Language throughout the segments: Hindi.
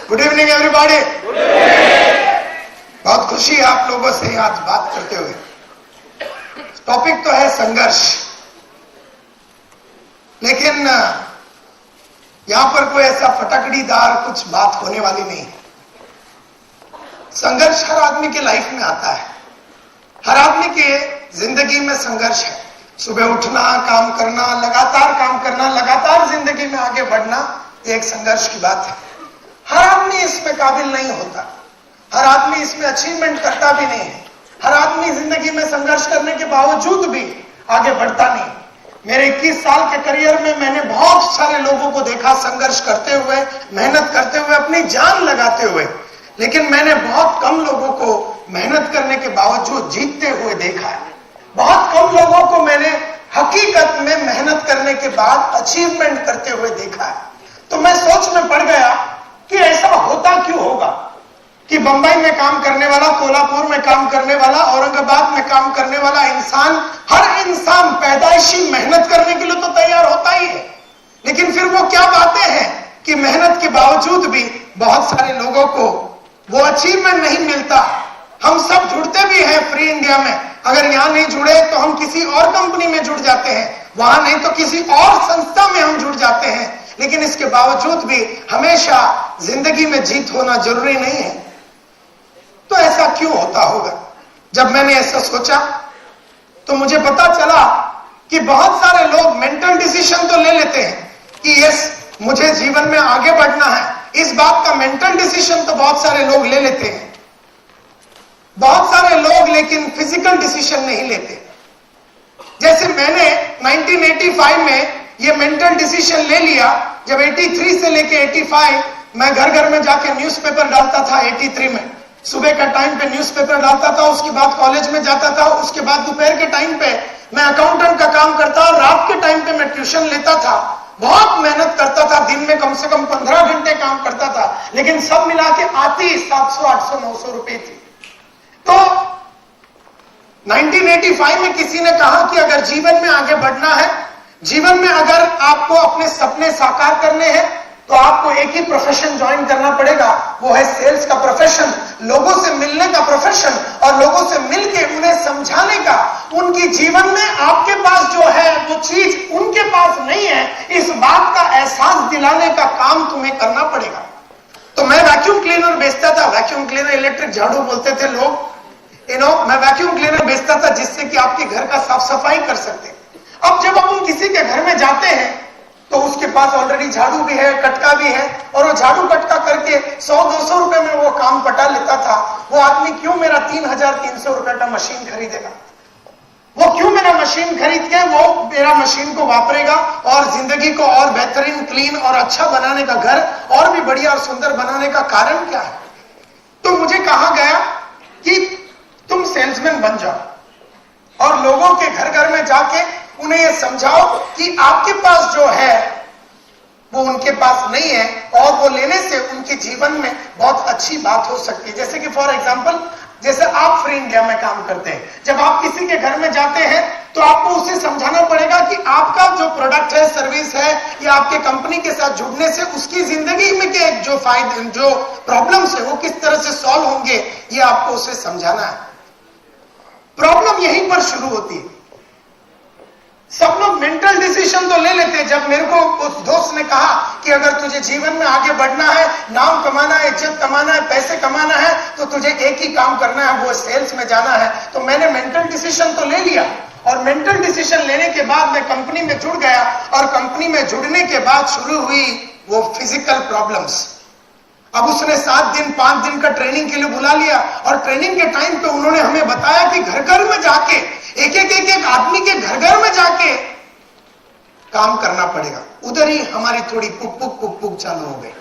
Good evening everybody. बहुत खुशी है आप लोगों से आज बात करते हुए। टॉपिक तो है संघर्ष, लेकिन यहां पर कोई ऐसा फटकड़ीदार कुछ बात होने वाली नहीं है। संघर्ष हर आदमी के लाइफ में आता है, हर आदमी के जिंदगी में संघर्ष है। सुबह उठना, काम करना, लगातार काम करना, लगातार जिंदगी में आगे बढ़ना, ये एक संघर्ष की बात है। हर आदमी इसमें काबिल नहीं होता, हर आदमी इसमें अचीवमेंट करता भी नहीं है, हर आदमी जिंदगी में संघर्ष करने के बावजूद भी आगे बढ़ता नहीं। मेरे 21 साल के करियर में मैंने बहुत सारे लोगों को देखा संघर्ष करते हुए, मेहनत करते हुए, अपनी जान लगाते हुए, लेकिन मैंने बहुत कम लोगों को मेहनत करने के बावजूद जीतते हुए देखा है। बहुत कम लोगों को मैंने हकीकत में मेहनत करने के बाद अचीवमेंट करते हुए देखा है। तो मैं सोच में पड़ गया कि ऐसा होता क्यों होगा कि बंबई में काम करने वाला, कोल्हापुर में काम करने वाला, औरंगाबाद में काम करने वाला इंसान, हर इंसान पैदाइशी मेहनत करने के लिए तो तैयार होता ही है, लेकिन फिर वो क्या बातें हैं कि मेहनत के बावजूद भी बहुत सारे लोगों को वो अचीवमेंट नहीं मिलता। हम सब जुड़ते भी हैं फ्री इंडिया में, अगर यहां नहीं जुड़े तो हम किसी और कंपनी में जुड़ जाते हैं, वहां नहीं तो किसी और संस्था में हम जुड़ जाते हैं, लेकिन इसके बावजूद भी हमेशा जिंदगी में जीत होना जरूरी नहीं है। तो ऐसा क्यों होता होगा? जब मैंने ऐसा सोचा तो मुझे पता चला कि बहुत सारे लोग मेंटल डिसीजन तो ले लेते हैं कि यस मुझे जीवन में आगे बढ़ना है, इस बात का मेंटल डिसीजन तो बहुत सारे लोग ले लेते हैं। बहुत सारे लोग लेकिन फिजिकल डिसीजन नहीं लेते। जैसे मैंने 1985 में ये मेंटल डिसीजन ले लिया, जब 83 से लेके 85 मैं घर घर में जाके न्यूज़पेपर डालता था। 83 में सुबह का टाइम पे न्यूज़पेपर डालता था, उसके बाद कॉलेज में जाता था, उसके बाद दोपहर के टाइम पे मैं अकाउंटेंट का काम करता और रात के टाइम पे मैं ट्यूशन लेता था। बहुत मेहनत करता था, दिन में कम से कम 15 घंटे काम करता था, लेकिन सब मिला के आती 700, 800, 900 रुपए थी। तो 1985 में किसी ने कहा कि अगर जीवन में आगे बढ़ना है, जीवन में अगर आपको अपने सपने साकार करने हैं, तो आपको एक ही प्रोफेशन ज्वाइन करना पड़ेगा, वो है सेल्स का प्रोफेशन, लोगों से मिलने का प्रोफेशन, और लोगों से मिलके उन्हें समझाने का, उनकी जीवन में आपके पास जो है वो चीज उनके पास नहीं है, इस बात का एहसास दिलाने का काम तुम्हें करना पड़ेगा। तो मैं वैक्यूम क्लीनर बेचता था, वैक्यूम क्लीनर इलेक्ट्रिक झाड़ू बोलते थे लोग, मैं वैक्यूम क्लीनर बेचता था जिससे कि आपके घर का साफ सफाई कर सकते। अब जब हम किसी के घर में जाते हैं तो उसके पास ऑलरेडी झाड़ू भी है, कटका भी है, और वो झाड़ू कटका करके 100-200 रुपए में वो काम पटा लेता था। वो आदमी क्यों मेरा 3,300 रुपए का मशीन खरीदेगा? वो क्यों मेरा मशीन खरीद के वो मेरा मशीन को वापरेगा और जिंदगी को और बेहतरीन, क्लीन और अच्छा बनाने का, घर और भी बढ़िया और सुंदर बनाने का कारण क्या है? तो मुझे कहा गया कि तुम सेल्समैन बन जाओ और लोगों के घर घर में जाके उन्हें यह समझाओ कि आपके पास जो है वो उनके पास नहीं है, और वो लेने से उनके जीवन में बहुत अच्छी बात हो सकती है। जैसे कि फॉर एग्जांपल, जैसे आप फ्री इंडिया में काम करते हैं, जब आप किसी के घर में जाते हैं तो आपको उसे समझाना पड़ेगा कि आपका जो प्रोडक्ट है, सर्विस है, या आपके कंपनी के साथ जुड़ने से उसकी जिंदगी में के जो फायदे, जो प्रॉब्लम्स है वो किस तरह से सॉल्व होंगे, ये आपको उसे समझाना है। प्रॉब्लम यहीं पर शुरू होती है। सब लोग मेंटल डिसीजन तो ले लेते हैं। जब मेरे को उस दोस्त ने कहा कि अगर तुझे जीवन में आगे बढ़ना है, नाम कमाना है, इज्जत कमाना है, पैसे कमाना है, तो तुझे एक ही काम करना है, वो सेल्स में जाना है। तो मैंने मेंटल डिसीजन तो ले लिया, और मेंटल डिसीजन लेने के बाद मैं कंपनी में जुड़ गया, और कंपनी में जुड़ने के बाद शुरू हुई वो फिजिकल प्रॉब्लम्स। अब उसने 7 दिन 5 दिन का ट्रेनिंग के लिए बुला लिया, और ट्रेनिंग के टाइम पे उन्होंने हमें बताया कि घर घर में जाके एक आदमी के घर घर में जाके काम करना पड़ेगा। उधर ही हमारी थोड़ी पुक चालू हो गई।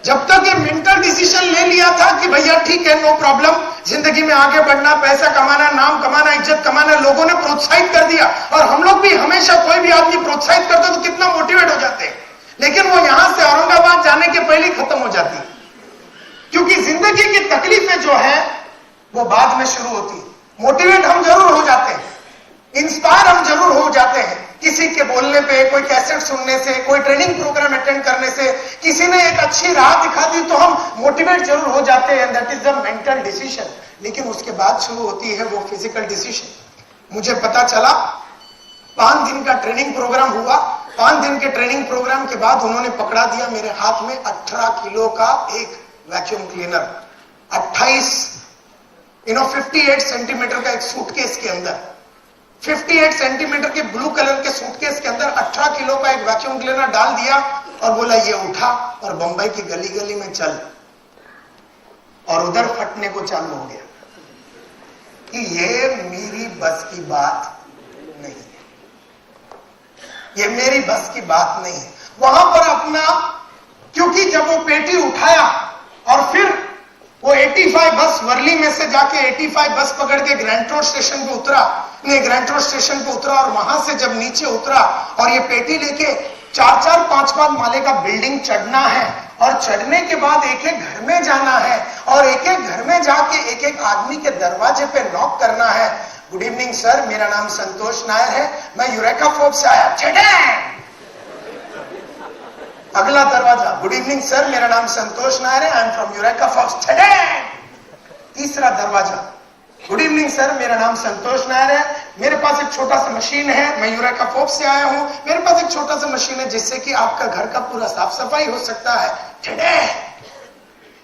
जब तक ये मेंटल डिसीजन ले लिया था कि भैया ठीक है, नो प्रॉब्लम, जिंदगी में आगे बढ़ना, पैसा कमाना, नाम कमाना, इज्जत कमाना, लोगों ने प्रोत्साहित कर दिया, और हम लोग भी हमेशा कोई भी आदमी प्रोत्साहित करते तो कितना मोटिवेट हो जाते हैं, लेकिन वो यहां से औरंगाबाद जाने के पहले खत्म हो जाती है, क्योंकि जिंदगी की तकलीफें जो है वो बाद में शुरू होती है। मोटिवेट हम जरूर हो जाते हैं, इंस्पायर हम जरूर हो जाते हैं किसी के बोलने सुनने पे, कोई कैसेट सुनने से, कोई ट्रेनिंग प्रोग्राम अटेंड करने से, किसी ने एक अच्छी राह दिखा दी तो हम मोटिवेट जरूर हो जाते हैं, that is the mental decision. लेकिन उसके बाद शुरू होती है वो फिजिकल डिसीजन। मुझे पता चला 5 दिन का ट्रेनिंग प्रोग्राम हुआ। 5 दिन के ट्रेनिंग प्रोग्राम के बाद उन्होंने पकड़ा दिया मेरे हाथ में 18 किलो का एक वैक्यूम क्लीनर, 58 सेंटीमीटर का एक सूटकेस के अंदर, 58 सेंटीमीटर के ब्लू कलर के सूटकेस के अंदर 18 किलो का एक वैक्यूम क्लीनर डाल दिया और बोला ये उठा और बंबई की गली गली में चल, और उधर फटने को चालू हो गया कि ये मेरी बस की बात नहीं है, ये मेरी बस की बात नहीं है। वहां पर अपना, क्योंकि जब वो पेटी उठाया और फिर वो 85 बस वर्ली में से जाके 85 बस पकड़ के ग्रैंड रोड स्टेशन पे उतरा, ग्रैंड रोड स्टेशन पे उतरा और वहां से जब नीचे उतरा और ये पेटी लेके 4-4, 5-5 माले का बिल्डिंग चढ़ना है और चढ़ने के बाद एक एक घर में जाना है और एक एक घर में जाके एक एक आदमी के दरवाजे पे नॉक करना है। गुड इवनिंग सर, मेरा नाम संतोष नायर है, मैं यूरेका फोर्ब्स से आया। अगला दरवाजा, गुड इवनिंग सर, मेरा नाम संतोष नायर है, I am from eureka Forbes. तीसरा दरवाजा, गुड इवनिंग सर, मेरा नाम संतोष नायर है, मेरे पास एक छोटा सा मशीन है, मैं यूरेका फोर्ब्स से आया हूं, मेरे पास एक छोटा सा मशीन है जिससे कि आपका घर का पूरा साफ सफाई हो सकता है।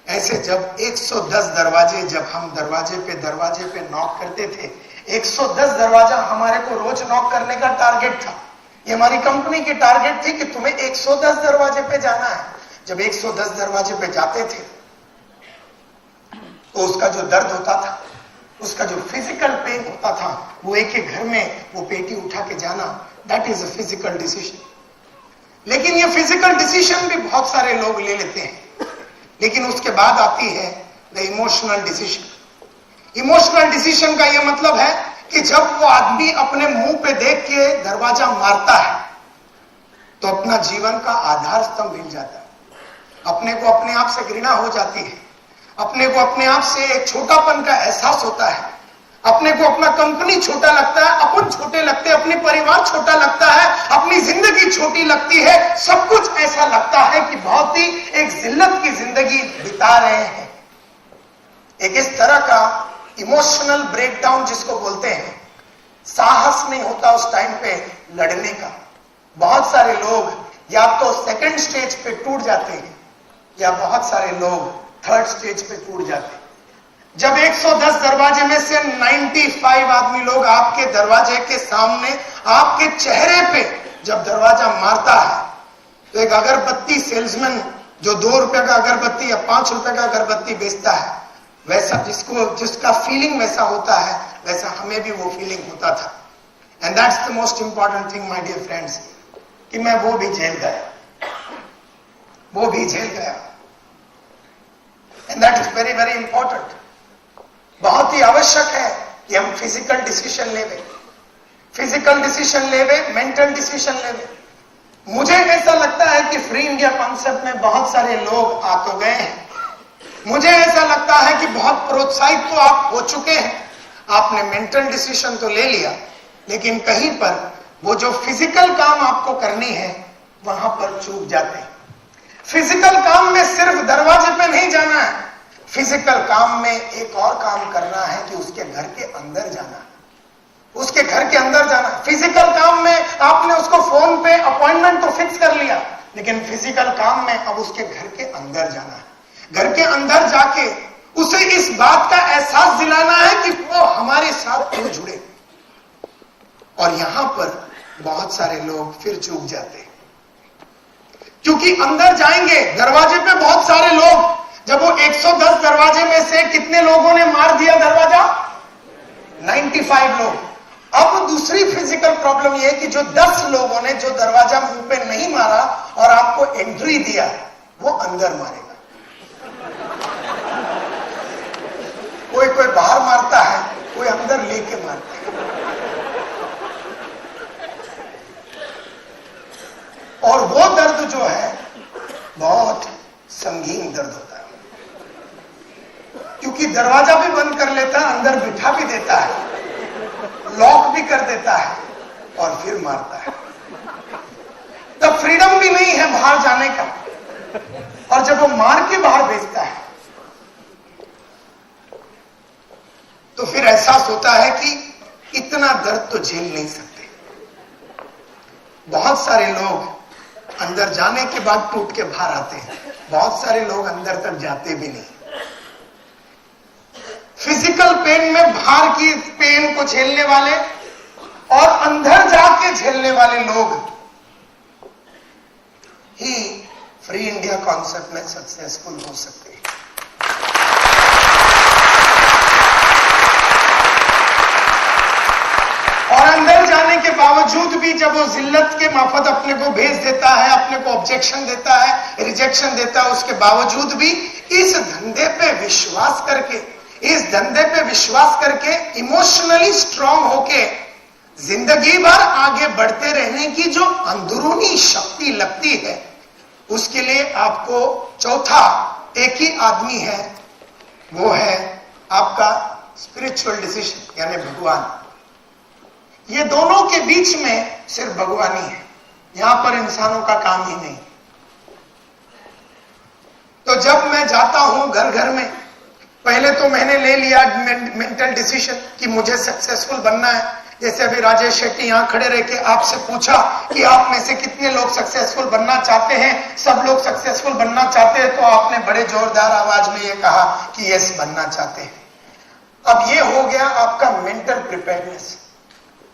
ऐसे जब 110 दरवाजे, जब हम दरवाजे पे नॉक करते थे, 110 दरवाजा हमारे को रोज नॉक करने का टारगेट था। ये हमारी कंपनी की टारगेट थी कि तुम्हें 110 दरवाजे पे जाना है। जब 110 दरवाजे पे जाते थे तो उसका जो दर्द होता था, उसका जो फिजिकल पेन होता था, वो एक एक घर में वो पेटी उठा के जाना, that is a physical decision. लेकिन ये फिजिकल डिसीजन भी बहुत सारे लोग ले लेते हैं। लेकिन उसके बाद आती है the emotional decision. Emotional decision का ये मतलब है कि जब वो आदमी अपने मुंह पे देख के दरवाजा मारता है तो अपना जीवन का आधार स्तंभ हिल जाता है, अपने को अपने आप से घृणा हो जाती है, अपने को अपने आप से एक छोटापन का एहसास होता है, अपने को अपना कंपनी छोटा लगता है, अपन छोटे लगते हैं, अपने परिवार छोटा लगता है, अपनी जिंदगी छोटी लगती है, सब कुछ ऐसा लगता है कि बहुत ही एक जिल्लत की जिंदगी बिता रहे हैं। एक इस तरह का इमोशनल ब्रेकडाउन जिसको बोलते हैं, साहस नहीं होता उस टाइम पे लड़ने का। बहुत सारे लोग या तो सेकंड स्टेज पे टूट जाते हैं या बहुत सारे लोग थर्ड स्टेज पे टूट जाते हैं। जब 110 दरवाजे में से 95 आदमी लोग आपके दरवाजे के सामने, आपके चेहरे पे जब दरवाजा मारता है, तो एक अगरबत्ती सेल्समैन जो 2 रुपए का अगरबत्ती या 5 रुपए का अगरबत्ती बेचता है, वैसा जिसका फीलिंग वैसा होता है, वैसा हमें भी वो फीलिंग होता था। And that's the most important thing my dear friends, कि मैं वो भी झेल गया। And that is very very important. बहुत ही आवश्यक है कि हम फिजिकल डिसीजन लेवे, मेंटल डिसीजन लेवे। मुझे ऐसा लगता है कि फ्री इंडिया कॉन्सेप्ट में बहुत सारे लोग आ तो गए हैं, मुझे ऐसा लगता है कि बहुत प्रोत्साहित तो आप हो चुके हैं, आपने मेंटल डिसीजन तो ले लिया, लेकिन कहीं पर वो जो फिजिकल काम आपको करनी है वहां पर चूक जाते हैं। फिजिकल काम में सिर्फ दरवाजे पे नहीं जाना है, फिजिकल काम में एक और काम करना है कि उसके घर के अंदर जाना है, उसके घर के अंदर जाना। फिजिकल काम में आपने उसको फोन पे अपॉइंटमेंट तो फिक्स कर लिया, लेकिन फिजिकल काम में अब उसके घर के अंदर जाना है। घर के अंदर जाके उसे इस बात का एहसास दिलाना है कि वो हमारे साथ क्यों जुड़े। और यहां पर बहुत सारे लोग फिर चूक जाते हैं, क्योंकि अंदर जाएंगे दरवाजे पे बहुत सारे लोग, जब वो 110 दरवाजे में से कितने लोगों ने मार दिया दरवाजा? 95 लोग। अब दूसरी फिजिकल प्रॉब्लम यह है कि जो 10 लोगों ने जो दरवाजा मुंह पे नहीं मारा और आपको एंट्री दिया, वो अंदर मारेगा। कोई बाहर मारता है, कोई अंदर लेके मारता है। और वो दर्द जो है बहुत संगीन दर्द होता है, क्योंकि दरवाजा भी बंद कर लेता है, अंदर बिठा भी देता है, लॉक भी कर देता है और फिर मारता है। फ्रीडम भी नहीं है बाहर जाने का, और जब वो मार के बाहर भेजता है तो फिर एहसास होता है कि इतना दर्द तो झेल नहीं सकते। बहुत सारे लोग अंदर जाने के बाद टूट के बाहर आते हैं, बहुत सारे लोग अंदर तक जाते भी नहीं। फिजिकल पेन में बाहर की पेन को झेलने वाले और अंदर जाके झेलने वाले लोग ही फ्री इंडिया कॉन्सेप्ट में सक्सेसफुल हो सकते हैं। और अंदर जाने के बावजूद भी जब वो जिल्लत के माफत अपने को भेज देता है, अपने को ऑब्जेक्शन देता है, रिजेक्शन देता है, उसके बावजूद भी इस धंधे पे विश्वास करके इमोशनली स्ट्रांग होके जिंदगी भर आगे बढ़ते रहने की जो अंदरूनी शक्ति लगती है, उसके लिए आपको चौथा एक ही आदमी है, वो है आपका स्पिरिचुअल डिसीजन यानी भगवान। ये दोनों के बीच में सिर्फ भगवान ही है, यहां पर इंसानों का काम ही नहीं। तो जब मैं जाता हूं घर घर में, पहले तो मैंने ले लिया मेंटल डिसीजन कि मुझे सक्सेसफुल बनना है। जैसे अभी राजेश शेट्टी यहां खड़े रह के आपसे पूछा कि आप में से कितने लोग सक्सेसफुल बनना चाहते हैं, सब लोग सक्सेसफुल बनना चाहते हैं, तो आपने बड़े जोरदार आवाज में ये कहा कि यस बनना चाहते हैं। अब ये हो गया आपका मेंटल प्रिपेयर्डनेस।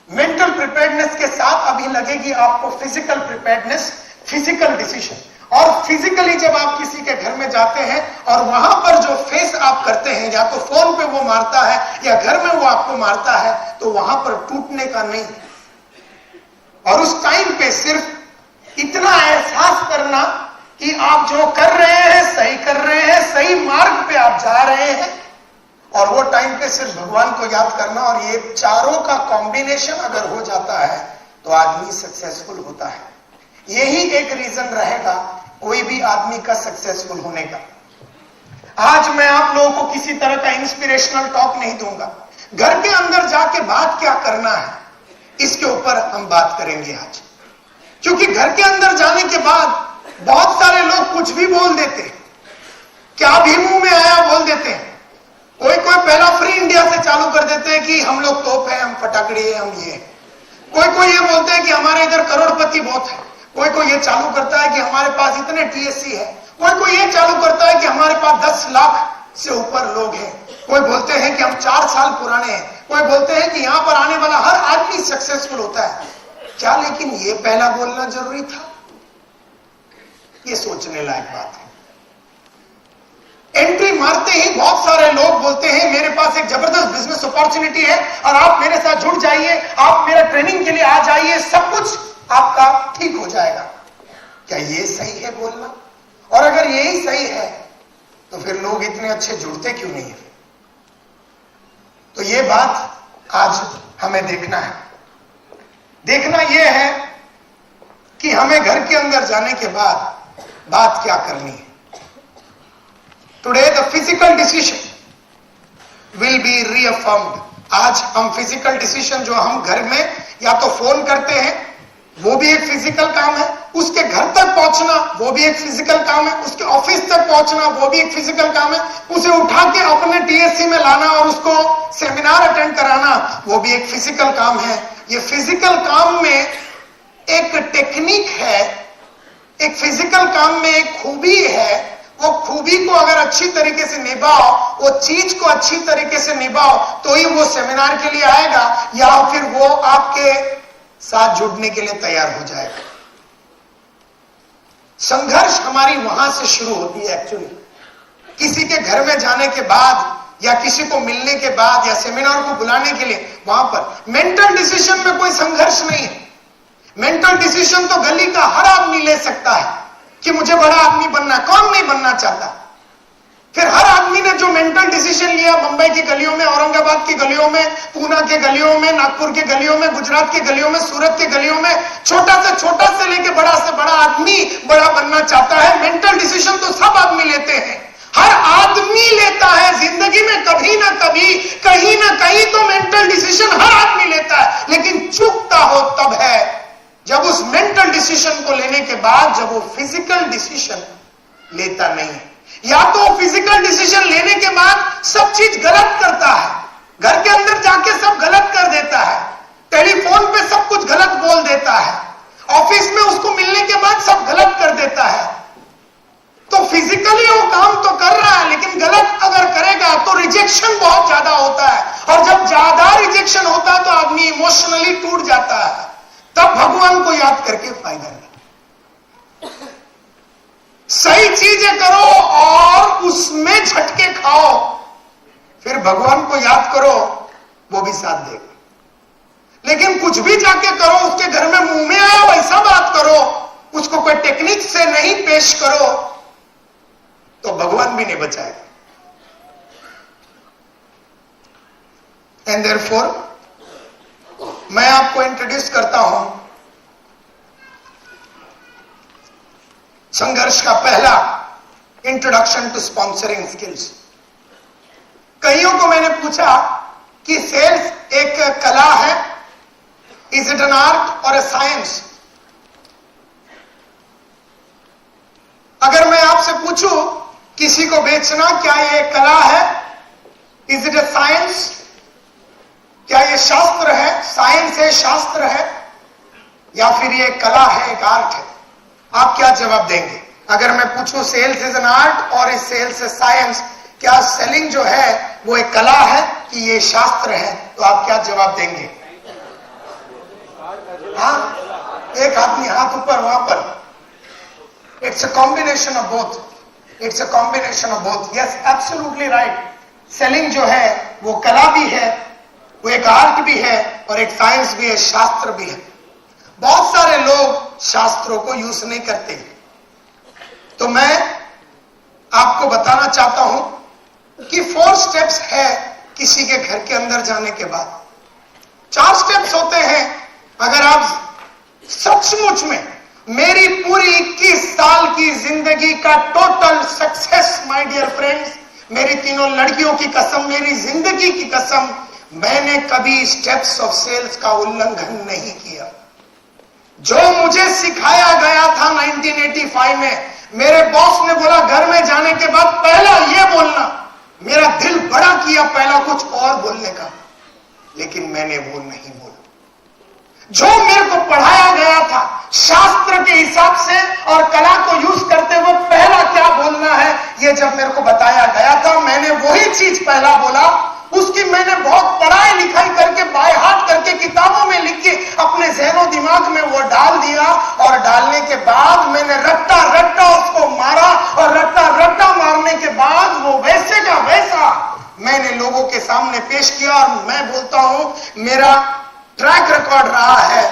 मेंटल प्रिपेयर्डनेस के साथ अभी लगेगी आपको फिजिकल प्रिपेयर्डनेस, फिजिकल डिसीजन। और फिजिकली जब आप किसी के घर में जाते हैं और वहां पर जो फेस आप करते हैं, या तो फोन पे वो मारता है या घर में वो आपको मारता है, तो वहां पर टूटने का नहीं। और उस टाइम पे सिर्फ इतना एहसास करना कि आप जो कर रहे हैं सही कर रहे हैं, सही मार्ग पे आप जा रहे हैं, और वो टाइम पे सिर्फ भगवान को याद करना। और ये चारों का कॉम्बिनेशन अगर हो जाता है तो आदमी सक्सेसफुल होता है। यही एक रीजन रहेगा कोई भी आदमी का सक्सेसफुल होने का। आज मैं आप लोगों को किसी तरह का इंस्पिरेशनल टॉक नहीं दूंगा। घर के अंदर जाके बात क्या करना है, इसके ऊपर हम बात करेंगे आज। क्योंकि घर के अंदर जाने के बाद बहुत सारे लोग कुछ भी बोल देते हैं, क्या भी मुंह में आया बोल देते हैं। कोई पहला फ्री इंडिया से चालू कर देते हैं कि हम लोग तोप है, हम फटाकड़े हैं, हम ये। कोई ये बोलते हैं कि हमारे इधर करोड़पति बहुत है। कोई ये चालू करता है कि हमारे पास इतने टीएससी है। कोई ये चालू करता है कि हमारे पास 10 लाख से ऊपर लोग हैं। कोई बोलते हैं कि हम 4 साल पुराने हैं। कोई बोलते हैं कि यहां पर आने वाला हर आदमी सक्सेसफुल होता है। क्या लेकिन ये पहला बोलना जरूरी था? ये सोचने लायक बात है। एंट्री मारते ही बहुत सारे लोग बोलते हैं मेरे पास एक जबरदस्त बिजनेस अपॉर्चुनिटी है और आप मेरे साथ जुड़ जाइए, आप मेरा ट्रेनिंग के लिए आ जाइए, सब कुछ आपका ठीक हो जाएगा। क्या ये सही है बोलना? और अगर यही सही है तो फिर लोग इतने अच्छे जुड़ते क्यों नहीं है? तो ये बात आज हमें देखना है। देखना यह है कि हमें घर के अंदर जाने के बाद बात क्या करनी है। Today the physical decision will be reaffirmed. आज हम फिजिकल डिसीजन जो हम घर में या तो फोन करते हैं वो भी एक फिजिकल काम है, उसके घर तक पहुंचना वो भी एक फिजिकल काम है, उसके ऑफिस तक पहुंचना वो भी एक फिजिकल काम है, उसे उठा के अपने टीएससी में लाना और उसको सेमिनार अटेंड कराना वो भी एक फिजिकल काम है। ये फिजिकल काम में एक टेक्निक है, एक फिजिकल काम में एक खूबी है। वो खूबी को अगर अच्छी तरीके से निभाओ, वो चीज को अच्छी तरीके से निभाओ, तो ही वो सेमिनार के लिए आएगा या फिर वो आपके साथ जुड़ने के लिए तैयार हो जाएगा। संघर्ष हमारी वहां से शुरू होती है। एक्चुअली किसी के घर में जाने के बाद या किसी को मिलने के बाद या सेमिनार को बुलाने के लिए वहां पर मेंटल डिसीजन में कोई संघर्ष नहीं है। मेंटल डिसीजन तो गली का हर आदमी ले सकता है कि मुझे बड़ा आदमी बनना, कौन नहीं बनना चाहता। फिर हर आदमी ने जो मेंटल डिसीजन लिया, मुंबई की गलियों में, औरंगाबाद की गलियों में, पूना के गलियों में, नागपुर के गलियों में, गुजरात के गलियों में, सूरत के गलियों में, छोटा से लेके बड़ा से बड़ा आदमी बड़ा बनना चाहता है। मेंटल डिसीजन तो सब आदमी लेते हैं, हर आदमी लेता है जिंदगी में। कभी ना कभी, कहीं ना कहीं तो मेंटल डिसीजन हर आदमी लेता है, लेकिन चूकता हो तब है जब उस मेंटल डिसीजन को लेने के बाद जब वो फिजिकल डिसीजन लेता नहीं है, या तो फिजिकल डिसीजन लेने के बाद सब चीज गलत करता है, घर के अंदर जाके सब गलत कर देता है, टेलीफोन पे सब कुछ गलत बोल देता है, ऑफिस में उसको मिलने के बाद सब गलत कर देता है, तो फिजिकली वो काम तो कर रहा है लेकिन गलत अगर करेगा तो रिजेक्शन बहुत ज्यादा होता है, और जब ज्यादा रिजेक्शन होता है तो आदमी इमोशनली टूट जाता है। तब भगवान को याद करके फायदा नहीं। सही चीजें करो और उसमें झटके खाओ, फिर भगवान को याद करो, वो भी साथ देगा। लेकिन कुछ भी जाके करो, उसके घर में मुंह में आया वैसा बात करो, उसको कोई टेक्निक से नहीं पेश करो, तो भगवान भी नहीं बचाएगा। एंड देयरफॉर मैं आपको इंट्रोड्यूस करता हूं संघर्ष का पहला इंट्रोडक्शन टू स्पॉन्सरिंग स्किल्स। कईयों को मैंने पूछा कि सेल्स एक कला है, इज इट एन आर्ट और ए साइंस? अगर मैं आपसे पूछूं किसी को बेचना क्या ये कला है, इज इट ए साइंस, क्या ये शास्त्र है, साइंस है, शास्त्र है, या फिर ये कला है, एक आर्ट है? आप क्या जवाब देंगे? अगर मैं पूछूं सेल्स इज एन आर्ट और इस सेल्स इज साइंस, क्या सेलिंग जो है वो एक कला है कि ये शास्त्र है, तो आप क्या जवाब देंगे? हाँ, एक आदमी हाथ ऊपर वहां पर। It's a combination of both, it's a combination of both. Yes, absolutely right. Selling जो है वो कला भी है, वो एक आर्ट भी है, और एक साइंस भी है, शास्त्र भी है। बहुत सारे लोग शास्त्रों को यूज नहीं करते, तो मैं आपको बताना चाहता हूं कि 4 स्टेप्स है किसी के घर के अंदर जाने के बाद। 4 स्टेप्स होते हैं। अगर आप सचमुच में मेरी पूरी 21 साल की जिंदगी का total success, my dear friends, मेरी तीनों लड़कियों की कसम, मेरी जिंदगी की कसम, मैंने कभी स्टेप्स ऑफ सेल्स का उल्लंघन नहीं किया। जो मुझे सिखाया गया था 1985 में, मेरे बॉस ने बोला घर में जाने के बाद पहला ये बोलना, मेरा दिल बड़ा किया पहला कुछ और बोलने का, लेकिन मैंने वो नहीं बोला। जो मेरे को पढ़ाया गया था शास्त्र के हिसाब से और कला को यूज करते हुए पहला क्या बोलना है, ये जब मेरे को बताया गया था, मैंने वही चीज पहला बोला। उसकी मैंने बहुत पढ़ाई लिखाई करके, बाय हार्ट करके, किताबों में लिख के अपने ज़हनो दिमाग में वो डाल दिया, और डालने के बाद मैंने रट्टा रट्टा उसको मारा, और रट्टा रट्टा मारने के बाद वो वैसे का वैसा मैंने लोगों के सामने पेश किया। और मैं बोलता हूं, मेरा ट्रैक रिकॉर्ड रहा है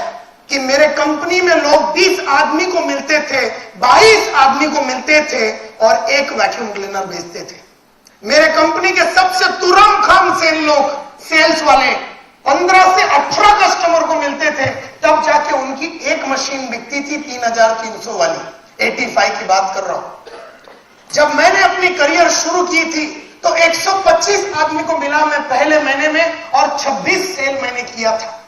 कि मेरे कंपनी में लोग 20 आदमी को मिलते थे, 22 आदमी को मिलते थे, और एक वैक्यूम क्लीनर बेचते थे। मेरे कंपनी के सबसे तुरम खाम सेल लोग, सेल्स वाले 15 से 18 कस्टमर को मिलते थे, तब जाके उनकी एक मशीन बिकती थी 3300 वाली। 85 की बात कर रहा हूं। जब मैंने अपनी करियर शुरू की थी तो 125 आदमी को मिला मैं पहले महीने में, और 26 सेल मैंने किया था।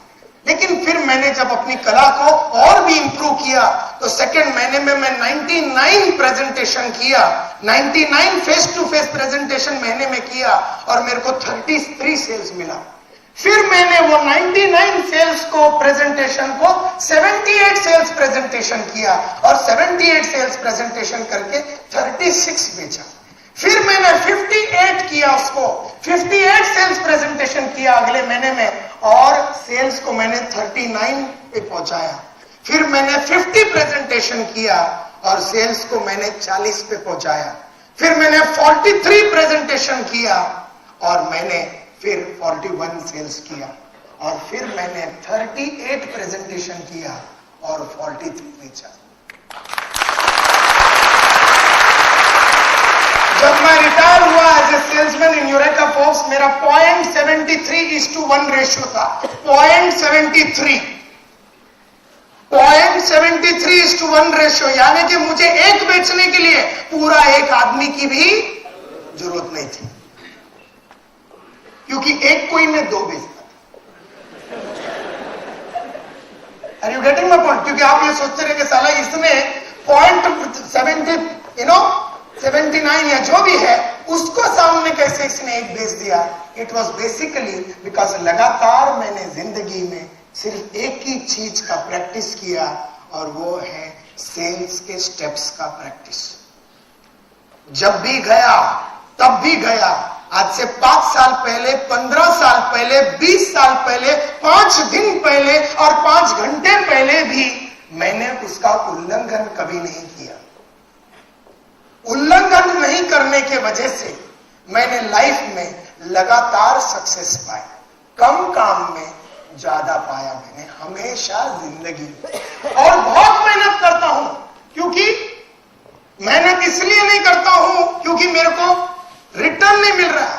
लेकिन फिर मैंने जब अपनी कला को और भी इंप्रूव किया तो सेकंड महीने में मैं 99 प्रेजेंटेशन किया, 99 फेस टू फेस प्रेजेंटेशन महीने में किया, और मेरे को 33 सेल्स मिला। फिर मैंने वो 99 सेल्स को प्रेजेंटेशन को 78 सेल्स प्रेजेंटेशन किया, और 78 सेल्स प्रेजेंटेशन करके 36 बेचा। फिर मैंने 58 किया, उसको 58 सेल्स प्रेजेंटेशन किया अगले महीने में, और सेल्स को मैंने 39 पे पहुंचाया। फिर मैंने 50 प्रेजेंटेशन किया और सेल्स को मैंने 40 पे पहुंचाया। फिर मैंने 43 प्रेजेंटेशन किया और मैंने फिर 41 सेल्स किया, और फिर मैंने 38 प्रेजेंटेशन किया और 43 बेचा। जब मैं रिटायर हुआ as a salesman in Eureka Forbes, मेरा 0.73:1 रेशियो था। 0.73:1 रेशियो, यानी कि मुझे एक बेचने के लिए पूरा एक आदमी की भी जरूरत नहीं थी, क्योंकि एक कोई में 2 बेचता था। Are you getting my point? क्योंकि आप ये सोचते रहे कि 79 या जो भी है, उसको सामने कैसे इसने एक बेच दिया? इट वॉज बेसिकली बिकॉज लगातार मैंने जिंदगी में सिर्फ एक ही चीज का प्रैक्टिस किया, और वो है सेल्स के स्टेप्स का प्रैक्टिस। जब भी गया तब भी गया, आज से 5 साल पहले, 15 साल पहले, 20 साल पहले, 5 दिन पहले और 5 घंटे पहले भी मैंने उसका उल्लंघन कभी नहीं किया। उल्लंघन नहीं करने के वजह से मैंने लाइफ में लगातार सक्सेस पाई। कम काम में ज्यादा पाया मैंने हमेशा जिंदगी में। और बहुत मेहनत करता हूं, क्योंकि मेहनत इसलिए नहीं करता हूं क्योंकि मेरे को रिटर्न नहीं मिल रहा।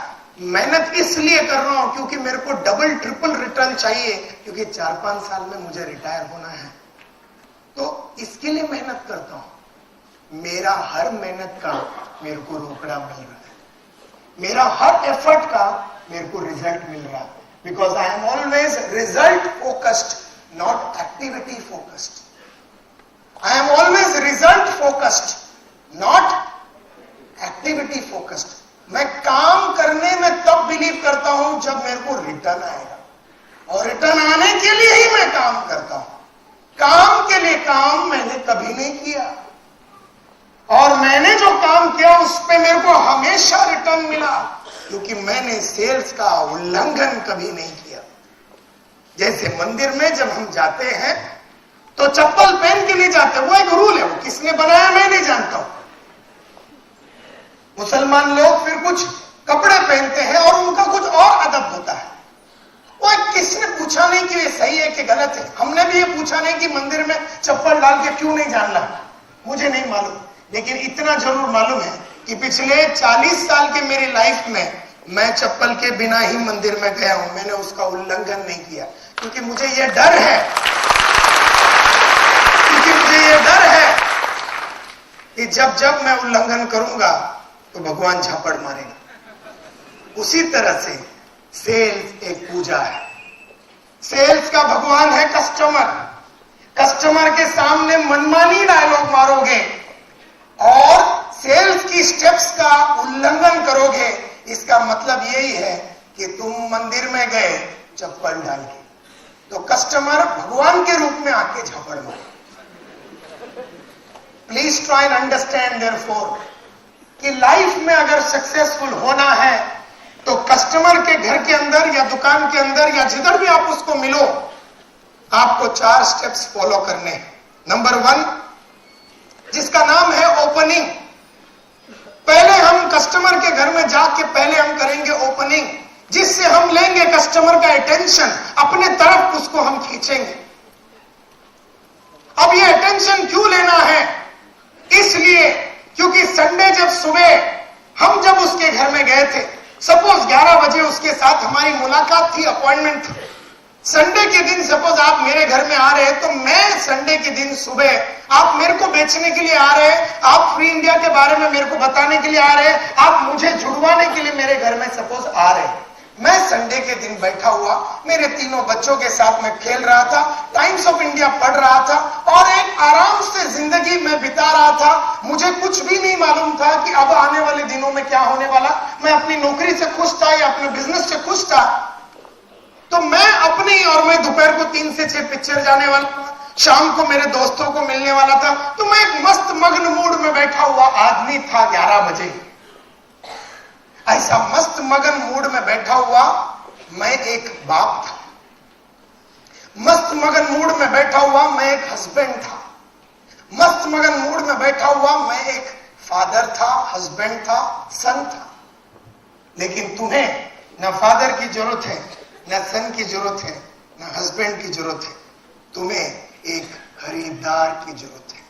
मेहनत इसलिए कर रहा हूं क्योंकि मेरे को डबल ट्रिपल रिटर्न चाहिए, क्योंकि 4-5 साल में मुझे रिटायर होना है। तो इसके लिए मेहनत करता हूं। मेरा हर मेहनत का मेरे को रोकड़ा मिल रहा है, मेरा हर एफर्ट का मेरे को रिजल्ट मिल रहा है, because I am always result focused, not activity focused. I am always result focused, not activity focused. मैं काम करने में तब बिलीव करता हूं जब मेरे को रिटर्न आएगा, और रिटर्न आने के लिए ही मैं काम करता हूं। काम के लिए काम मैंने कभी नहीं किया, और मैंने जो काम किया उस पे मेरे को हमेशा रिटर्न मिला, क्योंकि मैंने सेल्स का उल्लंघन कभी नहीं किया। जैसे मंदिर में जब हम जाते हैं तो चप्पल पहन के नहीं जाते, वो एक रूल है। वो किसने बनाया मैं नहीं जानता हूं। मुसलमान लोग फिर कुछ कपड़े पहनते हैं और उनका कुछ और अदब होता है। वो किसने पूछा नहीं कि ये सही है कि गलत है। हमने भी ये पूछा नहीं कि मंदिर में चप्पल डाल के क्यों नहीं जाना, मुझे नहीं मालूम। लेकिन इतना जरूर मालूम है कि पिछले 40 साल के मेरी लाइफ में मैं चप्पल के बिना ही मंदिर में गया हूं। मैंने उसका उल्लंघन नहीं किया, क्योंकि मुझे यह डर है, कि जब मैं उल्लंघन करूंगा तो भगवान झापड़ मारेगा। उसी तरह से सेल्स एक पूजा है। सेल्स का भगवान है कस्टमर। कस्टमर के सामने मनमानी डायलॉग मारोगे और सेल्स की स्टेप्स का उल्लंघन करोगे, इसका मतलब यही है कि तुम मंदिर में गए चप्पल डाल के, तो कस्टमर भगवान के रूप में आके झापड़ मारे। Please try and understand therefore कि लाइफ में अगर सक्सेसफुल होना है तो कस्टमर के घर के अंदर या दुकान के अंदर या जिधर भी आप उसको मिलो, आपको 4 स्टेप्स फॉलो करने हैं। नंबर 1, जिसका नाम है ओपनिंग। पहले हम कस्टमर के घर में जाके पहले हम करेंगे ओपनिंग, जिससे हम लेंगे कस्टमर का अटेंशन, अपने तरफ उसको हम खींचेंगे। अब ये अटेंशन क्यों लेना है? इसलिए क्योंकि संडे जब सुबह हम जब उसके घर में गए थे, सपोज 11 बजे उसके साथ हमारी मुलाकात थी, अपॉइंटमेंट थी। संडे के दिन सपोज आप मेरे घर में आ रहे हैं, तो मैं संडे के दिन सुबह आप मेरे को बेचने के लिए आ रहे हैं, आप फ्री इंडिया के बारे में मेरे को बताने के लिए आ रहे हैं, आप मुझे जुड़वाने के लिए मेरे घर में सपोज आ रहे हैं। मैं संडे के दिन बैठा हुआ मेरे तीनों बच्चों के साथ मैं खेल रहा था, टाइम्स ऑफ इंडिया पढ़ रहा था और एक आराम से जिंदगी में बिता रहा था। मुझे कुछ भी नहीं मालूम था कि अब आने वाले दिनों में क्या होने वाला। मैं अपनी नौकरी से खुश था या अपने बिजनेस से खुश था, तो मैं अपनी और मैं दोपहर को 3 से 6 पिक्चर जाने वाला था, शाम को मेरे दोस्तों को मिलने वाला था। तो मैं एक मस्त मग्न मूड में बैठा हुआ आदमी था 11 बजे। ऐसा मस्त मगन मूड में बैठा हुआ मैं एक बाप था, मस्त मगन मूड में बैठा हुआ मैं एक हस्बैंड था, मस्त मगन मूड में बैठा हुआ मैं एक फादर था, हस्बैंड था, सन था। लेकिन तुम्हें ना फादर की जरूरत है, ना सन की जरूरत है, ना हस्बैंड की जरूरत है, तुम्हें एक खरीदार की जरूरत है।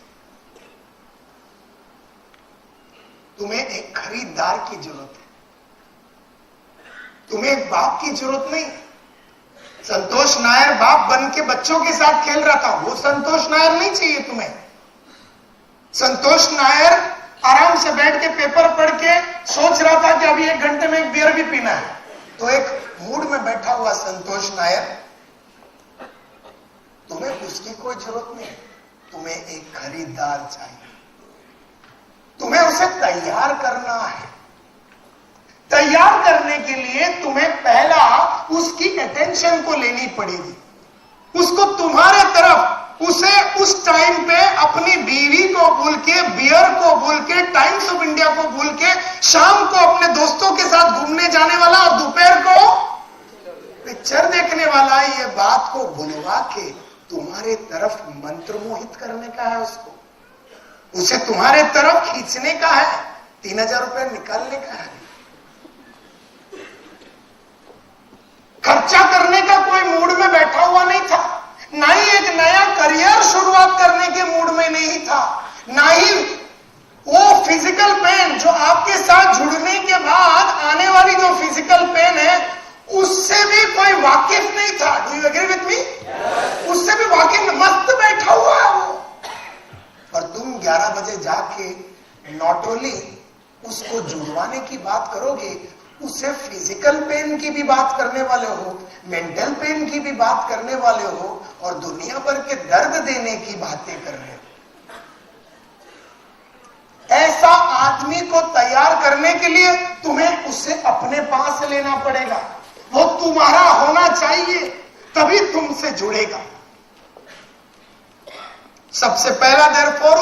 तुम्हें एक खरीदार की जरूरत है, तुम्हें एक बाप की जरूरत नहीं। संतोष नायर बाप बन के बच्चों के साथ खेल रहा था, वो संतोष नायर नहीं चाहिए तुम्हें। संतोष नायर आराम से बैठ के पेपर पढ़ के सोच रहा था कि अभी 1 घंटे में एक बियर भी पीना है, तो एक मूड में बैठा हुआ संतोष नायर, तुम्हें उसकी कोई जरूरत नहीं, तुम्हें एक खरीदार चाहिए। तैयार करना है। तैयार करने के लिए तुम्हें पहला उसकी अटेंशन को लेनी पड़ेगी, उसको तुम्हारे तरफ, उसे उस टाइम पे अपनी बीवी को भूल के, बियर को भूल के, टाइम्स ऑफ इंडिया को भूल के, शाम को अपने दोस्तों के साथ घूमने जाने वाला और दोपहर को पिक्चर देखने वाला, ये बात को भुलवा के तुम्हारे तरफ मंत्रमोहित करने का है, उसको, उसे तुम्हारे तरफ खींचने का है, 3000 रुपए निकालने का है। खर्चा करने का कोई मूड में बैठा हुआ नहीं था, ना ही एक नया करियर शुरुआत करने के मूड में नहीं था, ना ही वो फिजिकल पेन जो आपके साथ जुड़ने के बाद आने वाली जो फिजिकल पेन है उससे भी कोई वाकिफ नहीं था। Do you agree with me? उससे भी वाकिफ, मस्त बैठा हुआ है वो। और तुम 11 बजे जाके नॉट ओनली उसको जुड़वाने की बात करोगे, उसे फिजिकल पेन की भी बात करने वाले हो, मेंटल पेन की भी बात करने वाले हो, और दुनिया भर के दर्द देने की बातें कर रहे हो। ऐसा आदमी को तैयार करने के लिए तुम्हें उसे अपने पास लेना पड़ेगा, वो तुम्हारा होना चाहिए, तभी तुमसे जुड़ेगा। सबसे पहला देयरफॉर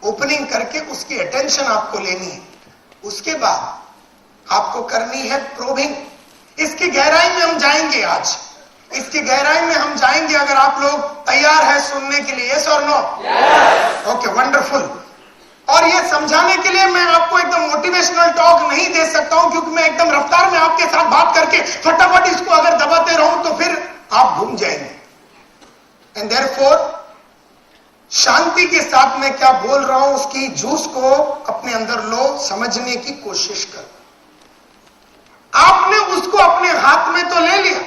ओपनिंग करके उसकी अटेंशन आपको लेनी है। उसके बाद आपको करनी है प्रोबिंग। इसकी गहराई में हम जाएंगे आज, इसकी गहराई में हम जाएंगे। अगर आप लोग तैयार हैं सुनने के लिए, यस और नो? Okay, wonderful. और ये समझाने के लिए मैं आपको एकदम मोटिवेशनल टॉक नहीं दे सकता हूं, क्योंकि मैं एकदम रफ्तार में आपके साथ बात करके फटाफट इसको अगर दबाते रहूं तो फिर आप घूम जाएंगे। एंड देयरफॉर शांति के साथ मैं क्या बोल रहा हूं उसकी जूस को अपने अंदर लो, समझने की कोशिश करो। आपने उसको अपने हाथ में तो ले लिया,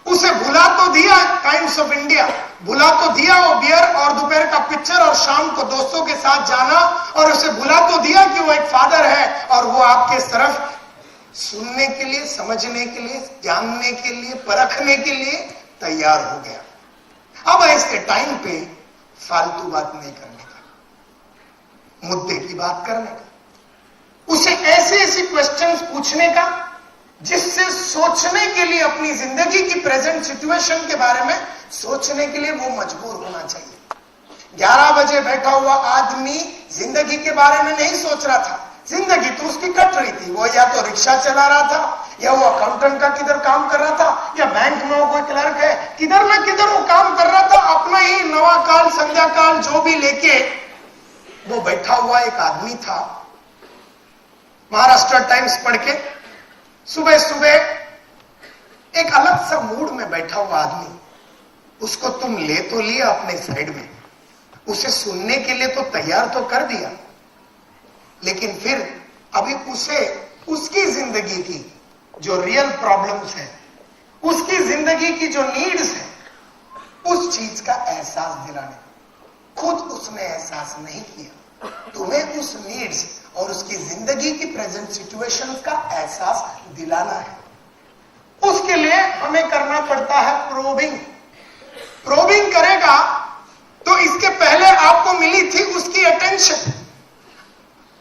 उसे भुला तो दिया टाइम्स ऑफ इंडिया, भुला तो दिया वो बियर और दोपहर का पिक्चर और शाम को दोस्तों के साथ जाना, और उसे भुला तो दिया कि वो एक फादर है और वो आपके तरफ सुनने के लिए, समझने के लिए, जानने के लिए, परखने के लिए तैयार हो गया। अब ऐसे टाइम पे फालतू बात नहीं करने का, मुद्दे की बात करने का, उसे ऐसे ऐसे क्वेश्चंस पूछने का जिससे सोचने के लिए, अपनी जिंदगी की प्रेजेंट सिचुएशन के बारे में सोचने के लिए वो मजबूर होना चाहिए। 11 बजे बैठा हुआ आदमी जिंदगी के बारे में नहीं सोच रहा था, जिंदगी तो उसकी कट रही थी। वो या तो रिक्शा चला रहा था, या वो अकाउंटेंट का किधर काम कर रहा था, या बैंक में वो कोई क्लर्क है, किधर ना किधर वो काम कर रहा था। अपना ही नवा काल, संध्या काल जो भी लेके वो बैठा हुआ एक आदमी था। महाराष्ट्र टाइम्स पढ़ के सुबह सुबह एक अलग सा मूड में बैठा हुआ आदमी, उसको तुम ले तो लिया अपने साइड में, उसे सुनने के लिए तो तैयार तो कर दिया, लेकिन फिर अभी उसे उसकी जिंदगी की जो रियल प्रॉब्लम्स है, उसकी जिंदगी की जो नीड्स है, उस चीज का एहसास दिलाने, खुद उसने एहसास नहीं किया, तुम्हें उस नीड्स और उसकी जिंदगी की प्रेजेंट सिचुएशंस का एहसास दिलाना है। उसके लिए हमें करना पड़ता है प्रोबिंग। प्रोबिंग करेगा तो इसके पहले आपको मिली थी उसकी अटेंशन,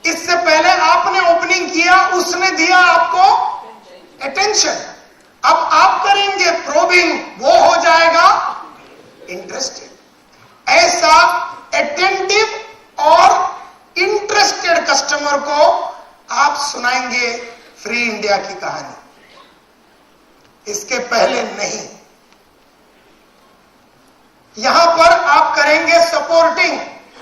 इससे पहले आपने ओपनिंग किया, उसने दिया आपको अटेंशन। अब आप करेंगे प्रोबिंग, वो हो जाएगा इंटरेस्टेड। ऐसा अटेंटिव और इंटरेस्टेड कस्टमर को आप सुनाएंगे फ्री इंडिया की कहानी, इसके पहले नहीं। यहां पर आप करेंगे सपोर्टिंग।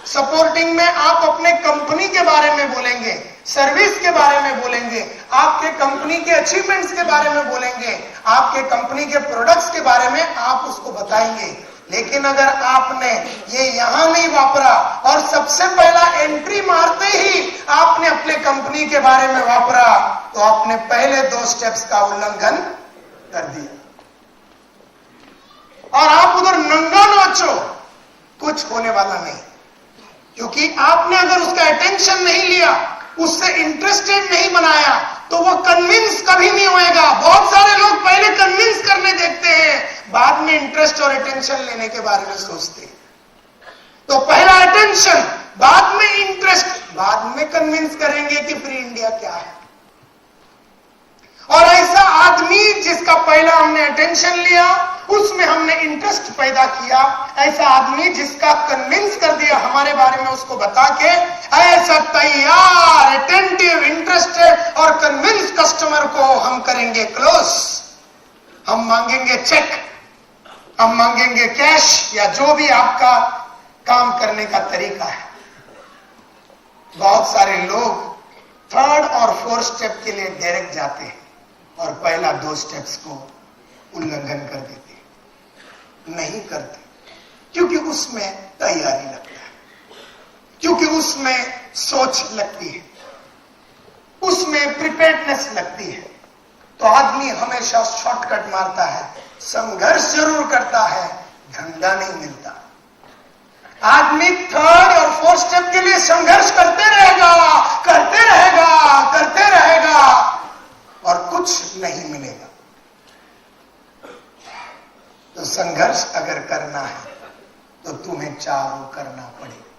सपोर्टिंग में आप अपने कंपनी के बारे में बोलेंगे, सर्विस के बारे में बोलेंगे, आपके कंपनी के अचीवमेंट्स के बारे में बोलेंगे, आपके कंपनी के प्रोडक्ट्स के बारे में आप उसको बताएंगे। लेकिन अगर आपने ये यहां नहीं वापरा और सबसे पहला एंट्री मारते ही आपने अपने कंपनी के बारे में वापरा, तो आपने पहले 2 स्टेप्स का उल्लंघन कर दिया। और आप उधर नंगा नाचो, कुछ होने वाला नहीं, क्योंकि आपने अगर उसका अटेंशन नहीं लिया, उससे इंटरेस्टेड नहीं बनाया, तो वो कन्विंस कभी नहीं होएगा। बहुत सारे लोग पहले कन्विंस करने देखते हैं, बाद में इंटरेस्ट और अटेंशन लेने के बारे में सोचते हैं। तो पहला अटेंशन, बाद में इंटरेस्ट, बाद में कन्विंस करेंगे कि फ्री इंडिया क्या है। और ऐसा आदमी जिसका पहला हमने अटेंशन लिया, उसमें हमने इंटरेस्ट पैदा किया, ऐसा आदमी जिसका कन्विंस कर दिया हमारे बारे में उसको बता के, ऐसा तैयार अटेंटिव इंटरेस्टेड और कन्विंस कस्टमर को हम करेंगे क्लोज। हम मांगेंगे चेक, हम मांगेंगे कैश, या जो भी आपका काम करने का तरीका है। बहुत सारे लोग थर्ड और फोर्थ स्टेप के लिए डायरेक्ट जाते हैं और पहला 2 स्टेप्स को उल्लंघन कर देते हैं, नहीं करते, क्योंकि उसमें तैयारी लगता है, क्योंकि उसमें सोच लगती है, उसमें प्रिपेयर्डनेस लगती है। तो आदमी हमेशा शॉर्टकट मारता है, संघर्ष जरूर करता है, धंधा नहीं मिलता। आदमी थर्ड और फोर्थ स्टेप के लिए संघर्ष करते रहेगा, करते रहेगा, करते रहेगा और कुछ नहीं मिलेगा। तो संघर्ष अगर करना है तो तुम्हें चारों करना पड़ेगा।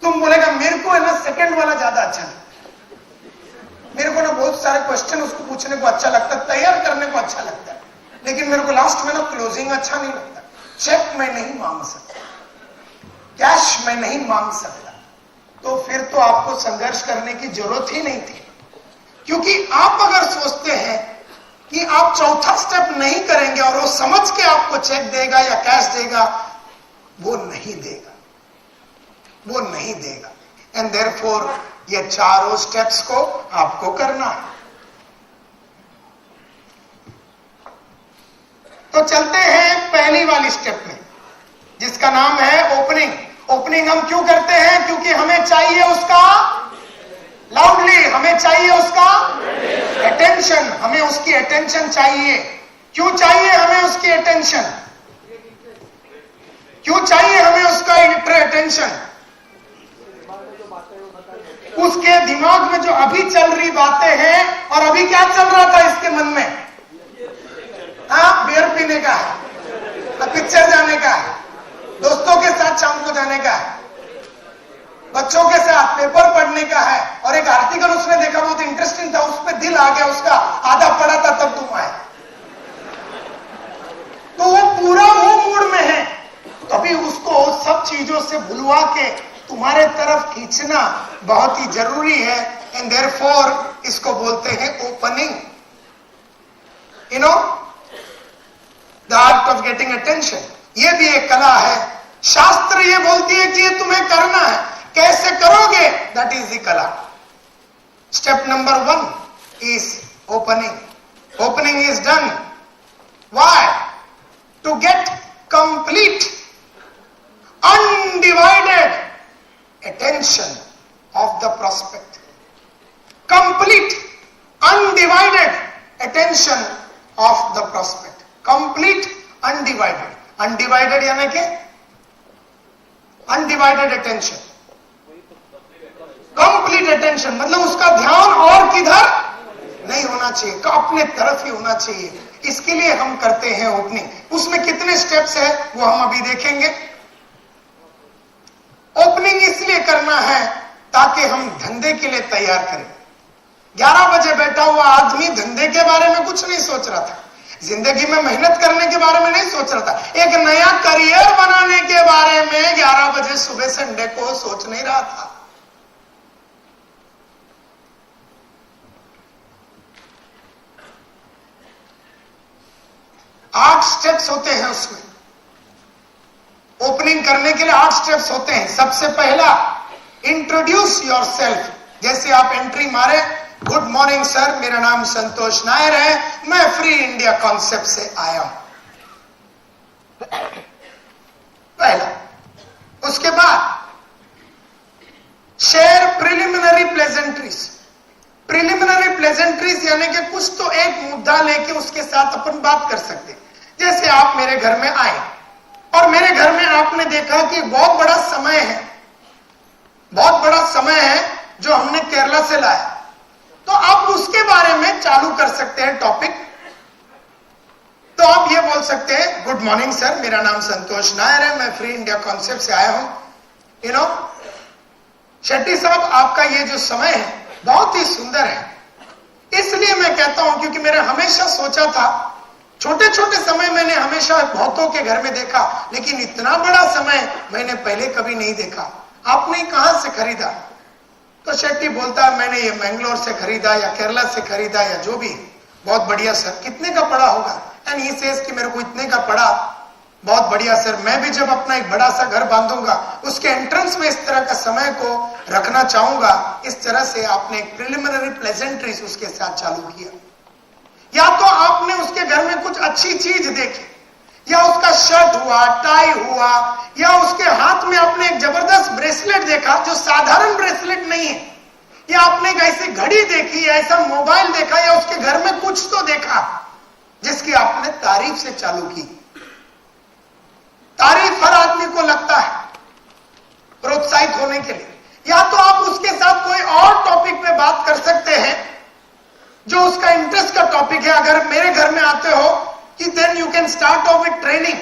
तुम बोलेगा मेरे को है ना सेकंड वाला ज्यादा अच्छा लगता है, मेरे को ना बहुत सारे क्वेश्चन उसको पूछने को अच्छा लगता है, तैयार करने को अच्छा लगता है, लेकिन मेरे को लास्ट में ना क्लोजिंग अच्छा नहीं लगता, चेक मैं नहीं मांग सकता, कैश मैं नहीं मांग सकता। तो फिर तो आपको संघर्ष करने की जरूरत ही नहीं थी, क्योंकि आप अगर सोचते हैं कि आप चौथा स्टेप नहीं करेंगे और वो समझ के आपको चेक देगा या कैश देगा, वो नहीं देगा, वो नहीं देगा। एंड देयरफॉर ये चारों स्टेप्स को आपको करना है। तो चलते हैं पहली वाली स्टेप में, जिसका नाम है ओपनिंग। ओपनिंग हम क्यों करते हैं? क्योंकि हमें चाहिए उसका लाउडली, हमें चाहिए उसका अटेंशन, हमें उसकी अटेंशन चाहिए। क्यों चाहिए हमें उसकी अटेंशन? क्यों चाहिए हमें उसका अटेंशन? उसके दिमाग में जो अभी चल रही बातें हैं, और अभी क्या चल रहा था इसके मन में? हाँ, बियर पीने का है, पिक्चर जाने का है, दोस्तों के साथ शाम को जाने का है, बच्चों के साथ पेपर पढ़ने का है। और एक आर्टिकल उसने देखा, बहुत इंटरेस्टिंग था, उस पर दिल आ गया उसका, आधा पढ़ा था तब तुम आए। तो वो पूरा वो मूड में है, तभी उसको सब चीजों से भुलवा के तुम्हारे तरफ खींचना बहुत ही जरूरी है। एंड देयरफॉर इसको बोलते हैं opening. You know, the art of getting attention. ये भी एक कला है। शास्त्र ये बोलती है कि ये तुम्हें करना है, कैसे करोगे? दैट इज द कला। Step number 1 is opening. Opening is done why? To get complete undivided attention of the prospect. Complete undivided attention of the prospect. Complete undivided. Undivided यानी कि undivided attention. Complete attention मतलब उसका ध्यान और किधर नहीं होना चाहिए, अपने तरफ ही होना चाहिए। इसके लिए हम करते हैं ओपनिंग। उसमें कितने स्टेप्स है वो हम अभी देखेंगे। ओपनिंग इसलिए करना है ताकि हम धंधे के लिए तैयार करें। 11 बजे बैठा हुआ आदमी धंधे के बारे में कुछ नहीं सोच रहा था, जिंदगी में मेहनत करने के बारे में नहीं सोच रहा था, एक नया करियर बनाने के बारे में 11 बजे सुबह संडे को सोच नहीं रहा था। आठ स्टेप्स होते हैं उसमें। ओपनिंग करने के लिए 8 स्टेप्स होते हैं। सबसे पहला, इंट्रोड्यूस योर सेल्फ। जैसे आप एंट्री मारे, गुड मॉर्निंग सर, मेरा नाम संतोष नायर है, मैं फ्री इंडिया कॉन्सेप्ट से आया हूं। पहला। उसके बाद share preliminary pleasantries. Preliminary pleasantries यानी कि कुछ तो एक मुद्दा लेके उसके साथ अपन बात कर सकते। जैसे आप मेरे घर में आए और मेरे घर में आपने देखा कि बहुत बड़ा समय है, बहुत बड़ा समय है जो हमने केरला से लाया, तो आप उसके बारे में चालू कर सकते हैं टॉपिक। तो आप ये बोल सकते हैं, गुड मॉर्निंग सर, मेरा नाम संतोष नायर है, मैं फ्री इंडिया कॉन्सेप्ट से आया हूं। यू नो, शेट्टी साहब, आपका ये जो समय है बहुत ही सुंदर है। इसलिए मैं कहता हूं क्योंकि मैंने हमेशा सोचा था, छोटे छोटे समय मैंने हमेशा बहुतों के घर में देखा, लेकिन इतना बड़ा समय मैंने पहले कभी नहीं देखा। आपने कहां से खरीदा? तो शेट्टी बोलता है मैंने ये मैंगलोर से खरीदा या केरला से खरीदा या जो भी। बहुत बढ़िया सर, कितने का पड़ा होगा? एंड ही सेज कि मेरे को इतने का पड़ा। बहुत बढ़िया सर, मैं भी जब अपना एक बड़ा सा घर बांधूंगा उसके एंट्रेंस में इस तरह का समय को रखना चाहूंगा। इस तरह से आपने एक प्रिलिमिनरी प्लेजेंट्रीज उसके साथ चालू किया। या तो आपने उसके घर में कुछ अच्छी चीज देखी, या उसका शर्ट हुआ, टाई हुआ, या उसके हाथ में आपने एक जबरदस्त ब्रेसलेट देखा जो साधारण ब्रेसलेट नहीं है, या आपने एक ऐसी घड़ी देखी, या ऐसा मोबाइल देखा, या उसके घर में कुछ तो देखा जिसकी आपने तारीफ से चालू की। तारीफ हर आदमी को लगता है प्रोत्साहित होने के लिए। या तो आप उसके साथ कोई और टॉपिक पे बात कर सकते हैं जो उसका इंटरेस्ट का टॉपिक है। अगर मेरे घर में आते हो कि then you can start off with training.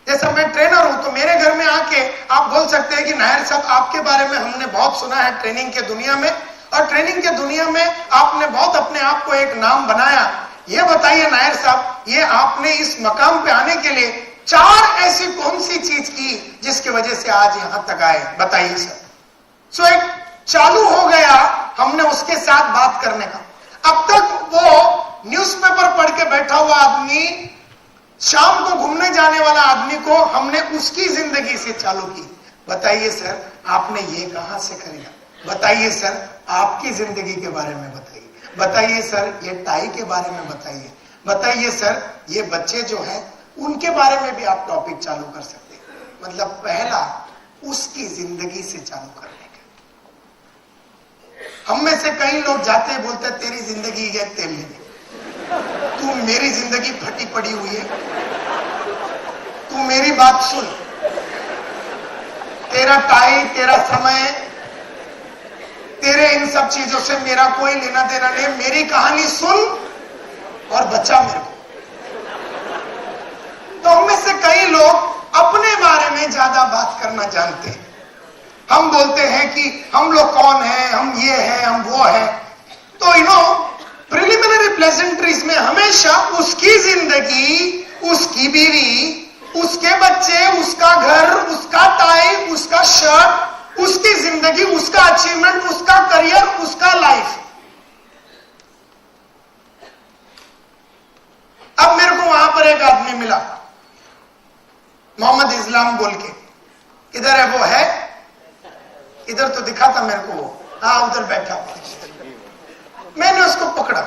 जैसा मैं ट्रेनर हूं तो मेरे घर में आके आप बोल सकते हैं कि नायर साहब, आपके बारे में हमने बहुत सुना है ट्रेनिंग के दुनिया में, और ट्रेनिंग के दुनिया में आपने बहुत अपने आप को एक नाम बनाया। ये बताइए नायर साहब, ये आपने इस मकाम पे आने के लिए 4 ऐसी कौन सी चीज की जिसकी वजह से आज यहां तक आए, बताइए सर। सो एक चालू हो गया हमने उसके साथ बात करने का। अब तक वो न्यूज़पेपर पढ़ के बैठा हुआ आदमी, शाम को घूमने जाने वाला आदमी को हमने उसकी जिंदगी से चालू की। बताइए सर, आपने ये कहां से खरीदा? बताइए सर, आपकी जिंदगी के बारे में बताइए। बताइए सर, ये टाई के बारे में बताइए। बताइए सर, ये बच्चे जो हैं उनके बारे में भी आप टॉपिक चालू कर सकते हैं। मतलब पहला उसकी जिंदगी से चालू करने का। हम में से कई लोग जाते हैं, बोलते हैं तेरी जिंदगी है तेल लेने, तू मेरी जिंदगी फटी पड़ी हुई है, तू मेरी बात सुन, तेरा टाई, तेरा समय, तेरे इन सब चीजों से मेरा कोई लेना देना नहीं, मेरी कहानी सुन और बचा मेरे को। तो हम में से कई लोग अपने बारे में ज्यादा बात करना जानते हैं। हम बोलते हैं कि हम लोग कौन हैं, हम ये हैं, हम वो हैं। तो प्रिलिमिनरी प्लेजेंट्रीज में हमेशा उसकी जिंदगी, उसकी बीवी, उसके बच्चे, उसका घर, उसका टाई, उसका शर्ट, उसकी जिंदगी, उसका अचीवमेंट, उसका करियर, उसका लाइफ। अब मेरे को वहां पर एक आदमी मिला, मोहम्मद इस्लाम बोल के। इधर है, वो है इधर तो दिखा था मेरे को वो, हाँ उधर बैठा। मैंने उसको पकड़ा,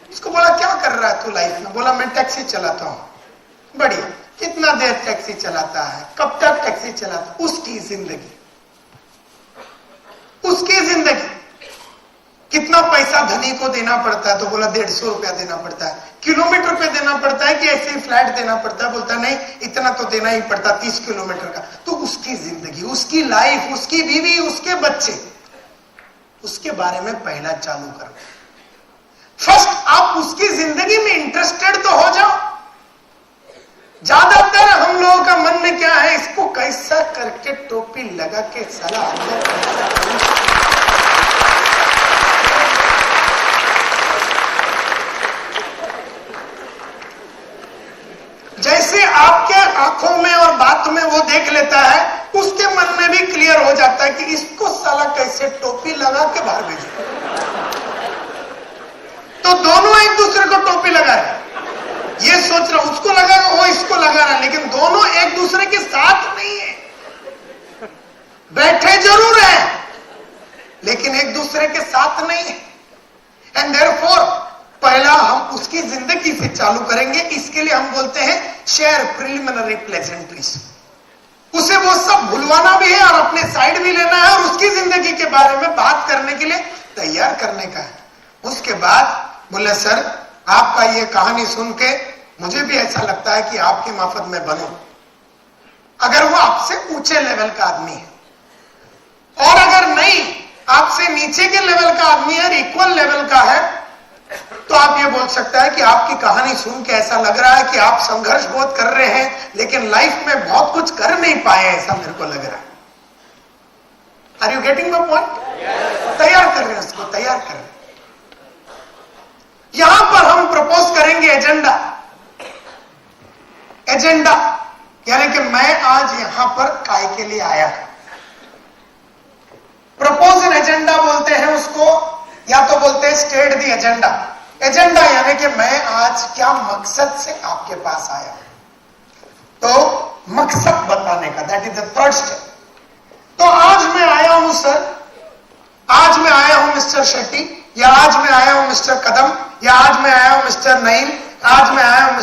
उसको बोला क्या कर रहा है तू लाइफ में? बोला मैं टैक्सी चलाता हूं। बढ़िया, कितना देर टैक्सी चलाता है, कब तक टैक्सी चलाता? उसकी जिंदगी, उसकी जिंदगी। कितना पैसा धनी को देना पड़ता है? तो बोला 150 रुपया देना पड़ता है। किलोमीटर पे देना पड़ता है कि ऐसे ही फ्लैट देना पड़ता है? बोलता नहीं, इतना तो देना ही पड़ता, 30 किलोमीटर का। तो उसकी जिंदगी, उसकी लाइफ, उसकी बीवी, उसके बच्चे, उसके बारे में पहला चालू करो। फर्स्ट आप उसकी जिंदगी में इंटरेस्टेड तो हो जाओ। ज्यादातर हम लोगों का मन में क्या है, इसको कैसा करके टोपी लगा के सलाह। जैसे आपके आंखों में और बात में वो देख लेता है, उसके मन में भी क्लियर हो जाता है कि इसको साला कैसे टोपी लगा के बाहर भेजे। तो दोनों एक दूसरे को टोपी लगा रहे, ये सोच रहा उसको लगा, वो इसको लगा रहा, लेकिन दोनों एक दूसरे के साथ नहीं है। बैठे जरूर है लेकिन एक दूसरे के साथ नहीं है। एंड देयरफॉर पहला हम उसकी जिंदगी से चालू करेंगे। इसके लिए हम बोलते हैं शेयर प्रिलिमिनरी प्लेजेंट्रीज। उसे वो सब भुलवाना भी है और अपने साइड भी लेना है और उसकी जिंदगी के बारे में बात करने के लिए तैयार करने का है। उसके बाद बोले सर, आपका ये कहानी सुन के मुझे भी ऐसा लगता है कि आपकी मार्फत में बनूं। अगर वो आपसे ऊंचे लेवल का आदमी है, और अगर नहीं आपसे नीचे के लेवल का आदमी है, इक्वल लेवल का है, तो आप ये बोल सकता है कि आपकी कहानी सुन के ऐसा लग रहा है कि आप संघर्ष बहुत कर रहे हैं लेकिन लाइफ में बहुत कुछ कर नहीं पाए, ऐसा मेरे को लग रहा है। Are you getting my point? तैयार कर रहे हैं, उसको तैयार कर रहे हैं। यहां पर हम प्रपोज करेंगे एजेंडा। एजेंडा यानी कि मैं आज यहां पर काय के लिए आया। प्रपोज एन एजेंडा बोलते हैं उसको, या तो बोलते हैं स्टेट द एजेंडा। एजेंडा यानी कि मैं आज क्या मकसद से आपके पास आया, तो मकसद बताने का, that is the third step. तो आज मैं आया हूं सर, आज मैं आया हूं मिस्टर शेट्टी, या आज मैं आया हूं मिस्टर कदम, या आज मैं आया हूं मिस्टर नईम, आज मैं आया हूं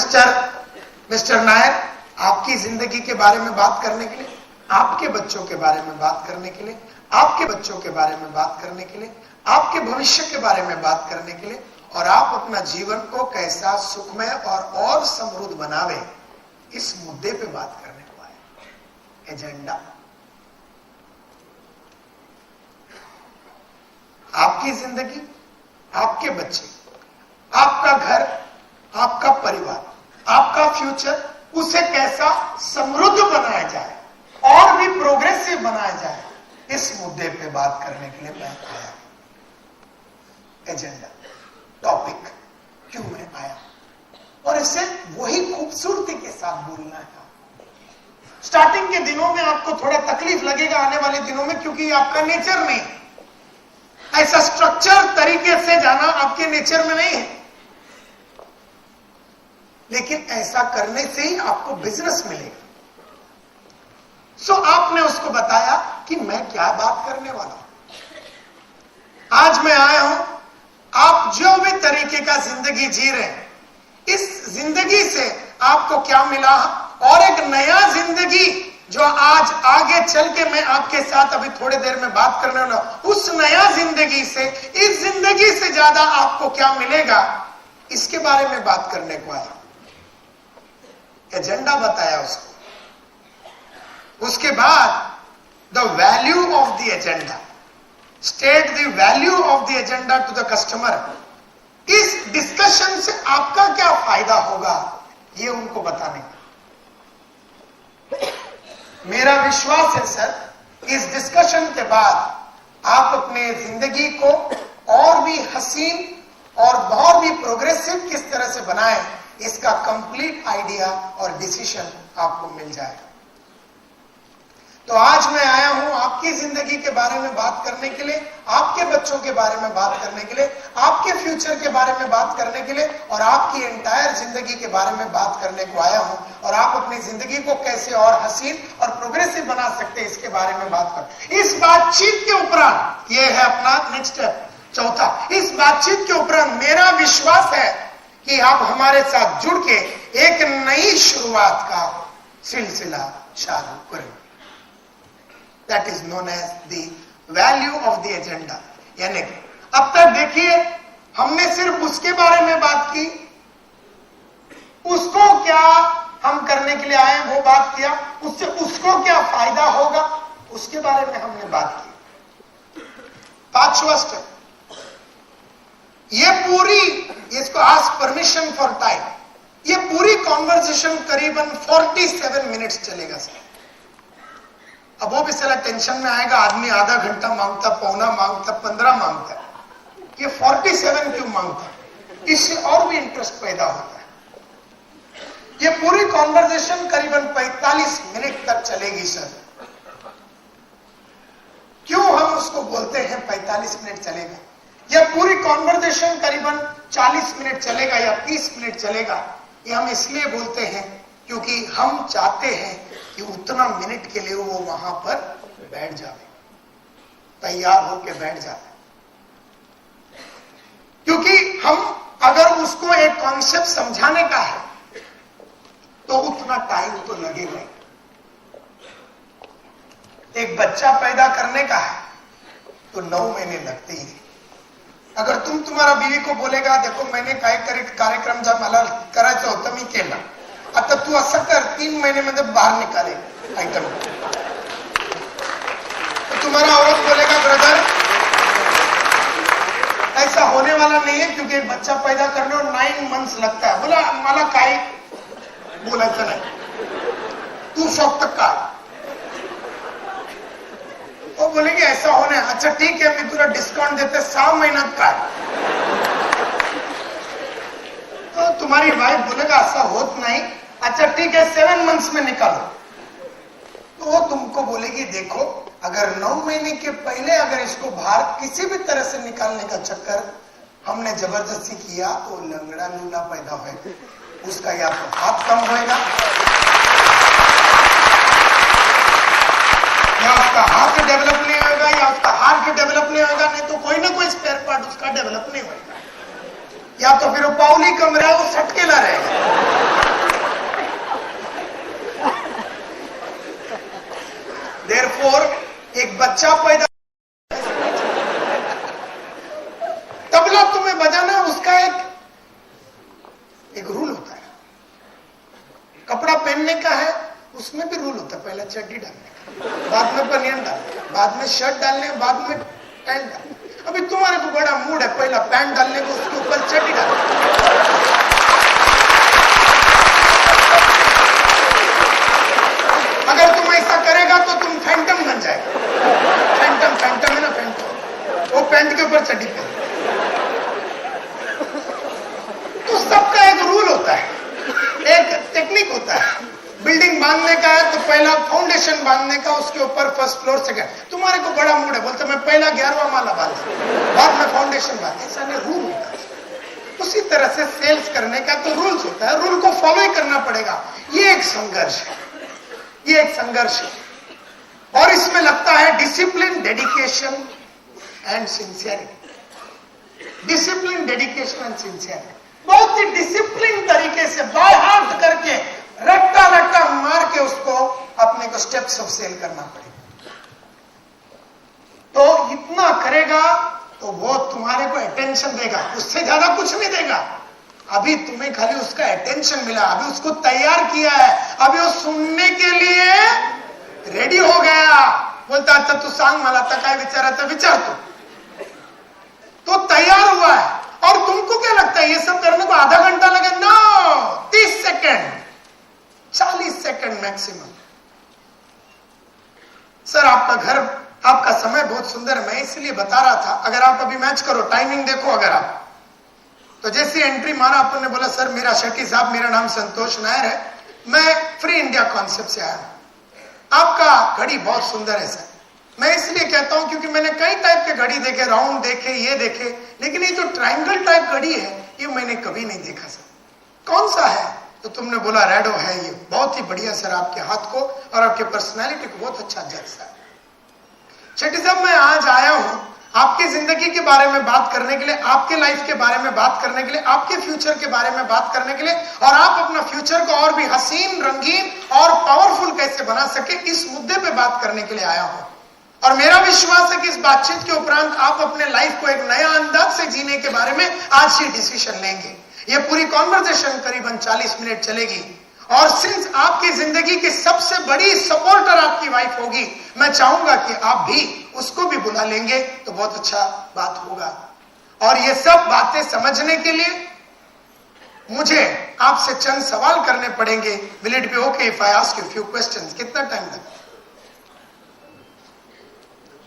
मिस्टर नायर, आपकी जिंदगी के बारे में बात करने के लिए, आपके बच्चों के बारे में बात करने के लिए, आपके बच्चों के बारे में बात करने के लिए, आपके भविष्य के बारे में बात करने के लिए, और आप अपना जीवन को कैसा सुखमय और समृद्ध बनावे, इस मुद्दे पे बात करने को आए। एजेंडा। आपकी जिंदगी, आपके बच्चे, आपका घर, आपका परिवार, आपका फ्यूचर, उसे कैसा समृद्ध बनाया जाए और भी प्रोग्रेसिव बनाया जाए, इस मुद्दे पे बात करने के लिए मैं आया। एजेंडा, टॉपिक, क्यों मैं आया, और इसे वही खूबसूरती के साथ बोलना है। स्टार्टिंग के दिनों में आपको थोड़ा तकलीफ लगेगा, आने वाले दिनों में, क्योंकि आपका नेचर नहीं, ऐसा स्ट्रक्चर तरीके से जाना आपके नेचर में नहीं है। लेकिन ऐसा करने से ही आपको बिजनेस मिलेगा। सो आपने उसको बताया कि मैं क्या बात करने वाला हूं। आज मैं आया हूं, आप जो भी तरीके का जिंदगी जी रहे हैं, इस जिंदगी से आपको क्या मिला, और एक नया जिंदगी जो आज आगे चल के मैं आपके साथ अभी थोड़ी देर में बात करने वाला हूं, उस नया जिंदगी से, इस जिंदगी से ज्यादा आपको क्या मिलेगा, इसके बारे में बात करने को आया। एजेंडा बताया उसको। उसके बाद the value of the agenda, state the value of the agenda to the customer. इस डिस्कशन से आपका क्या फायदा होगा, ये उनको बताने का। मेरा विश्वास है सर, इस डिस्कशन के बाद आप अपने जिंदगी को और भी हसीन और बहुत भी प्रोग्रेसिव किस तरह से बनाएं, इसका कंप्लीट आइडिया और डिसीजन आपको मिल जाएगा। तो आज मैं आया हूं आपकी जिंदगी के बारे में बात करने के लिए, आपके बच्चों के बारे में बात करने के लिए, आपके फ्यूचर के बारे में बात करने के लिए, और आपकी एंटायर जिंदगी के बारे में बात करने को आया हूं। और आप अपनी जिंदगी को कैसे और हसीन और प्रोग्रेसिव बना सकते हैं, इसके बारे में बात कर। इस बातचीत के उपरांत, ये है अपना नेक्स्ट स्टेप, चौथा। इस बातचीत के उपरांत मेरा विश्वास है कि आप हमारे साथ जुड़ के एक नई शुरुआत का सिलसिला चालू करें। That is known as the value of the agenda। यानी अब तक देखिए, हमने सिर्फ उसके बारे में बात की, उसको क्या हम करने के लिए आए वो बात किया, उससे उसको क्या फायदा होगा उसके बारे में हमने बात की। पांचवा स्टेप, ये पूरी, इसको आस्क परमिशन फॉर टाइम, ये पूरी कॉन्वर्सेशन करीबन 47 मिनट्स चलेगा सर। अब वो भी सारा टेंशन में आएगा, आदमी आधा घंटा मांगता, पौना मांगता, 15 मांगता, ये 47 क्यों मांगता, इससे और भी इंटरेस्ट पैदा होता है। ये पूरी कॉन्वर्सेशन करीबन 45 मिनट तक चलेगी सर। क्यों हम उसको बोलते हैं 45 मिनट चलेगा? यह पूरी कॉन्वर्सेशन करीबन 40 मिनट चलेगा या 30 मिनट चलेगा, ये हम इसलिए बोलते हैं क्योंकि हम चाहते हैं कि उतना मिनट के लिए वो वहां पर बैठ जाए, तैयार होकर बैठ जाए। क्योंकि हम अगर उसको एक कॉन्सेप्ट समझाने का है तो उतना टाइम तो लगेगा। एक बच्चा पैदा करने का है तो 9 महीने लगते ही। अगर तुम्हारा बीवी को बोलेगा, देखो मैंने काय कार्यक्रम जब मला करायचं होतं मी केला, आता तू असं कर, 3 महीने में बाहर निकाले आइटम। तो तुम्हारा औरत बोलेगा, ब्रदर ऐसा होने वाला नहीं है, क्योंकि एक बच्चा पैदा करने में 9 मंथ्स लगता है। बोला मला काय बोलायचं नाही, तू फक्त काय। वो बोलेंगे ऐसा होना है, अच्छा ठीक है मैं तुला डिस्काउंट देते 6 महीना का। तो तुम्हारी वाइफ बोलेगा ऐसा होत नहीं, अच्छा ठीक है 7 मंथ्स में निकालो। तो वो तुमको बोलेगी देखो अगर 9 महीने के पहले अगर इसको बाहर किसी भी तरह से निकालने का चक्कर हमने जबरदस्ती किया तो लंगड़ा लूला पैदा होगा, उसका या तो हाथ कम होएगा या उसका हाथ डेवलप नहीं होगा या उसका हार्ट डेवलप नहीं होगा, नहीं तो कोई ना कोई स्पेयर पार्ट उसका डेवलप नहीं होगा, या तो फिर वो पाउली कम रहा वो सटकेला रहेगा। देयरफॉर एक बच्चा पैदा, तबला तुम्हें बजाना उसका एक रूल होता है, कपड़ा पहनने का है उसमें भी रूल होता है, पहले चड्डी डालने का, बाद में बनियान डालने, बाद में शर्ट डालने, बाद में पैंट डालने। अभी तुम्हारे को बड़ा मूड है पहला पैंट डालने को, उसके ऊपर चड्डी डालने। अगर तुम ऐसा करेगा तो तुम फैंटम बन जाएगा। फैंटम है ना, फैंटम, वो पैंट के ऊपर चड्डी पहन। तो सबका एक रूल होता है, एक टेक्निक होता है। बिल्डिंग बांधने का है तो पहला फाउंडेशन बांधने का, उसके ऊपर फर्स्ट फ्लोर सेकंड। तुम्हारे को बड़ा मूड है, बोलते मैं पहला 11वां माला बांधा, बाद में फाउंडेशन बांधा, ऐसा नहीं रूल होता है। उसी तरह से सेल्स करने का तो रूल्स होता है, रूल को फॉलो ही करना पड़ेगा। ये एक संघर्ष है, ये एक संघर्ष है और इसमें लगता है discipline, dedication and sincerity. Discipline, dedication and sincerity, बहुत ही डिसिप्लिन तरीके से बाय हार्ट करके रट्टा रट्टा मार के उसको अपने को स्टेप्स ऑफ सेल करना पड़ेगा। तो इतना करेगा तो वो तुम्हारे को अटेंशन देगा, उससे ज्यादा कुछ नहीं देगा। अभी तुम्हें खाली उसका अटेंशन मिला, अभी उसको तैयार किया है, अभी वो सुनने के लिए रेडी हो गया। बोलता अच्छा तू सांग मला आता काय विचारायचं विचार तो तैयार हुआ है। और तुमको क्या लगता है ये सब करने को आधा घंटा लगे? No, 30 second, 40 second maximum. Sir आपका घर, आपका समय बहुत सुंदर है, मैं इसलिए बता रहा था। अगर आप अभी मैच करो, टाइमिंग देखो, अगर आप तो जैसे एंट्री मारा अपन ने बोला सर मेरा शेट्टी साहब, मेरा नाम संतोष नायर है, मैं फ्री इंडिया कॉन्सेप्ट से आया हूं। आपका घड़ी बहुत सुंदर है सर। मैं इसलिए कहता हूं क्योंकि मैंने कई टाइप के घड़ी देखे, राउंड देखे, ये देखे, लेकिन ये जो ट्रायंगल टाइप घड़ी है ये मैंने कभी नहीं देखा सर। कौन सा है? तो तुमने बोला रेडो है। ये बहुत ही बढ़िया सर, आपके हाथ को और आपके पर्सनैलिटी को बहुत अच्छा जचता है। शेट्टी साहब मैं आज आया हूं आपकी जिंदगी के बारे में बात करने के लिए, आपके लाइफ के बारे में बात करने के लिए, आपके फ्यूचर के बारे में बात करने के लिए, और आप अपना फ्यूचर को और भी हसीन, रंगीन और पावरफुल कैसे बना सके, इस मुद्दे पे बात करने के लिए आया हूं। और मेरा विश्वास है कि इस बातचीत के उपरांत आप अपने लाइफ को एक नया अंदाज से जीने के बारे में आज ही डिसीजन लेंगे। ये पूरी कॉन्वर्सेशन करीबन 40 मिनट चलेगी और सिंस आपकी जिंदगी की सबसे बड़ी सपोर्टर आपकी वाइफ होगी, मैं चाहूंगा कि आप भी उसको भी बुला लेंगे तो बहुत अच्छा बात होगा। और ये सब बातें समझने के लिए मुझे आपसे चंद सवाल करने पड़ेंगे। Will it be okay if I ask you few questions? कितना टाइम लगेगा?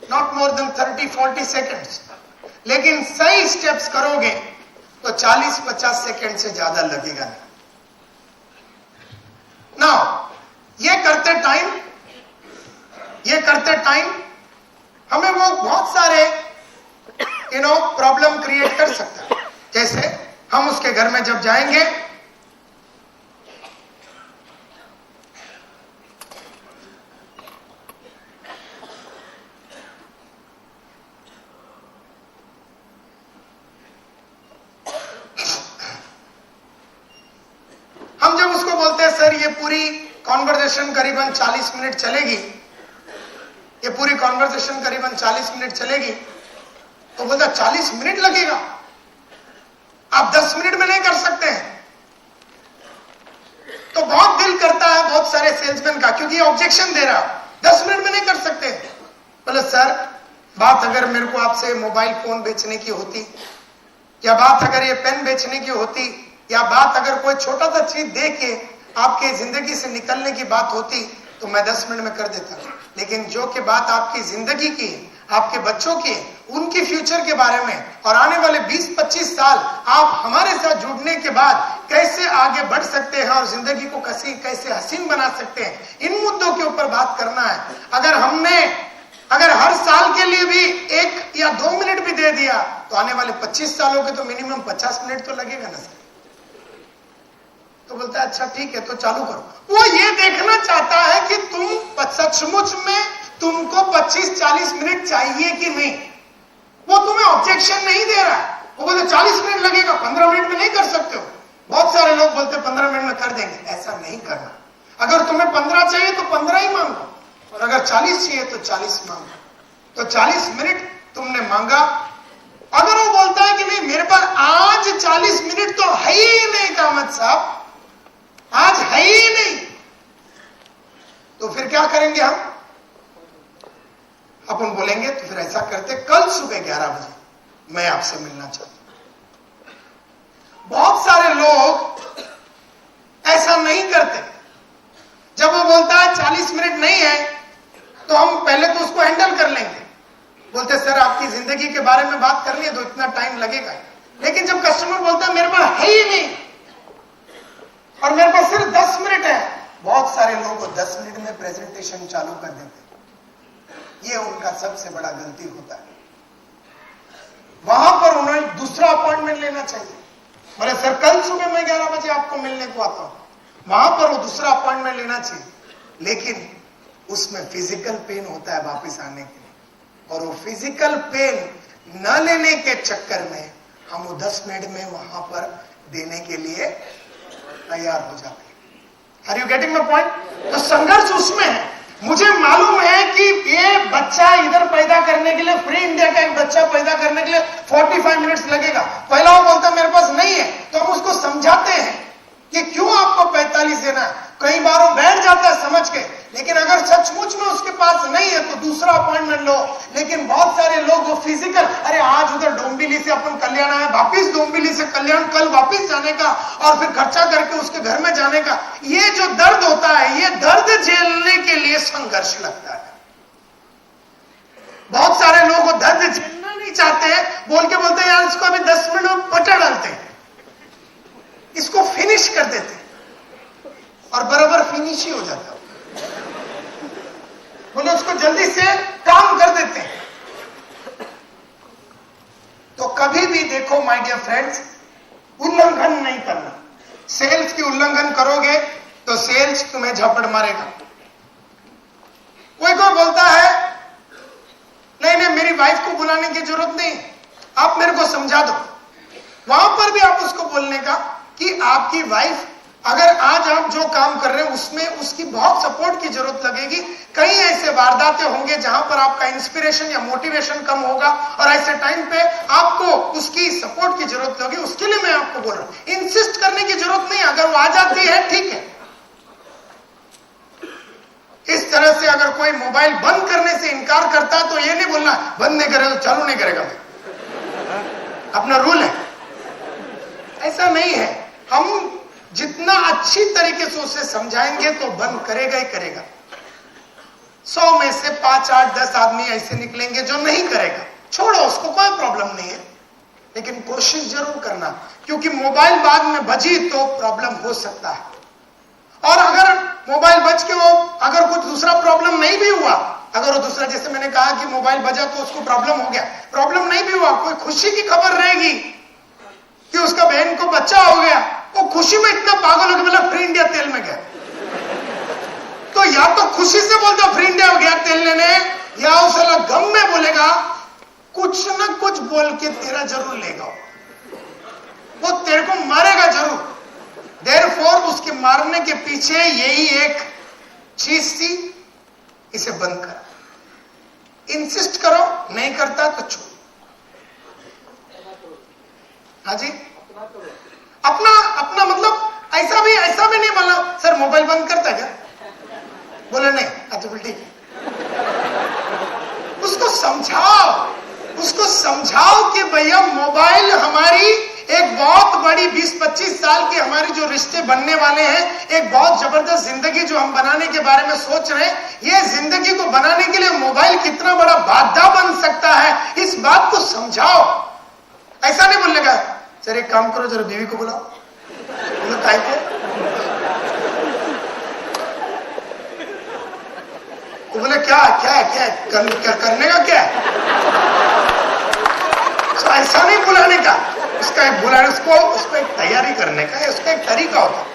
Not more than 30-40 seconds. लेकिन सही स्टेप्स करोगे तो 40-50 सेकेंड से ज्यादा लगेगा नहीं। नाउ ये करते टाइम हमें वो बहुत सारे प्रॉब्लम क्रिएट कर सकता है। जैसे हम उसके घर में जब जाएंगे हम जब उसको बोलते हैं सर ये पूरी कॉन्वर्सेशन करीबन 40 मिनट चलेगी, ये पूरी कॉन्वर्सेशन करीबन 40 मिनट चलेगी, तो बोलता 40 मिनट लगेगा, आप 10 मिनट में नहीं कर सकते हैं। तो बहुत दिल करता है बहुत सारे सेल्समैन का, क्योंकि ऑब्जेक्शन दे रहा 10 मिनट में नहीं कर सकते। बोले सर बात अगर मेरे को आपसे मोबाइल फोन बेचने की होती, या बात अगर ये पेन बेचने की होती, या बात अगर कोई छोटा सा चीज दे के आपके जिंदगी से निकलने की बात होती, तो मैं 10 मिनट में कर देता हूं, लेकिन जो कि बात आपकी जिंदगी की है, आपके बच्चों की है, उनकी फ्यूचर के बारे में और आने वाले 20-25 साल आप हमारे साथ जुड़ने के बाद कैसे आगे बढ़ सकते हैं और जिंदगी को कैसे हसीन बना सकते हैं, इन मुद्दों के ऊपर बात करना है। अगर हर साल के लिए भी 1 या 2 मिनट भी दे दिया तो आने वाले 25 सालों के तो मिनिमम 50 मिनट तो लगेगा ना सर। तो बोलता है अच्छा ठीक है तो चालू करो। वो ये देखना चाहता है कि तुम सचमुच में तुमको 25-40 मिनट चाहिए कि नहीं। वो तुम्हें ऑब्जेक्शन नहीं दे रहा है, वो बोलते 40 मिनट लगेगा, 15 मिनट में नहीं कर सकते हो। बहुत सारे लोग बोलते 15 मिनट में कर देंगे, ऐसा नहीं करना। अगर तुम्हें 15 चाहिए तो 15 ही मांगो, और अगर 40 चाहिए तो 40 मांगो। तो 40 मिनट तुमने मांगा। अगर वो बोलता है कि नहीं मेरे पास आज 40 मिनट तो है ही नहीं कामत साहब, आज है ही नहीं, तो फिर क्या करेंगे हम? अपन बोलेंगे तो फिर ऐसा करते, कल सुबह 11 बजे मैं आपसे मिलना चाहता हूं। बहुत सारे लोग ऐसा नहीं करते। जब वो बोलता है 40 मिनट नहीं है तो हम पहले तो उसको हैंडल कर लेंगे, बोलते सर आपकी जिंदगी के बारे में बात करनी है तो इतना टाइम लगेगा। लेकिन जब कस्टमर बोलता है मेरे पास है ही नहीं और मेरे पास सिर्फ 10 मिनट है, बहुत सारे लोग 10 मिनट में प्रेजेंटेशन चालू कर देते हैं। ये उनका सबसे बड़ा गलती होता है। वहां पर उन्हें दूसरा अपॉइंटमेंट लेना चाहिए। बोले सर कल सुबह मैं 11 बजे आपको मिलने को आता हूं, वहां पर वो दूसरा अपॉइंटमेंट लेना चाहिए। लेकिन उसमें फिजिकल पेन होता है वापस आने के लिए, और वो फिजिकल पेन न लेने के चक्कर में हम वो 10 मिनट में वहां पर देने के लिए तैयार हो जाते हैं। Are you getting my point? तो संघर्ष उसमें है। मुझे मालूम है कि ये बच्चा इधर पैदा करने के लिए, फ्री इंडिया का एक बच्चा पैदा करने के लिए 45 मिनट्स लगेगा। पहला वो बोलता मेरे पास नहीं है, तो हम उसको समझाते हैं कि क्यों आपको 45 देना है। कई बार वो बैठ जाता है समझ के, लेकिन अगर सचमुच में उसके पास नहीं है तो दूसरा अपॉइंटमेंट लो। लेकिन बहुत सारे लोग वो फिजिकल, अरे आज उधर डोंबिवली से अपन कल्याण आए, वापिस डोंबिवली से कल्याण, कल वापिस जाने का और फिर खर्चा करके उसके घर में जाने का, ये जो दर्द होता है, ये दर्द झेलने के लिए संघर्ष लगता है। बहुत सारे लोग वो दर्द झेलना नहीं चाहते हैं, बोल के बोलते हैं यार इसको अभी 10 मिनट में पटा डालते हैं, इसको फिनिश कर देते हैं, और बराबर फिनिश ही हो जाता है। बोले उसको जल्दी से काम कर देते हैं। तो कभी भी देखो माय डियर फ्रेंड्स, उल्लंघन नहीं करना। सेल्स की उल्लंघन करोगे तो सेल्स तुम्हें झपट मारेगा। कोई बोलता है नहीं मेरी वाइफ को बुलाने की जरूरत नहीं, आप मेरे को समझा दो। वहां पर भी आप उसको बोलने का कि आपकी वाइफ, अगर आज आप जो काम कर रहे हैं उसमें उसकी बहुत सपोर्ट की जरूरत लगेगी। कई ऐसे वारदातें होंगे जहां पर आपका इंस्पिरेशन या मोटिवेशन कम होगा, और ऐसे टाइम पे आपको उसकी सपोर्ट की जरूरत होगी। उसके लिए मैं आपको बोल रहा हूं, इंसिस्ट करने की जरूरत नहीं। अगर वो आ जाती है ठीक है। इस तरह से अगर कोई मोबाइल बंद करने से इनकार करता है तो ये नहीं बोलना बंद नहीं करेगा तो चालू नहीं करेगा, अपना रूल है। ऐसा नहीं है। हम जितना अच्छी तरीके से उसे समझाएंगे तो बंद करेगा ही करेगा। 100 में से 5, 8, 10 आदमी ऐसे निकलेंगे जो नहीं करेगा, छोड़ो उसको, कोई प्रॉब्लम नहीं है। लेकिन कोशिश जरूर करना, क्योंकि मोबाइल बाद में बजी तो प्रॉब्लम हो सकता है। और अगर मोबाइल बज के वो अगर कुछ दूसरा प्रॉब्लम नहीं भी हुआ, अगर वो दूसरा, जैसे मैंने कहा कि मोबाइल बजा तो उसको प्रॉब्लम हो गया, प्रॉब्लम नहीं भी हुआ, कोई खुशी की खबर रहेगी कि उसका बहन को बच्चा हो गया, वो खुशी में इतना पागल हो गया, बोला फ्री इंडिया तेल में गया। तो या तो खुशी से बोलता फ्री इंडिया गया तेल लेने, या उस गम में बोलेगा कुछ ना कुछ बोल के तेरा जरूर लेगा, वो तेरे को मारेगा जरूर। देयरफॉर उसके मारने के पीछे यही एक चीज थी, इसे बंद कर। इंसिस्ट करो, नहीं करता तो छोड़। हाँ जी, अपना मतलब ऐसा भी नहीं बोला सर मोबाइल बंद करता क्या, बोले नहीं, अच्छा बिल्कुल ठीक है। उसको समझाओ कि भैया मोबाइल हमारी एक बहुत बड़ी 20-25 साल के हमारे जो रिश्ते बनने वाले हैं, एक बहुत जबरदस्त जिंदगी जो हम बनाने के बारे में सोच रहे हैं, ये जिंदगी को बनाने के लिए मोबाइल कितना बड़ा बाधा बन सकता है, इस बात को समझाओ। ऐसा नहीं बोलने का सर एक काम करो जरा बीवी को बुलाओ, बोलो काय को, तो बोले क्या क्या है क्या है करने का क्या है, तो ऐसा नहीं बुलाने का, उसका एक बुलाने उसको एक तैयारी करने का है, उसका एक तरीका होगा।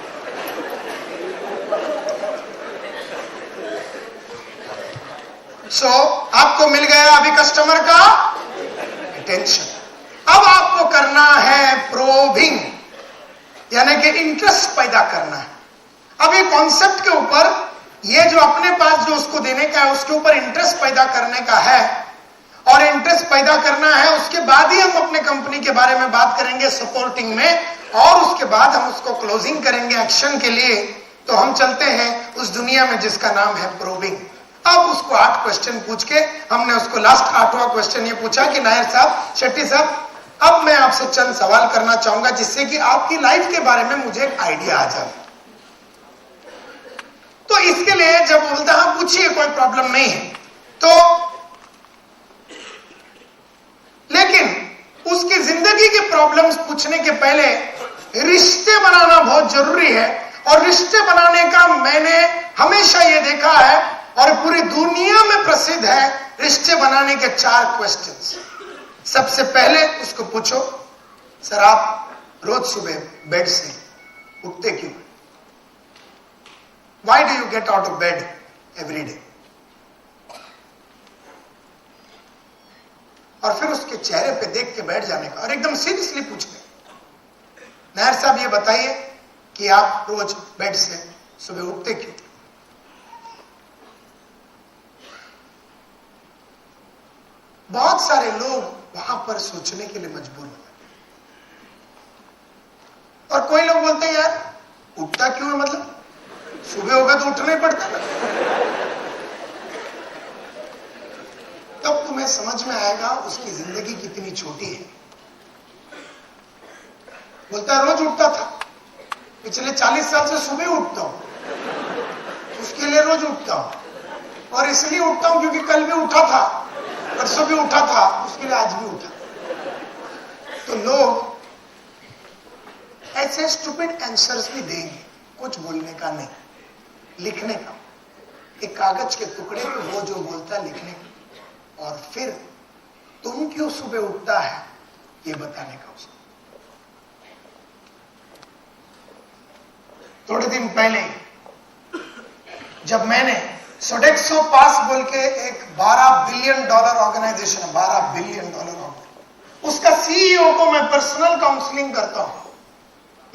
आपको मिल गया अभी कस्टमर का अटेंशन। अब आपको करना है प्रोबिंग, यानी कि इंटरेस्ट पैदा करना है। अब ये कॉन्सेप्ट के ऊपर, ये जो अपने पास जो उसको देने का है उसके ऊपर इंटरेस्ट पैदा करने का है, और इंटरेस्ट पैदा करना है, उसके बाद ही हम अपने कंपनी के बारे में बात करेंगे सपोर्टिंग में, और उसके बाद हम उसको क्लोजिंग करेंगे एक्शन के लिए। तो हम चलते हैं उस दुनिया में जिसका नाम है प्रोबिंग। अब उसको 8 क्वेश्चन पूछ के हमने उसको लास्ट 8वां क्वेश्चन ये पूछा कि नायर साहब, शेट्टी साहब, अब मैं आपसे चंद सवाल करना चाहूंगा जिससे कि आपकी लाइफ के बारे में मुझे एक आइडिया आ जाए। तो इसके लिए जब बोलता हाँ पूछिए कोई प्रॉब्लम नहीं है, तो लेकिन उसकी जिंदगी के प्रॉब्लम्स पूछने के पहले रिश्ते बनाना बहुत जरूरी है। और रिश्ते बनाने का मैंने हमेशा ये देखा है और पूरी दुनिया में प्रसिद्ध है, रिश्ते बनाने के 4 क्वेश्चंस। सबसे पहले उसको पूछो, सर आप रोज सुबह बेड से उठते क्यों? Why do you get out of bed every day? और फिर उसके चेहरे पे देख के बैठ जाने का और एकदम सीरियसली पूछने, नायर साहब ये बताइए कि आप रोज बेड से सुबह उठते क्यों? बहुत सारे लोग वहां पर सोचने के लिए मजबूर हो, और कोई लोग बोलते हैं यार उठता क्यों है, मतलब सुबह होगा तो उठना ही पड़ता है। तब तुम्हें समझ में आएगा उसकी जिंदगी कितनी छोटी है। बोलता है रोज उठता था, पिछले 40 साल से सुबह उठता हूं, उसके लिए रोज उठता हूं, और इसलिए उठता हूं क्योंकि कल भी उठा था, परसों भी उठा था, उसके लिए आज भी उठा। तो लोग ऐसे स्टूपिड आंसर्स भी देंगे, कुछ बोलने का नहीं, लिखने का, एक कागज के टुकड़े पे वो जो बोलता है लिखने का, और फिर तुम क्यों सुबह उठता है ये बताने का उसको। थोड़े दिन पहले जब मैंने सोडेक्सो पास बोल के एक $12 बिलियन ऑर्गेनाइजेशन है, $12 बिलियन, उसका सीईओ को मैं पर्सनल काउंसलिंग करता हूं,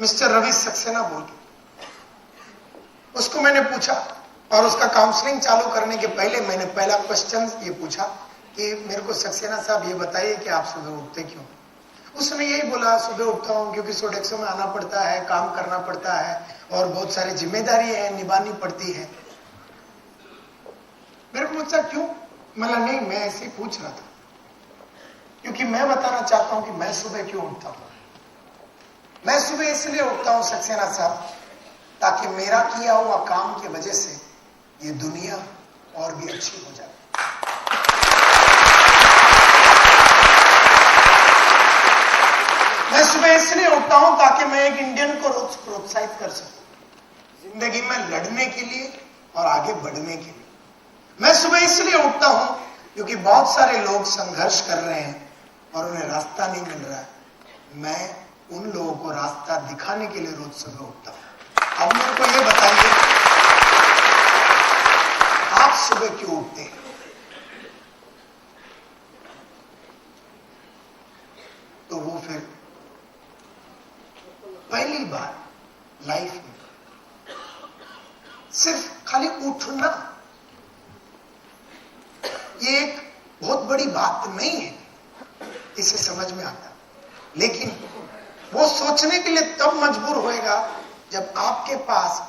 मिस्टर रवि सक्सेना बोल के, उसको मैंने पूछा, और उसका काउंसलिंग चालू करने के पहले मैंने पहला क्वेश्चन ये पूछा कि मेरे को सक्सेना साहब ये बताइए कि आप सुबह उठते क्यों? उसने यही बोला सुबह उठता हूं क्योंकि सोडेक्सो में आना पड़ता है, काम करना पड़ता है, और बहुत सारी जिम्मेदारी है निभानी पड़ती है। मेरे को पूछा क्यों? मैं नहीं, मैं ऐसे ही पूछ रहा था क्योंकि मैं बताना चाहता हूं कि मैं सुबह क्यों उठता हूं। मैं सुबह इसलिए उठता हूं सक्सेना साहब, ताकि मेरा किया हुआ काम की वजह से ये दुनिया और भी अच्छी हो जाए। मैं सुबह इसलिए उठता हूं ताकि मैं एक इंडियन को रोज प्रोत्साहित कर सकूं जिंदगी में लड़ने के लिए और आगे बढ़ने के लिए। मैं सुबह इसलिए उठता हूं क्योंकि बहुत सारे लोग संघर्ष कर रहे हैं और उन्हें रास्ता नहीं मिल रहा है। मैं उन लोगों को रास्ता दिखाने के लिए रोज सुबह उठता हूं। अब मेरे को ये बताइए, आप सुबह क्यों उठते हैं? तो वो फिर पहली बार लाइफ में सिर्फ खाली उठना ये एक बहुत बड़ी बात नहीं है, इसे समझ में आता, लेकिन वो सोचने के लिए तब मजबूर होएगा जब आपके पास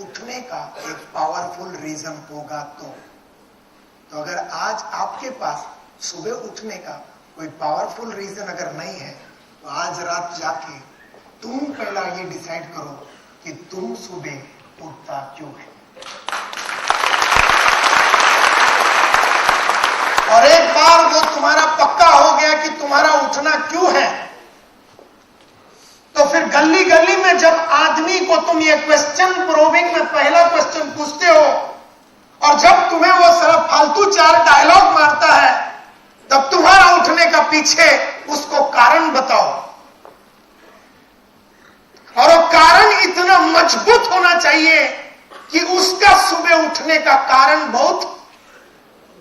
उठने का एक पावरफुल रीजन होगा। तो अगर आज आपके पास सुबह उठने का कोई पावरफुल रीजन अगर नहीं है तो आज रात जाके तुम पहला ये डिसाइड करो कि तुम सुबह उठता क्यों है। और एक बार वो तुम्हारा पक्का हो गया कि तुम्हारा उठना क्यों है, तो फिर गली गली में जब आदमी को तुम ये क्वेश्चन प्रोबिंग में पहला क्वेश्चन पूछते हो और जब तुम्हें वो सारा फालतू चार डायलॉग मारता है, तब तुम्हारा उठने का पीछे उसको कारण बताओ। और वो कारण इतना मजबूत होना चाहिए कि उसका सुबह उठने का कारण बहुत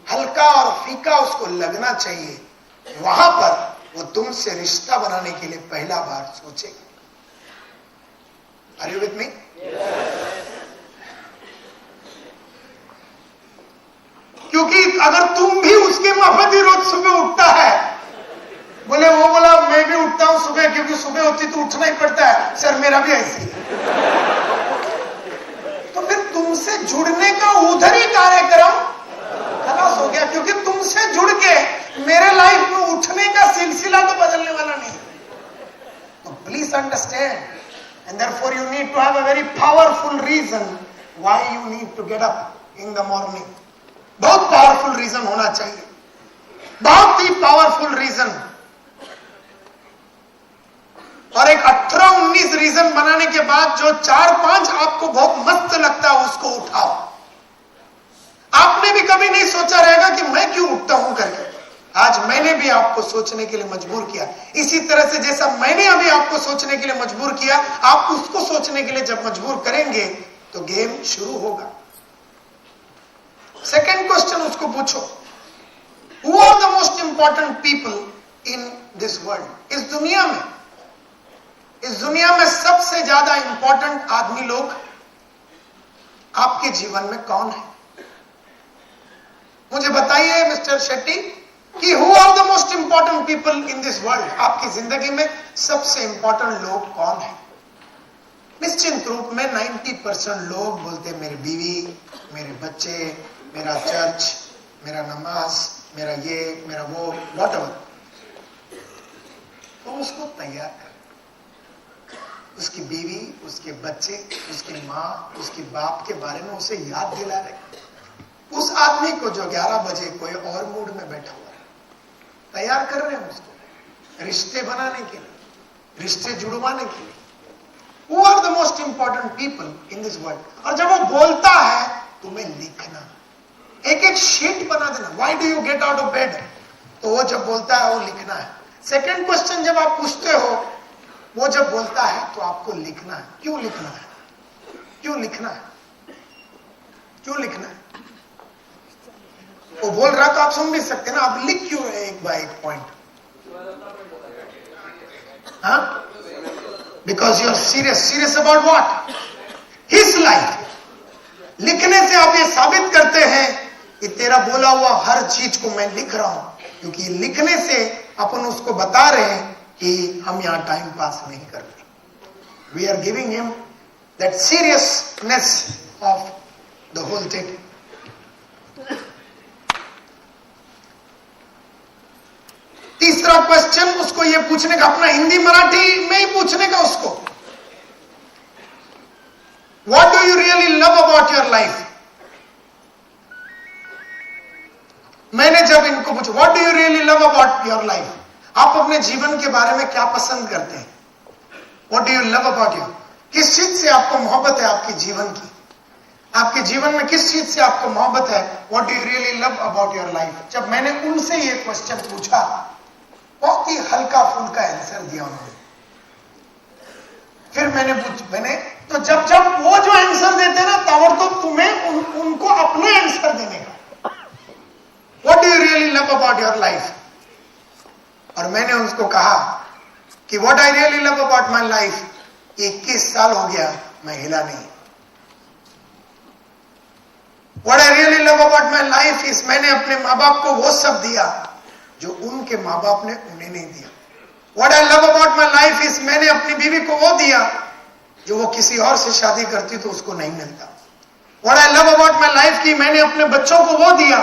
हल्का और फीका उसको लगना चाहिए। वहां पर वो तुमसे रिश्ता बनाने के लिए पहला बार सोचेगा। Are you with me? क्योंकि अगर तुम भी उसके माफत ही रोज सुबह उठता है, बोले वो बोला मैं भी उठता हूं सुबह क्योंकि सुबह होती तो उठना ही पड़ता है, सर मेरा भी ऐसे ही, तो फिर तुमसे जुड़ने का उधर ही कार्यक्रम खलास हो गया। क्योंकि तुमसे जुड़ के मेरे लाइफ में उठने का सिलसिला तो बदलने वाला नहीं। तो please understand, and therefore you need to have a very powerful reason why you need to get up in the morning. बहुत पावरफुल रीजन होना चाहिए, बहुत ही पावरफुल रीजन। और एक 18-19 रीजन बनाने के बाद जो 4-5 आपको बहुत मस्त लगता है उसको उठाओ। आपने भी कभी नहीं सोचा रहेगा कि मैं क्यों उठता हूं करके। आज मैंने भी आपको सोचने के लिए मजबूर किया। इसी तरह से जैसा मैंने अभी आपको सोचने के लिए मजबूर किया, आप उसको सोचने के लिए जब मजबूर करेंगे तो गेम शुरू होगा। सेकेंड क्वेश्चन उसको पूछो, who are the most important people in this world. इस दुनिया में सबसे ज्यादा इंपॉर्टेंट आदमी लोग आपके जीवन में कौन है? मुझे बताइए मिस्टर शेट्टी कि who are the most important people in this world. आपकी जिंदगी में सबसे इंपॉर्टेंट लोग कौन है? निश्चित रूप में 90% लोग बोलते हैं मेरी बीवी, मेरे बच्चे, मेरा चर्च, मेरा नमाज, मेरा ये, मेरा वो, व्हाटएवर। तो उसको तैयार कर, उसकी बीवी, उसके बच्चे, उसकी माँ, उसके बाप के बारे में उसे याद दिला रहे। उस आदमी को जो 11 बजे कोई और मूड में बैठा हुआ है, तैयार कर रहे हैं उसको रिश्ते बनाने के लिए, रिश्ते जुड़वाने के लिए। Who are the most important people in this world? और जब वो बोलता है तुम्हें लिखना, एक एक शीट बना देना। Why do you get out of bed? तो वो जब बोलता है वो लिखना है। सेकेंड क्वेश्चन जब आप पूछते हो, वो जब बोलता है तो आपको लिखना है। क्यों लिखना है? क्यों लिखना है? क्यों लिखना है? वो बोल रहा तो आप सुन भी सकते ना, आप लिख क्यों रहे एक बाय एक पॉइंट? हाँ, because you are serious about what? His life. लिखने से आप ये साबित करते हैं कि तेरा बोला हुआ हर चीज को मैं लिख रहा हूं, क्योंकि लिखने से अपन उसको बता रहे हैं कि हम यहां टाइम पास नहीं करते। We are giving him that seriousness of the whole thing. तीसरा क्वेश्चन उसको ये पूछने का, अपना हिंदी मराठी में ही पूछने का उसको, what do you really love about your life. मैंने जब इनको पूछा what do you really love about your life, आप अपने जीवन के बारे में क्या पसंद करते हैं? What do you love about your, किस चीज से आपको मोहब्बत है आपके जीवन की? आपके जीवन में किस चीज से आपको मोहब्बत है? What do you really love about your life. जब मैंने उनसे ये क्वेश्चन पूछा, बहुत ही हल्का फुल्का आंसर दिया उन्होंने। फिर मैंने तो जब वो जो आंसर देते ना, तब तो तुम्हें उनको अपने आंसर देने का, what do you really love about your life. और मैंने उसको कहा कि what I really love about my life, 21 साल हो गया मैं हिला नहीं। What I really love about my life is, मैंने अपने माँ बाप को वो सब दिया जो उनके माँ बाप ने उन्हें नहीं दिया। What I love about my life is, मैंने अपनी बीवी को वो दिया जो वो किसी और से शादी करती तो उसको नहीं मिलता। What I love about my life कि मैंने अपने बच्चों को वो दिया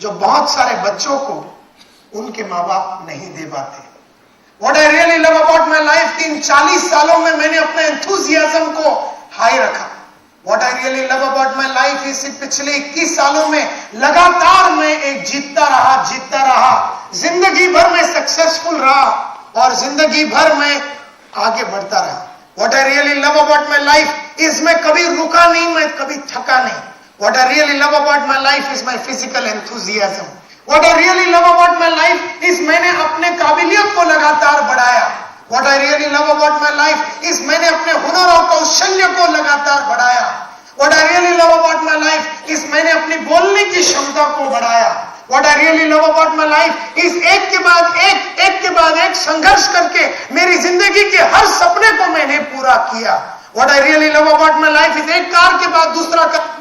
जो बहुत सारे बच्चों को उनके माँ बाप नहीं दे पाते। What I really love about my life कि इन 40 सालों में मैंने अपने एंथुजियाज्म को हाई रखा। What I really love about my life इस पिछले 21 सालों में लगातार मैं एक जीतता रहा, जिंदगी भर में सक्सेसफुल रहा और जिंदगी भर में आगे बढ़ता रहा। What I really love about my life is मैं कभी रुका नहीं, मैं कभी थका नहीं। What I really love about my life is my physical enthusiasm. What I really love about my life is मैंने अपने काबिलियत को लगातार बढ़ाया। What I really love about my life is मैंने अपने हुनर और कौशल्य को लगातार बढ़ाया। What I really love about my life is मैंने अपनी बोलने की क्षमता को बढ़ाया। What I really love about my life is एक के बाद एक संघर्ष करके मेरी जिंदगी के हर सपने को मैंने पूरा किया। What I really love about my life is एक कार के बाद दूसरा कार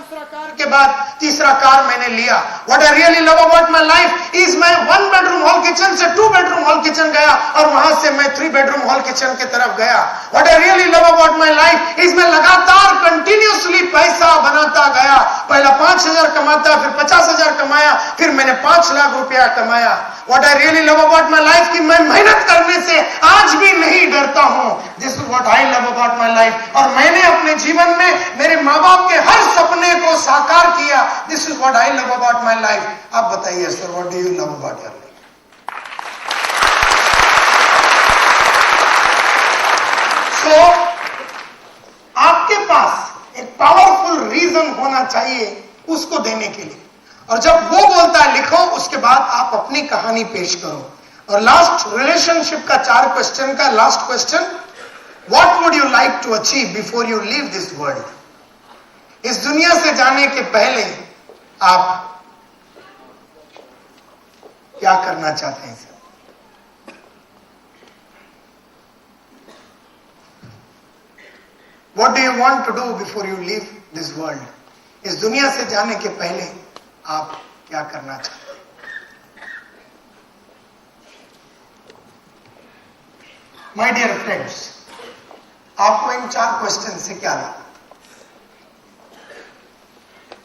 के बाद तीसरा कार मैंने लिया। What I really love about my life is मैं 1 bedroom हॉल किचन से 2 bedroom हॉल किचन गया और वहां से मैं 3 bedroom हॉल किचन की तरफ गया। What I really love about my life is मैं लगातार कंटिन्यूसली पैसा बनाता गया। पहला 5,000 कमाता, फिर 50,000 कमाया, फिर मैंने 5 लाख रुपया कमाया। What I really love about my life कि मैं मेहनत करने से आज भी नहीं डरता हूं। This is what I love about my life। और मैंने अपने जीवन में मेरे माँ बाप के हर सपने को साकार किया। This is what I love about my life। आप बताइए sir, what do you love about your life? So, आपके पास एक पावरफुल रीजन होना चाहिए उसको देने के लिए, और जब वो बोलता है लिखो, उसके बाद आप अपनी कहानी पेश करो। और लास्ट रिलेशनशिप का 4 क्वेश्चन का last question, what would you like to achieve before you leave this world? इस दुनिया से जाने के पहले आप क्या करना चाहते हैं sir? What do you want to do before you leave this world? इस दुनिया से जाने के पहले आप क्या करना चाहते हैं? My dear friends, आपको इन 4 क्वेश्चन से क्या लगा?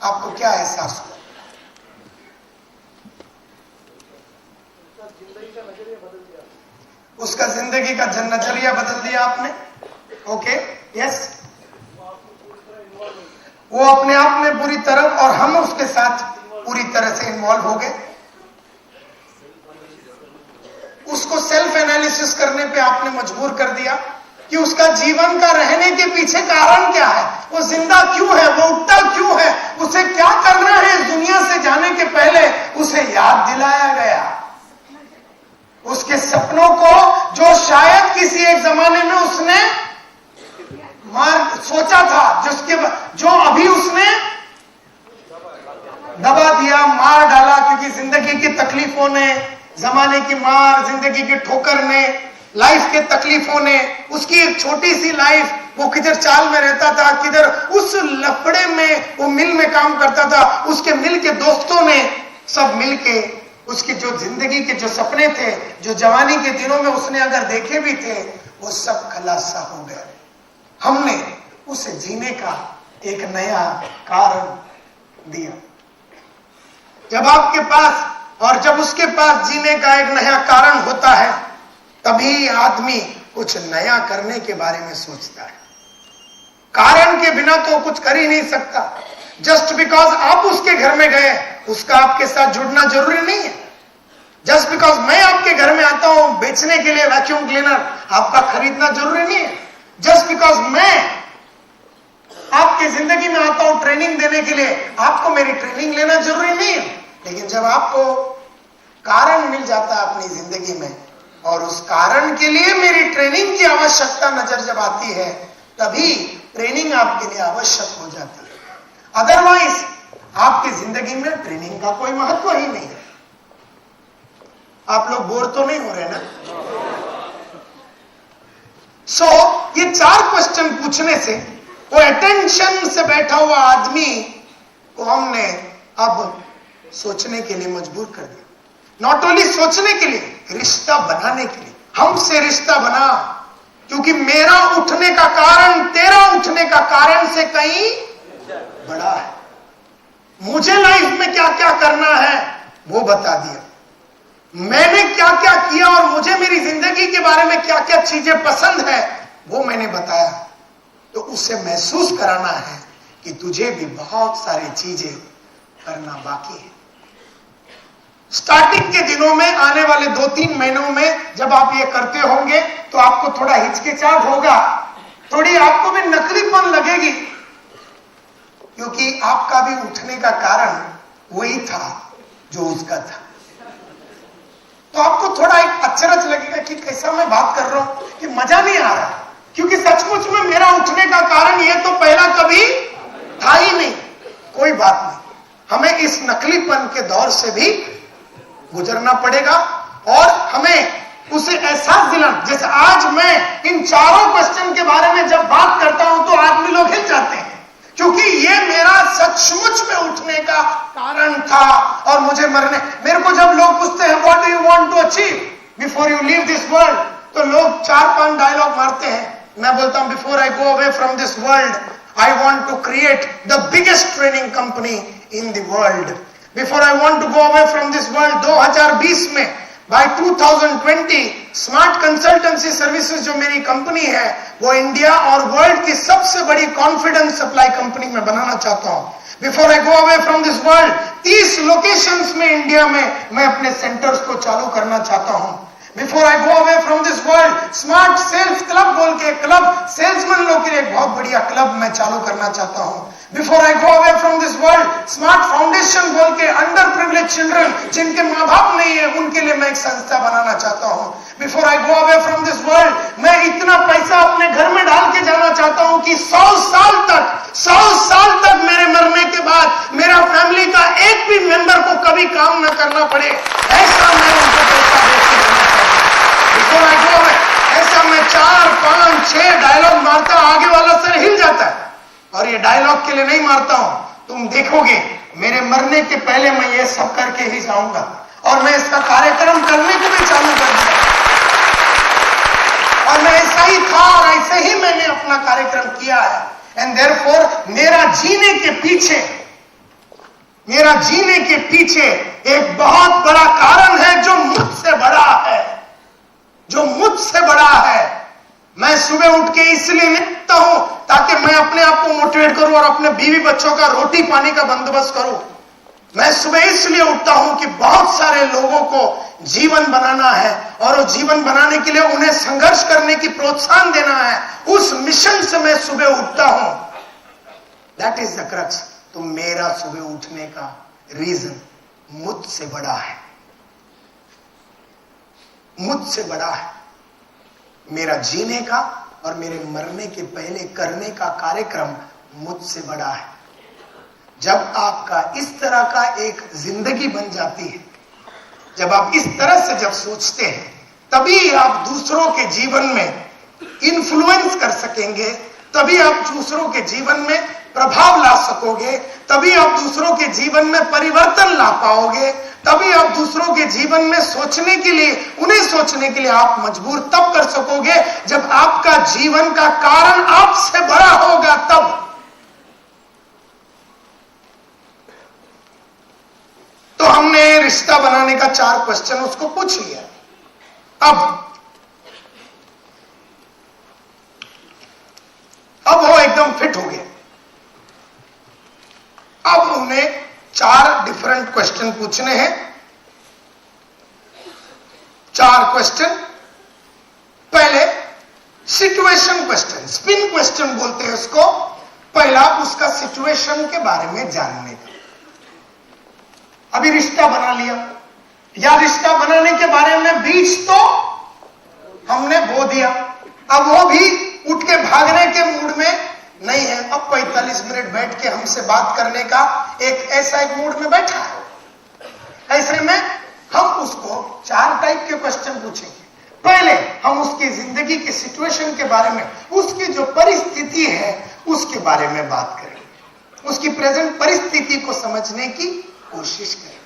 आपको क्या एहसास हुआ? उसका जिंदगी का नजरिया बदल दिया आपने। ओके, यस, वो अपने आप में पूरी तरह और हम उसके साथ पूरी तरह से इन्वॉल्व हो गए। उसको सेल्फ एनालिसिस करने पे आपने मजबूर कर दिया कि उसका जीवन का रहने के पीछे कारण क्या है, वो जिंदा क्यों है, वो उठता क्यों है, उसे क्या करना है इस दुनिया से जाने के पहले उसे याद दिलाया गया। उसके सपनों को जो शायद किसी एक जमाने में उसने सोचा था, जो अभी उसने दबा दिया, मार डाला, क्योंकि जिंदगी की तकलीफों ने, जमाने की मार, जिंदगी की ठोकर ने, लाइफ के तकलीफों ने, उसकी एक छोटी सी लाइफ, वो किधर चाल में रहता था, किधर उस लफड़े में वो मिल में काम करता था, उसके मिल के दोस्तों ने सब मिल के उसकी जो जिंदगी के जो सपने थे, जो जवानी के दिनों में उसने अगर देखे भी थे, वो सब खलासा हो गए। हमने उसे जीने का एक नया कारण दिया। जब आपके पास और जब उसके पास जीने का एक नया कारण होता है, तभी आदमी कुछ नया करने के बारे में सोचता है। कारण के बिना तो कुछ कर ही नहीं सकता। जस्ट बिकॉज आप उसके घर में गए, उसका आपके साथ जुड़ना जरूरी नहीं है। जस्ट बिकॉज मैं आपके घर में आता हूं बेचने के लिए वैक्यूम क्लीनर, आपका खरीदना जरूरी नहीं है। जस्ट बिकॉज मैं आपकी जिंदगी में आता हूं ट्रेनिंग देने के लिए, आपको मेरी ट्रेनिंग लेना जरूरी नहीं है। लेकिन जब आपको कारण मिल जाता है अपनी जिंदगी में, और उस कारण के लिए मेरी ट्रेनिंग की आवश्यकता नजर जब आती है, तभी ट्रेनिंग आपके लिए आवश्यक हो जाती है। अदरवाइज आपकी जिंदगी में ट्रेनिंग का कोई महत्व ही नहीं है। आप लोग बोर तो नहीं हो रहे ना? सो ये 4 क्वेश्चन पूछने से वो अटेंशन से बैठा हुआ आदमी को हमने अब सोचने के लिए मजबूर कर दिया। नॉट ओनली सोचने के लिए, रिश्ता बनाने के लिए। हमसे रिश्ता बना, क्योंकि मेरा उठने का कारण तेरा उठने का कारण से कहीं बड़ा है। मुझे लाइफ में क्या क्या करना है वो बता दिया। मैंने क्या क्या किया और मुझे मेरी जिंदगी के बारे में क्या क्या चीजें पसंद है वो मैंने बताया, तो उसे महसूस कराना है कि तुझे भी बहुत सारी चीजें करना बाकी है। स्टार्टिंग के दिनों में, आने वाले 2-3 महीनों में जब आप ये करते होंगे तो आपको थोड़ा हिचकिचाहट होगा, थोड़ी आपको भी नकलीपन लगेगी, क्योंकि आपका भी उठने का कारण वही था जो उसका था। तो आपको थोड़ा एक अचरज लगेगा कि कैसा मैं बात कर रहा हूं, कि मजा नहीं आ रहा, क्योंकि सचमुच में मेरा उठने का कारण ये तो पहला कभी था ही नहीं। कोई बात नहीं, हमें इस नकलीपन के दौर से भी गुजरना पड़ेगा और हमें उसे एहसास दिलाना। जैसे आज मैं इन चारों क्वेश्चन के बारे में जब बात करता हूं तो आदमी लोग हिल जाते हैं, क्योंकि ये मेरा सचमुच में उठने का कारण था। और मुझे मेरे को जब लोग पूछते हैं what do you want to achieve before you leave this world, तो लोग 4-5 डायलॉग मारते हैं। मैं बोलता हूं before I go away from this world I want to create the biggest training company in the world. Before I want to go away from this world, 2020 में बाय 2020 स्मार्ट कंसल्टेंसी सर्विसेज जो मेरी कंपनी है वो इंडिया और वर्ल्ड की सबसे बड़ी कॉन्फिडेंस सप्लाई कंपनी में बनाना चाहता हूं। Before I go away from this world 30 locations में इंडिया में मैं अपने सेंटर्स को चालू करना चाहता हूं। Before I go away from this world smart sales club बोल के क्लब, सेल्समैन लोग के लिए एक बहुत बढ़िया क्लब मैं चालू करना चाहता हूं। Before I go away from this world smart foundation बोल के अंडर प्रिविलेज चिल्ड्रन जिनके माँ बाप नहीं है उनके लिए मैं एक संस्था बनाना चाहता हूं। Before I go away from this world मैं इतना पैसा अपने घर में डाल के जाना चाहता हूं कि 100 साल तक मेरे मरने के बाद मेरा फैमिली का एक भी मेंबर को कभी काम न करना पड़े, ऐसा मैं उनको पैसा देके जाना चाहता हूं। बिफोर आई गो अवे, ऐसा मैं 4, 5, 6 डायलॉग मारता, आगे वाला सर हिल जाता है। और ये डायलॉग के लिए नहीं मारता हूं, तुम देखोगे मेरे मरने के पहले मैं ये सब करके ही जाऊंगा और मैं इसका कार्यक्रम करने को भी चालू कर दिया। और मैं ऐसा ही था और ऐसे ही मैंने अपना कार्यक्रम किया है। एंड देयरफॉर मेरा जीने के पीछे एक बहुत बड़ा कारण है जो मुझसे बड़ा है। मैं सुबह उठ के इसलिए नहीं उठता हूं ताकि मैं अपने आप को मोटिवेट करूं और अपने बीवी बच्चों का रोटी पानी का बंदोबस्त करूं। मैं सुबह इसलिए उठता हूं कि बहुत सारे लोगों को जीवन बनाना है और वो जीवन बनाने के लिए उन्हें संघर्ष करने की प्रोत्साहन देना है। उस मिशन से मैं सुबह उठता हूं। That is the crux. तो मेरा सुबह उठने का रीजन मुझसे बड़ा है, मुझसे बड़ा है। मेरा जीने का और मेरे मरने के पहले करने का कार्यक्रम मुझसे बड़ा है। जब आपका इस तरह का एक जिंदगी बन जाती है, जब आप इस तरह से जब सोचते हैं, तभी आप दूसरों के जीवन में इन्फ्लुएंस कर सकेंगे, तभी आप दूसरों के जीवन में प्रभाव ला सकोगे, तभी आप दूसरों के जीवन में परिवर्तन ला पाओगे, तभी आप दूसरों के जीवन में सोचने के लिए, उन्हें सोचने के लिए आप मजबूर तब कर सकोगे जब आपका जीवन का कारण आपसे बड़ा होगा। तब तो हमने रिश्ता बनाने का 4 क्वेश्चन उसको पूछ लिया। अब वो एकदम फिट हो गया। अब उन्हें 4 डिफरेंट क्वेश्चन पूछने हैं। 4 क्वेश्चन। पहले सिचुएशन क्वेश्चन, स्पिन क्वेश्चन बोलते हैं उसको। पहला उसका सिचुएशन के बारे में जानने का। अभी रिश्ता बना लिया, या रिश्ता बनाने के बारे में बीज तो हमने बो दिया, अब वो भी उठ के भागने के मूड में नहीं है। अब 45 मिनट बैठ के हमसे बात करने का एक मूड में बैठा है। ऐसे में हम उसको 4 टाइप के क्वेश्चन पूछेंगे। पहले हम उसकी जिंदगी की सिचुएशन के बारे में, उसकी जो परिस्थिति है उसके बारे में बात करेंगे। उसकी प्रेजेंट परिस्थिति को समझने की कोशिश करें।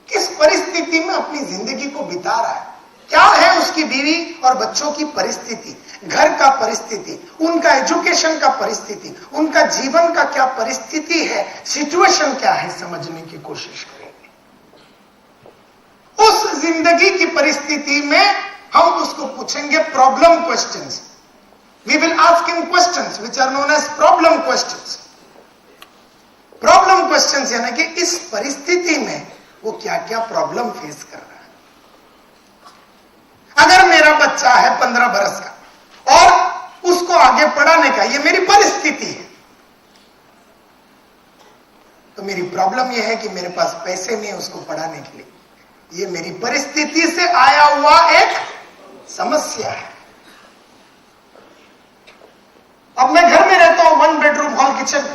किस परिस्थिति में अपनी जिंदगी को बिता रहा है, क्या है उसकी बीवी और बच्चों की परिस्थिति, घर का परिस्थिति, उनका एजुकेशन का परिस्थिति, उनका जीवन का क्या परिस्थिति है, सिचुएशन क्या है, समझने की कोशिश करेंगे। उस जिंदगी की परिस्थिति में हम उसको पूछेंगे problem questions. We will ask him questions which are known as problem questions. Problem questions यानी कि इस परिस्थिति में वो क्या क्या प्रॉब्लम फेस कर रहा है. अगर मेरा बच्चा है 15 बरस का और उसको आगे पढ़ाने का, ये मेरी परिस्थिति है, तो मेरी प्रॉब्लम यह है कि मेरे पास पैसे नहीं है उसको पढ़ाने के लिए. ये मेरी परिस्थिति से आया हुआ एक समस्या है. अब मैं घर में रहता हूं, 1 बेडरूम हॉल किचन,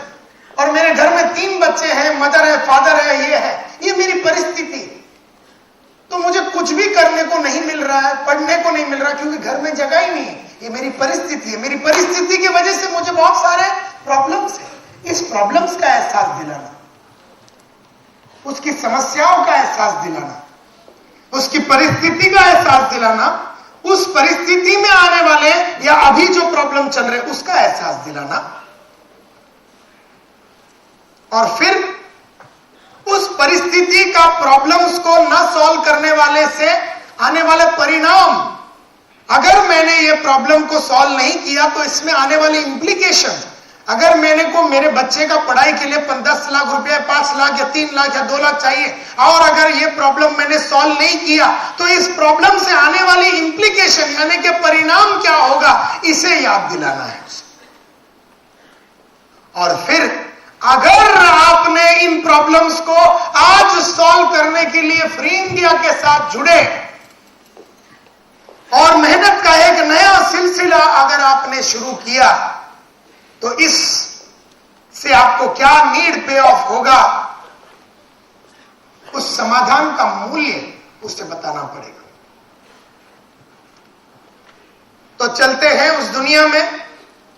और मेरे घर में 3 बच्चे हैं, मदर है, फादर है, ये है, ये मेरी परिस्थिति है. तो मुझे कुछ भी करने को नहीं मिल रहा है, पढ़ने को नहीं मिल रहा, क्योंकि घर में जगह ही नहीं है. ये मेरी परिस्थिति है. मेरी परिस्थिति की वजह से मुझे बहुत सारे प्रॉब्लम्स है. इस प्रॉब्लम्स का एहसास दिलाना, उसकी समस्याओं का एहसास दिलाना, उसकी परिस्थिति का एहसास दिलाना, उस परिस्थिति में आने वाले या अभी जो प्रॉब्लम चल रहे उसका एहसास दिलाना, और फिर उस परिस्थिति का प्रॉब्लम्स को न सॉल्व करने वाले से आने वाले परिणाम, अगर मैंने ये प्रॉब्लम को सॉल्व नहीं किया तो इसमें आने वाली इंप्लीकेशन, अगर मैंने को मेरे बच्चे का पढ़ाई के लिए 10 लाख रुपया, 5 लाख या 3 लाख या 2 लाख चाहिए, और अगर ये प्रॉब्लम मैंने सॉल्व नहीं किया तो इस प्रॉब्लम से आने वाली इंप्लीकेशन यानी कि परिणाम क्या होगा, इसे याद दिलाना है. और फिर अगर आपने इन प्रॉब्लम्स को आज सॉल्व करने के लिए फ्री इंडिया के साथ जुड़े और मेहनत का एक नया सिलसिला अगर आपने शुरू किया, तो इस से आपको क्या नीड पे ऑफ होगा, उस समाधान का मूल्य उसे बताना पड़ेगा. तो चलते हैं उस दुनिया में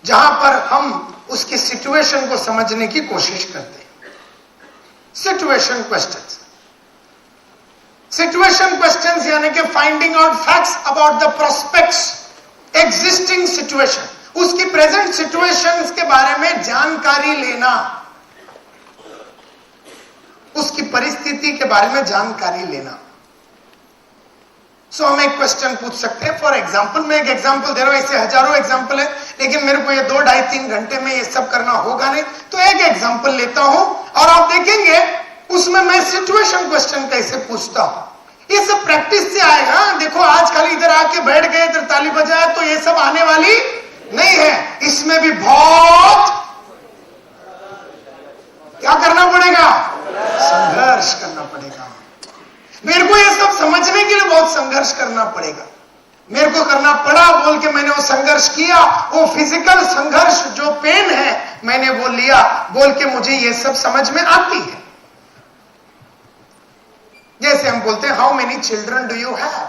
जहां पर हम उसकी सिचुएशन को समझने की कोशिश करते हैं. Situation questions. सिचुएशन क्वेश्चंस यानी कि finding out facts about the prospects existing situation, उसकी प्रेजेंट सिचुएशंस के बारे में जानकारी लेना, उसकी परिस्थिति के बारे में जानकारी लेना. सो हम एक क्वेश्चन पूछ सकते हैं. फॉर एग्जाम्पल, मैं एक एग्जाम्पल दे रहा हूं, ऐसे हजारों एग्जाम्पल है, लेकिन मेरे को ये 2, 2.5, 3 घंटे में ये सब करना होगा नहीं, तो एक एग्जाम्पल लेता हूं और आप देखेंगे उसमें मैं सिचुएशन क्वेश्चन कैसे पूछता हूं. ये सब प्रैक्टिस से आएगा. देखो आज खाली इधर आके बैठ गए, इधर ताली बजाया, तो ये सब आने वाली नहीं है. इसमें भी बहुत क्या करना पड़ेगा, संघर्ष करना पड़ेगा. मेरे को ये सब समझने के लिए बहुत संघर्ष करना पड़ेगा. मेरे को करना पड़ा बोल के मैंने वो संघर्ष किया, वो फिजिकल संघर्ष जो पेन है मैंने वो लिया बोल के मुझे ये सब समझ में आती है. जैसे हम बोलते हैं, how many children do you have,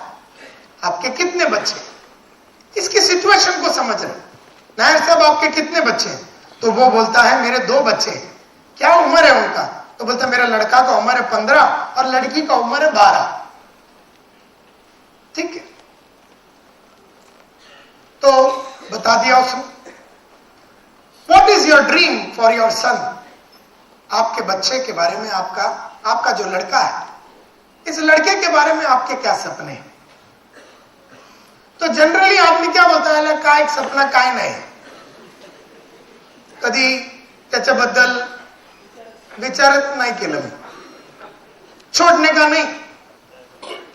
आपके कितने बच्चे, इसकी सिचुएशन को समझ रहे. नायर साहब आपके कितने बच्चे हैं, तो वो बोलता है मेरे 2 बच्चे हैं. क्या उम्र है उनका, तो बोलता है मेरा लड़का का उम्र है 15 और लड़की का उम्र है 12. ठीक है, तो बता दिया उसने. What is your dream for your son, आपके बच्चे के बारे में, आपका जो लड़का है, इस लड़के के बारे में आपके क्या सपने हैं. तो जनरली आदमी क्या बोलता है, काय एक सपना काय नाही, कधी त्याच्याबद्दल विचारत नाही केलं मी, छोड़ने का नहीं.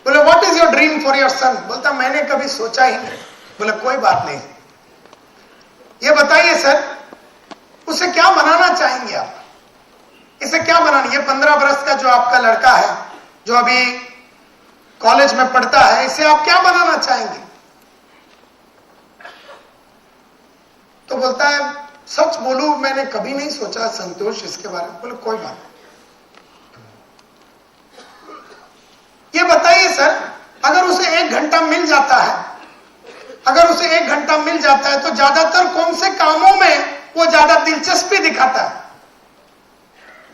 बोले what is your dream for your son, बोलता मैंने कभी सोचा ही नहीं. बोले कोई बात नहीं, ये बताइए सर उसे क्या बनाना चाहेंगे आप, इसे क्या बनाना, ये 15 बरस का जो आपका लड़का है जो अभी कॉलेज में पढ़ता है, इसे आप क्या बनाना चाहेंगे. तो बोलता है सच बोलूं मैंने कभी नहीं सोचा संतोष इसके बारे में. बोले कोई बात नहीं, ये बताइए सर अगर उसे 1 घंटा मिल जाता है, अगर उसे 1 घंटा मिल जाता है तो ज्यादातर कौन से कामों में वो ज्यादा दिलचस्पी दिखाता है.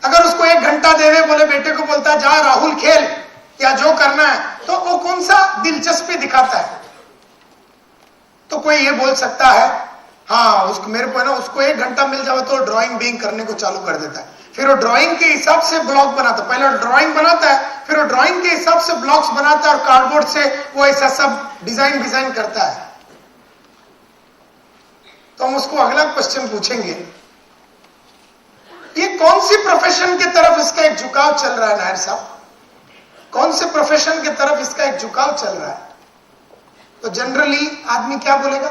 अगर उसको 1 घंटा देवे, बोले बेटे को बोलता है जा राहुल खेल या जो करना है, तो वो कौन सा दिलचस्पी दिखाता है. तो कोई ये बोल सकता है हाँ उसको मेरे को है ना, उसको 1 घंटा मिल जाए तो ड्राइंग बीइंग करने को चालू कर देता है। फिर वो ड्राइंग के हिसाब से ब्लॉक बनाता है, पहले ड्राइंग बनाता है, फिर वो ड्राइंग के हिसाब से ब्लॉक्स बनाता है और कार्डबोर्ड से वो ऐसा सब डिजाइन करता है। तो हम उसको अगला क्वेश्चन पूछेंगे, ये कौन सी प्रोफेशन की तरफ इसका एक झुकाव चल रहा है नायर साहब? कौन से प्रोफेशन की तरफ इसका एक झुकाव चल रहा है? तो जनरली आदमी क्या बोलेगा?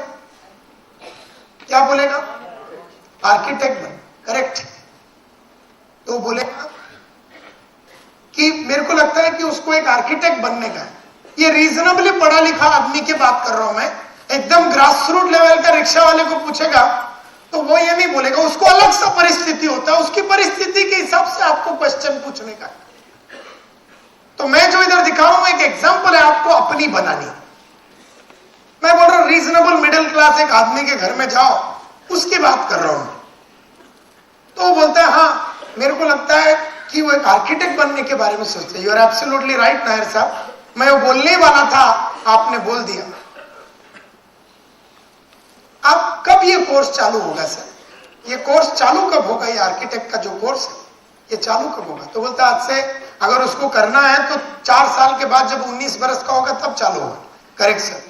क्या बोलेगा? आर्किटेक्ट बन, करेक्ट। तो बोलेगा कि मेरे को लगता है कि उसको एक आर्किटेक्ट बनने का है। ये रीजनेबली पढ़ा लिखा आदमी की बात कर रहा हूं मैं, एकदम ग्रास रूट लेवल का रिक्शा वाले को पूछेगा तो वो ये नहीं बोलेगा, उसको अलग सा परिस्थिति होता है, उसकी परिस्थिति के हिसाब से आपको क्वेश्चन पूछने का। तो मैं जो इधर दिखा रहा हूं एक एग्जांपल है आपको अपनी बनानी। मैं बोल रहा हूं रीजनेबल मिडिल क्लास एक आदमी के घर में जाओ, उसकी बात कर रहा हूं। तो वो बोलता है हाँ मेरे को लगता है कि वो एक आर्किटेक्ट बनने के बारे में सोचते हैं। You are absolutely right Nair साहब, मैं वो बोलने वाला था, आपने बोल दिया। अब कब ये कोर्स चालू होगा सर? ये कोर्स चालू कब होगा? ये आर्किटेक्ट का जो कोर्स है ये चालू कब होगा? तो बोलता आज से अगर उसको करना है तो 4 साल के बाद जब 19 बरस का होगा तब चालू होगा। Correct sir.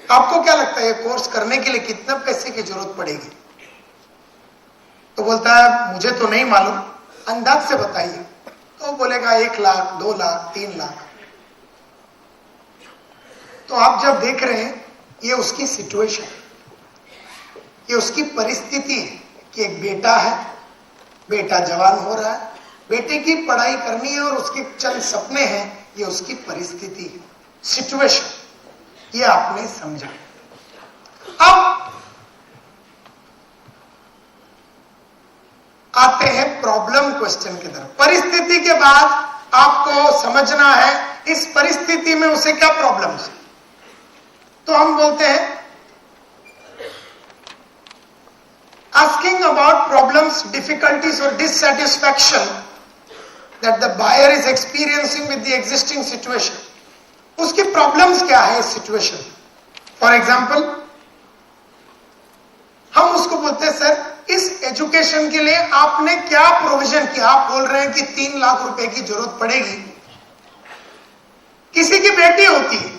आपको क्या लगता है ये कोर्स करने के लिए कितने पैसे की जरूरत पड़ेगी? तो बोलता है मुझे तो नहीं मालूम, अंदाज से बताइए। तो बोलेगा 1 लाख, 2 लाख, 3 लाख। तो आप जब देख रहे हैं ये उसकी सिचुएशन, ये उसकी परिस्थिति है कि एक बेटा है, बेटा जवान हो रहा है, बेटे की पढ़ाई करनी है और उसके चंद सपने हैं, ये उसकी परिस्थिति है, सिचुएशन। ये आपने समझा। अब आते हैं प्रॉब्लम क्वेश्चन की तरफ। परिस्थिति के बाद आपको समझना है इस परिस्थिति में उसे क्या प्रॉब्लम है। तो हम बोलते हैं asking about problems, difficulties or dissatisfaction that the buyer is experiencing with the existing situation. उसकी प्रॉब्लम्स क्या है इस सिचुएशन? फॉर एग्जाम्पल हम उसको बोलते हैं सर इस एजुकेशन के लिए आपने क्या प्रोविजन किया? आप बोल रहे हैं कि 3 लाख रुपए की जरूरत पड़ेगी। किसी की बेटी होती है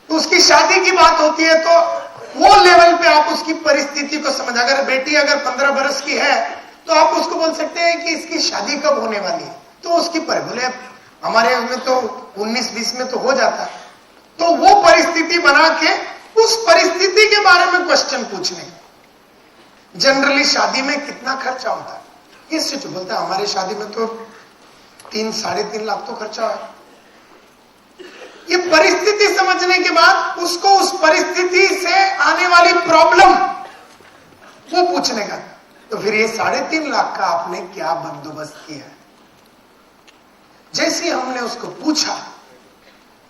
तो उसकी शादी की बात होती है तो वो लेवल पे आप उसकी परिस्थिति को समझ, अगर बेटी अगर 15 बरस की है तो आप उसको बोल सकते हैं कि इसकी शादी कब होने वाली है, तो उसकी बोले हमारे में तो 19-20 में तो हो जाता है। तो वो परिस्थिति बना के उस परिस्थिति के बारे में क्वेश्चन पूछने। जनरली शादी में कितना खर्चा होता है? ये सिर्फ बोलता है हमारे शादी में तो 3-3.5 लाख तो खर्चा है। ये परिस्थिति समझने के बाद उसको उस परिस्थिति से आने वाली प्रॉब्लम वो पूछने का। तो फिर ये 3.5 लाख का आपने क्या बंदोबस्त किया? जैसे हमने उसको पूछा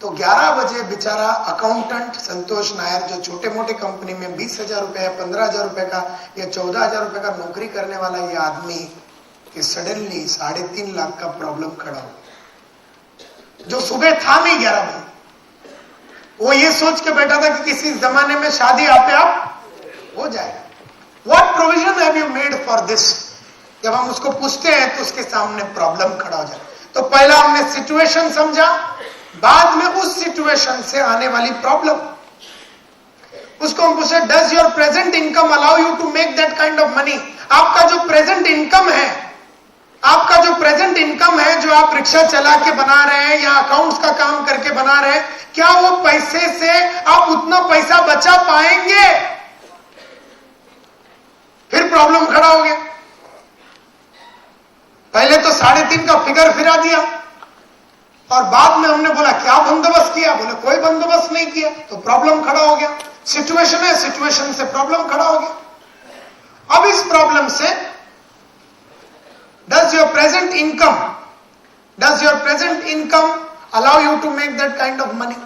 तो 11 बजे बेचारा अकाउंटेंट संतोष नायर जो छोटे मोटे कंपनी में 20,000 रुपए, 15,000 रुपए का या 14,000 रुपए का नौकरी करने वाला ये आदमी कि सडनली 3.5 लाख का प्रॉब्लम खड़ा हो, जो सुबह था नहीं 11 बजे। वो ये सोच के बैठा था कि किसी जमाने में शादी आपे आप हो जाएगा। What provision have you made for this? जब हम उसको पूछते हैं तो उसके सामने प्रॉब्लम खड़ा हो जाए। तो पहला हमने सिचुएशन समझा, बाद में उस सिचुएशन से आने वाली प्रॉब्लम। उसको हम पूछे does your present income allow you to make that kind of money? आपका जो प्रेजेंट इनकम है, आपका जो प्रेजेंट इनकम है जो आप रिक्शा चला के बना रहे हैं या अकाउंट्स का काम करके बना रहे हैं, क्या वो पैसे से आप उतना पैसा बचा पाएंगे? फिर प्रॉब्लम खड़ा हो गया। पहले तो 3.5 का फिगर फिरा दिया और बाद में हमने बोला क्या बंदोबस्त किया? बोले कोई बंदोबस्त नहीं किया। तो प्रॉब्लम खड़ा हो गया। सिचुएशन है, सिचुएशन से प्रॉब्लम खड़ा हो गया। अब इस प्रॉब्लम से does your present income allow you to make that kind of money?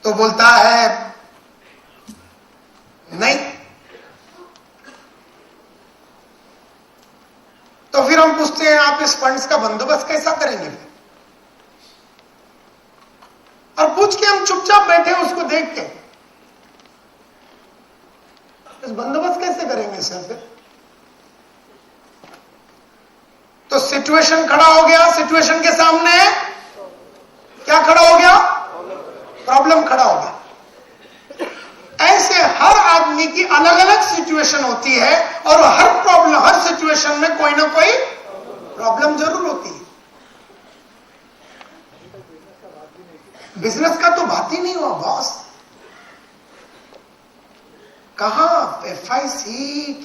तो बोलता है नहीं। तो फिर हम पूछते हैं आप इस फंड्स का बंदोबस्त कैसा करेंगे? और पूछ के हम चुपचाप बैठे उसको देख के। बंदोबस्त कैसे करेंगे सर फिर? तो सिचुएशन खड़ा हो गया, सिचुएशन के सामने क्या खड़ा हो गया? प्रॉब्लम खड़ा हो गया। ऐसे हर आदमी की अलग अलग सिचुएशन होती है और हर प्रॉब्लम, हर सिचुएशन में कोई ना कोई प्रॉब्लम जरूर होती है। बिजनेस का तो बात ही नहीं हुआ बॉस। कहां FIC,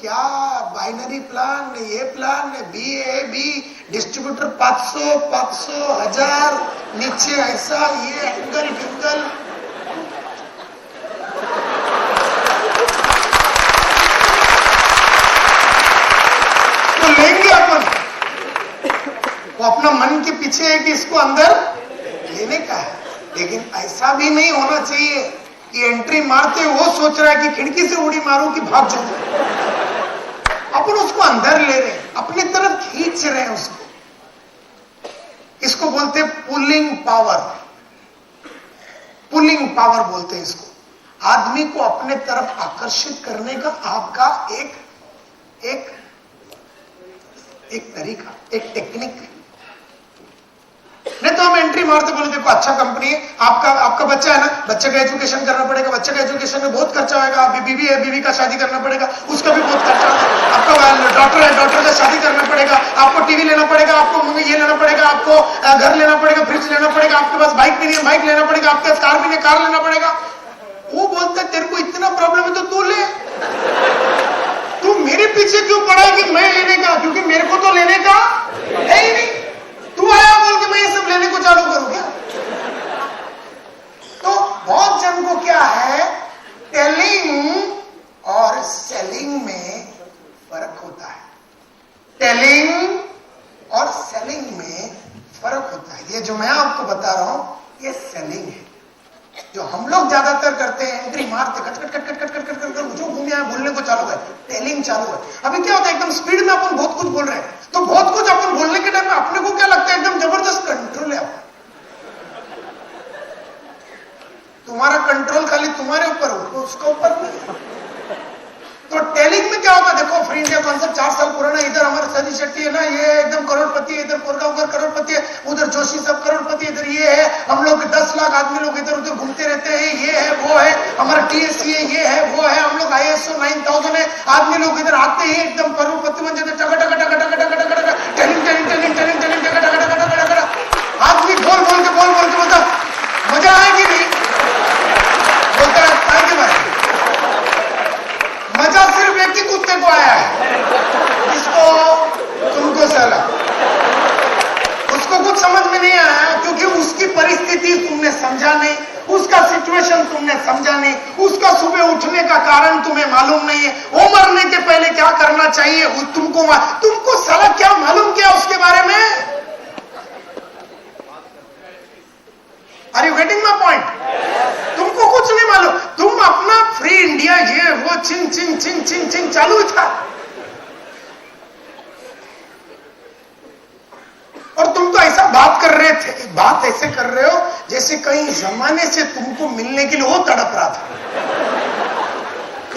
क्या बाइनरी प्लान, ये प्लान, BAB, डिस्ट्रीब्यूटर 500, 1000, नीचे ऐसा, ये एंगल फिंगल। तो लेंगे अपन, वो अपना मन के पीछे है कि इसको अंदर लेने का है, लेकिन ऐसा भी नहीं होना चाहिए कि एंट्री मारते वो सोच रहा है कि खिड़की से उड़ी मारूं कि भाग जाऊं। अपन उसको अंदर ले रहे हैं, अपनी तरफ खींच रहे हैं उसको। इसको बोलते हैं पुलिंग पावर। पुलिंग पावर बोलते हैं इसको। आदमी को अपने तरफ आकर्षित करने का आपका एक तरीका, एक टेक्निक है। नहीं तो हम एंट्री मारते बोले देखो अच्छा कंपनी है, आपका बच्चा है ना, बच्चे का एजुकेशन करना पड़ेगा, बच्चे का एजुकेशन में बहुत खर्चा होगा, अभी बीवी है, बीवी का शादी करना पड़ेगा, उसका भी बहुत खर्चा होगा, आपका डॉक्टर है, डॉक्टर का शादी करना पड़ेगा, आपको टीवी लेना पड़ेगा, आपको ये लेना पड़ेगा, आपको घर लेना पड़ेगा, फ्रिज लेना पड़ेगा, आपके पास बाइक भी नहीं है, बाइक लेना पड़ेगा, आपके पास कार भी नहीं, कार लेना पड़ेगा। वो बोलता है तेरे को इतना प्रॉब्लम है तो तू ले, तू मेरे पीछे क्यों पड़ा है कि मैं लेने का, क्योंकि मेरे को तो लेने का है ही नहीं, तू आया बोल के मैं ये सब लेने को चालू करूं क्या? तो बहुत जन को क्या है, टेलिंग और सेलिंग में फर्क होता है। टेलिंग और सेलिंग में फर्क होता है। ये जो मैं आपको बता रहा हूं ये सेलिंग है। जो हम लोग ज्यादातर करते हैं, एंट्री मारते cut cut cut cut cut cut cut cut जो घूम आए बोलने को चालू है, टेलिंग चालू है। अभी क्या होता है, एकदम स्पीड में अपन बहुत कुछ बोल रहे हैं, तो बहुत कुछ अपन बोलने के टाइम में अपने को क्या लगता है एकदम जबरदस्त कंट्रोल है आपका। तुम्हारा कंट्रोल खाली तुम्हारे ऊपर हो, उसका ऊपर नहीं। तो टेलिंग में क्या होता है, देखो फ्री इंडिया कॉन्सेप्ट 4 साल पुराना, इधर हमारा सनी शेट्टी है ना, ये एकदम करोड़पति है, इधर कोरगांवकर करोड़पति है, उधर जोशी सब करोड़पति, इधर ये है, हम लोग 10 लाख आदमी लोग इधर उधर घूमते रहते हैं, ये है वो है, हमारा TSC है, ये है वो है, हम लोग ISO 9000 है, आदमी लोग इधर आते ही एकदम करोड़पति बन जाते, टका टका टका टका टका टका टका, telling telling telling telling telling टका टका टका टका टका। आदमी बोल बोल के बोलता मजा आएगी नहीं, बोलता है कि भाई मजा सिर्फ एक ही कुत्ते को आया है, इसको तुमको साला, उसको कुछ समझ में नहीं आया, क्योंकि उसकी परिस्थिति तुमने समझा नहीं, उसका सिचुएशन तुमने समझा नहीं, उसका सुबह उठने का कारण तुम्हें मालूम नहीं है, वो मरने के पहले क्या करना चाहिए तुमको साला क्या मालूम क्या उसके बारे में? Are you getting my point? तुमको कुछ नहीं मालूम, तुम अपना फ्री इंडिया ये वो चिंग चिंग चिंग चिंग चिंग चालू था, और तुम तो ऐसा बात कर रहे थे, बात ऐसे कर रहे हो जैसे कई जमाने से तुमको मिलने के लिए वो तड़प रहा था,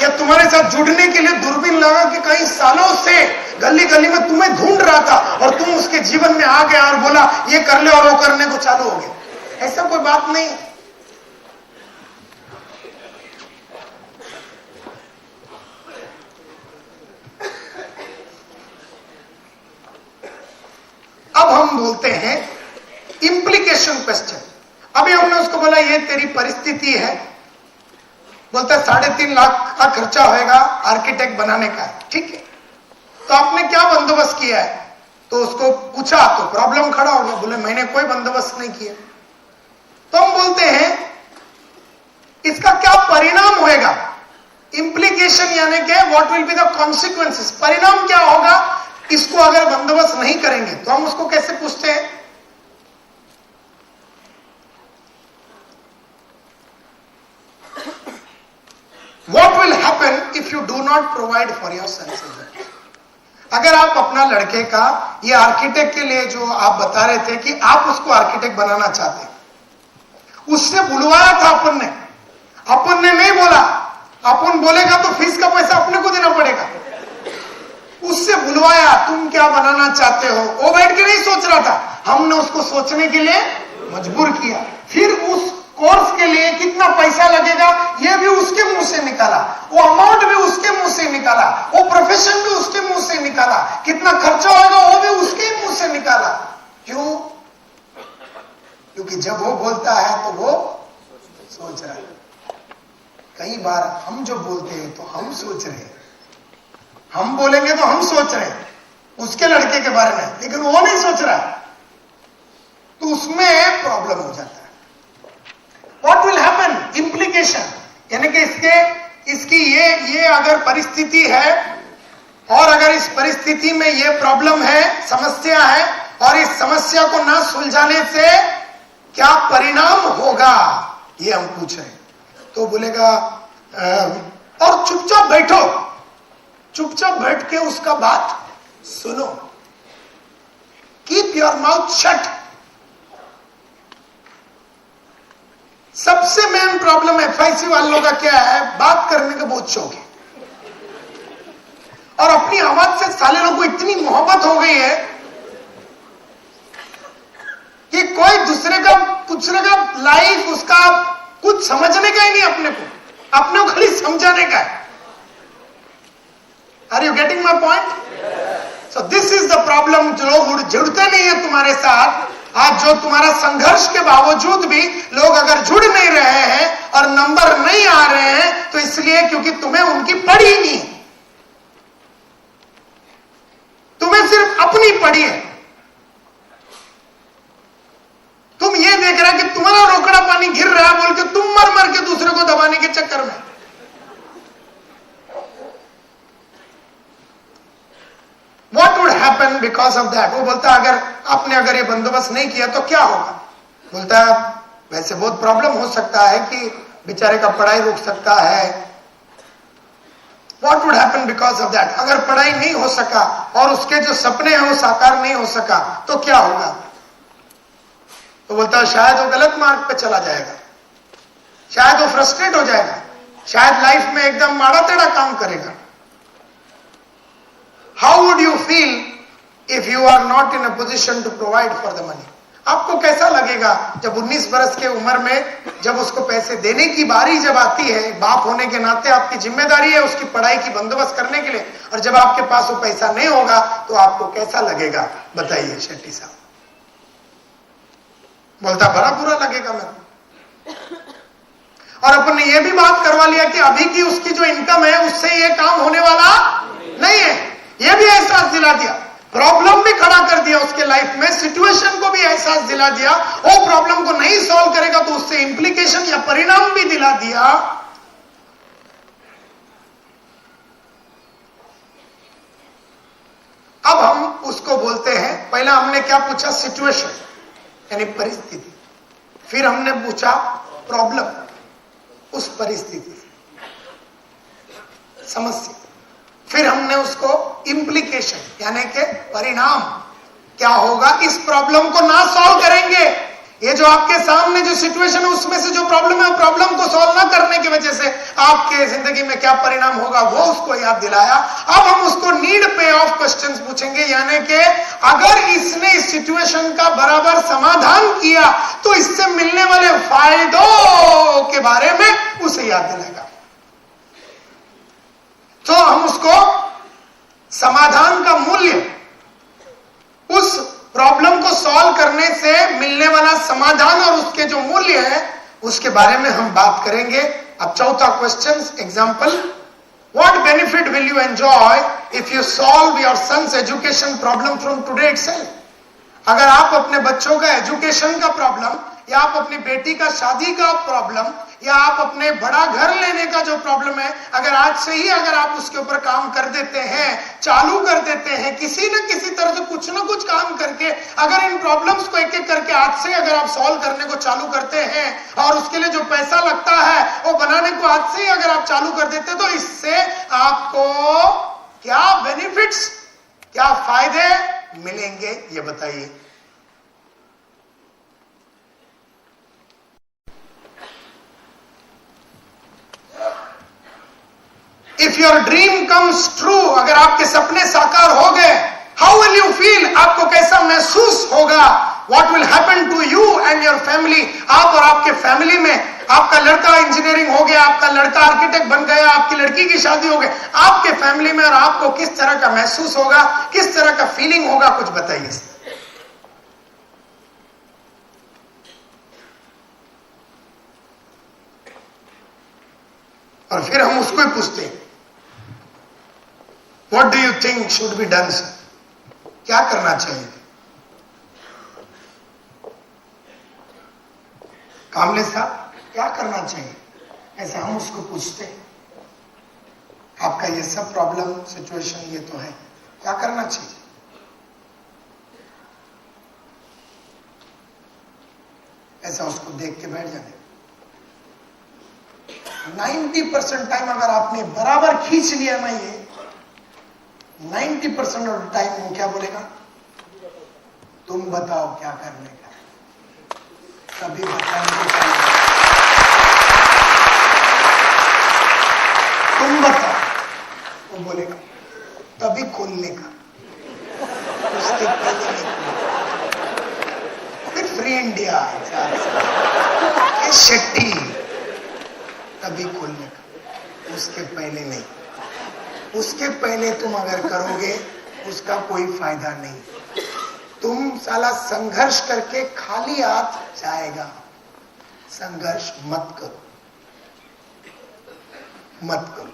या तुम्हारे साथ जुड़ने के लिए दूरबीन लगा के कई सालों से गली गली में तुम्हें ढूंढ रहा था, और तुम उसके जीवन में आ गया और बोला ये कर ले, और वो करने को चालू हो गया। ऐसा कोई बात नहीं। अब हम बोलते हैं इंप्लीकेशन क्वेश्चन। अभी हमने उसको बोला ये तेरी परिस्थिति है, बोलता है 3.5 लाख का खर्चा होएगा आर्किटेक्ट बनाने का, ठीक है, तो आपने क्या बंदोबस्त किया है? तो उसको पूछा तो प्रॉब्लम खड़ा हो गया, बोले मैंने कोई बंदोबस्त नहीं किया। तो हम बोलते हैं इसका क्या परिणाम होएगा? इंप्लीकेशन यानी कि what will be the consequences, परिणाम क्या होगा इसको अगर बंदोबस्त नहीं करेंगे। तो हम उसको कैसे पूछते हैं? What will happen if you do not provide for your son? अगर आप अपना लड़के का ये आर्किटेक्ट के लिए जो आप बता रहे थे कि आप उसको आर्किटेक्ट बनाना चाहते हैं, उससे बुलवाया था अपन ने नहीं बोला अपन बोलेगा तो फीस का पैसा अपने को देना पड़ेगा। उससे बुलवाया, तुम क्या बनाना चाहते हो? वो बैठ के नहीं सोच रहा था, हमने उसको सोचने के लिए मजबूर किया। फिर उस कोर्स के लिए कितना पैसा लगेगा ये भी उसके मुंह से निकाला, वो अमाउंट भी उसके मुंह से निकाला, वो प्रोफेशन भी उसके मुंह से निकाला, कितना खर्चा होगा वो भी उसके मुंह से निकाला। क्यों? क्योंकि जब वो बोलता है तो वो सोच रहा है। कई बार हम जो बोलते हैं तो हम सोच रहे हैं, हम बोलेंगे तो हम सोच रहे हैं उसके लड़के के बारे में, लेकिन वो नहीं सोच रहा है, तो उसमें प्रॉब्लम हो जाता है। What will happen? Implication, यानी कि इसकी ये अगर परिस्थिति है और अगर इस परिस्थिति में ये प्रॉब्लम है, समस्या है, और इस समस्या को ना सुलझाने से क्या परिणाम होगा ये हम पूछ रहे हैं। तो बोलेगा और चुपचाप बैठो, चुपचाप बैठ के उसका बात सुनो, कीप योर माउथ शट। सबसे मेन प्रॉब्लम एफआईसी वालों का क्या है? बात करने का बहुत शौक है, और अपनी आवाज से साले लोगों को इतनी मोहब्बत हो गई है कि कोई दूसरे का लाइफ, उसका कुछ समझने का ही नहीं, अपने को खाली समझाने का है। Are you getting my point? So this is the problem. जो लोग जुड़ते नहीं है तुम्हारे साथ, आज जो तुम्हारा संघर्ष के बावजूद भी लोग अगर जुड़ नहीं रहे हैं और नंबर नहीं आ रहे हैं, तो इसलिए क्योंकि तुम्हें उनकी पड़ी नहीं, तुम्हें सिर्फ अपनी पड़ी है। तुम ये देख रहे कि तुम्हारा रोकड़ा पानी गिर रहा है बोल के तुम मर मर के दूसरे को दबाने के चक्कर में। What would happen because of that? वो बोलता अगर आपने अगर ये बंदोबस्त नहीं किया तो क्या होगा? बोलता वैसे बहुत प्रॉब्लम हो सकता है कि बेचारे का पढ़ाई रुक सकता है। What would happen because of that? अगर पढ़ाई नहीं हो सका और उसके जो सपने हैं वो साकार नहीं हो सका तो क्या होगा? तो बोलता है शायद वो गलत मार्ग पे चला जाएगा, शायद वो फ्रस्ट्रेट हो जाएगा, शायद लाइफ में एकदम माड़ा टेढ़ा काम करेगा। How would you feel if you are not in a position to provide for the money? आपको कैसा लगेगा जब 19 बरस के उम्र में जब उसको पैसे देने की बारी जब आती है? बाप होने के नाते आपकी जिम्मेदारी है उसकी पढ़ाई की बंदोबस्त करने के लिए, और जब आपके पास वो पैसा नहीं होगा तो आपको कैसा लगेगा? बताइए शेट्टी साहब। बोलता बड़ा बुरा लगेगा मेरे को। और अपन ने ये भी बात करवा लिया कि अभी की उसकी जो इनकम है उससे ये काम होने वाला नहीं है, ये भी एहसास दिला दिया, प्रॉब्लम भी खड़ा कर दिया उसके लाइफ में, सिचुएशन को भी एहसास दिला दिया। वो प्रॉब्लम को नहीं सॉल्व करेगा तो उससे इंप्लीकेशन या परिणाम भी दिला दिया। अब हम उसको बोलते हैं, पहला हमने क्या पूछा? सिचुएशन यानी परिस्थिति, फिर हमने पूछा प्रॉब्लम, उस परिस्थिति समस्या, फिर हमने उसको इंप्लीकेशन यानी कि परिणाम क्या होगा इस प्रॉब्लम को ना सॉल्व करेंगे। ये जो आपके सामने जो सिचुएशन है उसमें से जो प्रॉब्लम है, प्रॉब्लम को सॉल्व ना करने की वजह से आपके जिंदगी में क्या परिणाम होगा वो उसको याद दिलाया। अब हम उसको नीड पे ऑफ क्वेश्चंस पूछेंगे, यानी कि अगर इसने इस सिचुएशन का बराबर समाधान किया तो इससे मिलने वाले फायदों के बारे में उसे याद दिलाएगा। तो हम उसको समाधान का मूल्य, उस प्रॉब्लम को सॉल्व करने से मिलने वाला समाधान और उसके जो मूल्य है उसके बारे में हम बात करेंगे। अब चौथा question, example, what benefit will you enjoy if you solve your son's education problem from today itself? अगर आप अपने बच्चों का एजुकेशन का प्रॉब्लम, या आप अपनी बेटी का शादी का प्रॉब्लम, या आप अपने बड़ा घर लेने का जो प्रॉब्लम है, अगर आज से ही अगर आप उसके ऊपर काम कर देते हैं, चालू कर देते हैं, किसी न किसी तरह से कुछ ना कुछ काम करके अगर इन प्रॉब्लम्स को एक एक करके आज से अगर आप सॉल्व करने को चालू करते हैं, और उसके लिए जो पैसा लगता है वो बनाने को आज से ही अगर आप चालू कर देते, तो इससे आपको क्या बेनिफिट्स, क्या फायदे मिलेंगे ये बताइए। If your dream comes true, अगर आपके सपने साकार हो गए, हाउ विल यू फील, आपको कैसा महसूस होगा? What will happen to you and your family, आप और आपके फैमिली में, आपका लड़का इंजीनियरिंग हो गया, आपका लड़का आर्किटेक्ट बन गया, आपकी लड़की की शादी हो गई, आपके फैमिली में और आपको किस तरह का महसूस होगा, किस तरह का फीलिंग होगा, कुछ बताइए। और फिर हम उसको ही पूछते हैं, what do you think should be done, क्या करना चाहिए? कामले साहब क्या करना चाहिए, ऐसे हम उसको पूछते हैं। आपका ये सब प्रॉब्लम सिचुएशन ये तो है, क्या करना चाहिए? ऐसा उसको देख के बैठ जाने। 90% टाइम अगर आपने बराबर खींच लिया ना, ये 90% ऑफ टाइम वो क्या बोलेगा? तुम बताओ क्या करने का, कभी बताने का, तुम बताओ, वो बोलेगा तभी खोलने का, उसके पहले नहीं खोलने। फिर फ्री इंडिया, शेट्टी, तभी खोलने का, उसके पहले नहीं। उसके पहले तुम अगर करोगे उसका कोई फायदा नहीं। तुम साला संघर्ष करके खाली हाथ जाएगा। संघर्ष मत करो, मत करो,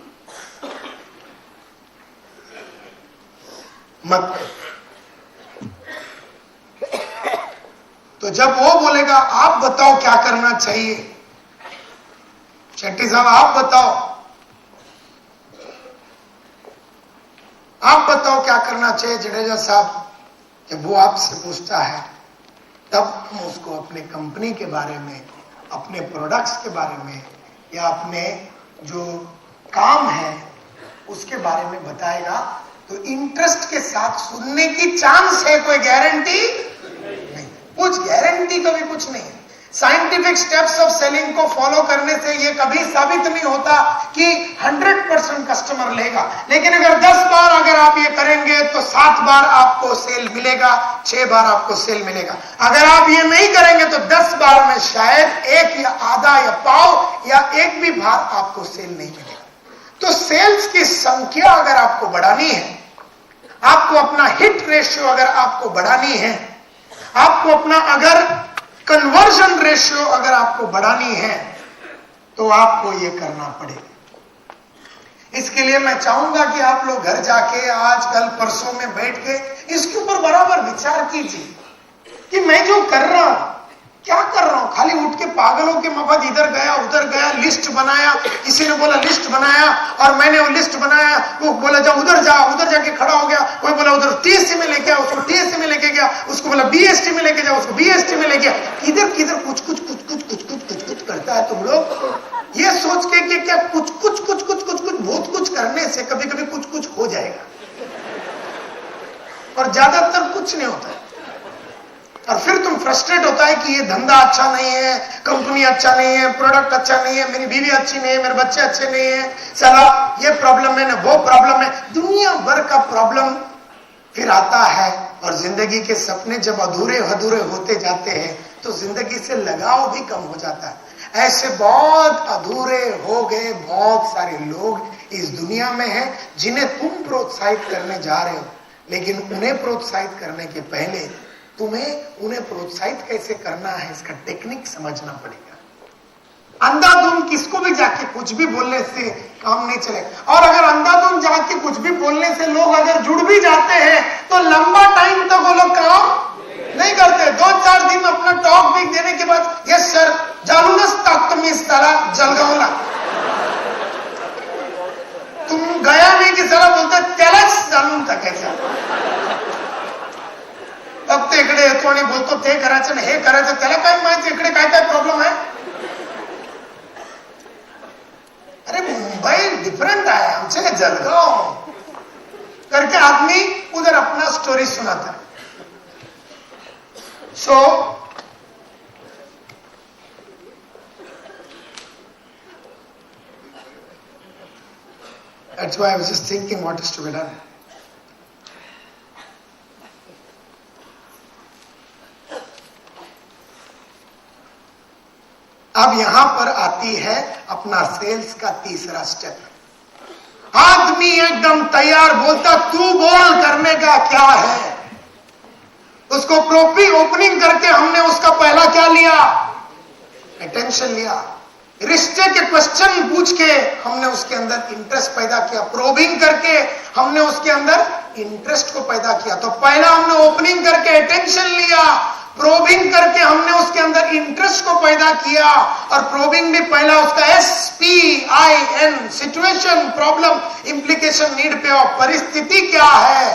मत करो। तो जब वो बोलेगा आप बताओ क्या करना चाहिए, शेट्टी साहब आप बताओ, आप बताओ क्या करना चाहिए जडेजा साहब, जब वो आपसे पूछता है तब हम उसको अपने कंपनी के बारे में, अपने प्रोडक्ट्स के बारे में या अपने जो काम है उसके बारे में बताएगा। तो इंटरेस्ट के साथ सुनने की चांस है, कोई गारंटी नहीं, कुछ गारंटी कभी कुछ नहीं है। साइंटिफिक स्टेप्स ऑफ सेलिंग को फॉलो करने से ये कभी साबित नहीं होता कि 100% कस्टमर लेगा, लेकिन अगर 10 बार अगर आप ये करेंगे तो 7 बार आपको सेल मिलेगा, 6 बार आपको सेल मिलेगा। अगर आप ये नहीं करेंगे तो 10 बार में शायद एक या आधा या पाव या एक भी बार आपको सेल नहीं मिलेगा। तो सेल्स की संख्या अगर आपको बढ़ानी है, आपको अपना हिट रेशियो अगर आपको बढ़ानी है, आपको अपना अगर कन्वर्जन रेशियो अगर आपको बढ़ानी है, तो आपको ये करना पड़ेगा। इसके लिए मैं चाहूंगा कि आप लोग घर जाके आज कल परसों में बैठ के इसके ऊपर बराबर विचार कीजिए कि मैं जो कर रहा हूं, क्या कर रहा हूं। खाली उठ के पागलों के मफत इधर गया उधर गया, लिस्ट बनाया, किसी ने बोला लिस्ट बनाया और मैंने वो लिस्ट बनाया, वो बोला जा उधर जा, उधर जाके खड़ा हो गया, कोई बोला उधर टीएससी में लेके आ, उसको टीएससी में लेके गया, उसको बोला बीएसटी में लेके जा, उसको बीएसटी में लेके गया। किधर किधर कुछ कुछ कुछ कुछ कुछ कुछ कुछ कुछ करता है तुम लोग, ये सोच के कि क्या कुछ कुछ कुछ कुछ कुछ कुछ बहुत कुछ करने से कभी कभी कुछ कुछ हो जाएगा, और ज्यादातर कुछ नहीं होता है। और फिर तुम फ्रस्ट्रेट होता है कि ये धंधा अच्छा नहीं है, कंपनी अच्छा नहीं है, प्रोडक्ट अच्छा नहीं है, मेरी बीवी अच्छी नहीं है, मेरे बच्चे अच्छे नहीं है, साला ये प्रॉब्लम है ना वो प्रॉब्लम है, दुनिया भर का प्रॉब्लम फिर आता है। और जिंदगी के सपने जब अधूरे अधूरे होते जाते हैं तो जिंदगी से लगाव भी कम हो जाता है। ऐसे बहुत अधूरे हो गए बहुत सारे लोग इस दुनिया में हैं जिन्हें तुम प्रोत्साहित करने जा रहे हो, लेकिन उन्हें प्रोत्साहित करने के पहले तुम्हें उन्हें प्रोत्साहित कैसे करना है इसका टेक्निक समझना पड़ेगा। अंधाधुंध किसको भी जाके कुछ भी बोलने से काम नहीं चलेगा। और अगर अंधाधुंध जाके कुछ भी बोलने से लोग अगर जुड़ भी जाते हैं तो लंबा टाइम तक वो लोग काम नहीं करते। 2-4 दिन अपना टॉक भी देने के बाद यस सर जालूनच टाकतो मी साला जळगावला, तुम गया नहीं की जरा बोलतो त्यालाच जाणून टाकायचं। फक्त इकडे येतो आणि बोलतो ते करायचं हे करायचं, त्याला काय माहिती इकडे काय काय प्रॉब्लेम है। अरे मुंबई डिफरेंट है, हमसे जलगांव करके आदमी उधर अपना स्टोरी सुनाता है। सो That's why I was just thinking what is to be done. अब यहां पर आती है अपना सेल्स का तीसरा स्टेप। आदमी एकदम तैयार, बोलता तू बोल करने का क्या है। उसको प्रोपी ओपनिंग करके हमने उसका पहला क्या लिया, अटेंशन लिया। रिश्ते के क्वेश्चन पूछ के हमने उसके अंदर इंटरेस्ट पैदा किया, प्रोबिंग करके हमने उसके अंदर इंटरेस्ट को पैदा किया। तो पहला हमने ओपनिंग करके अटेंशन लिया, प्रोबिंग करके हमने उसके अंदर इंटरेस्ट को पैदा किया। और प्रोबिंग भी पहला उसका SPIN, situation, problem, implication, need, पे ऑफ। परिस्थिति क्या है,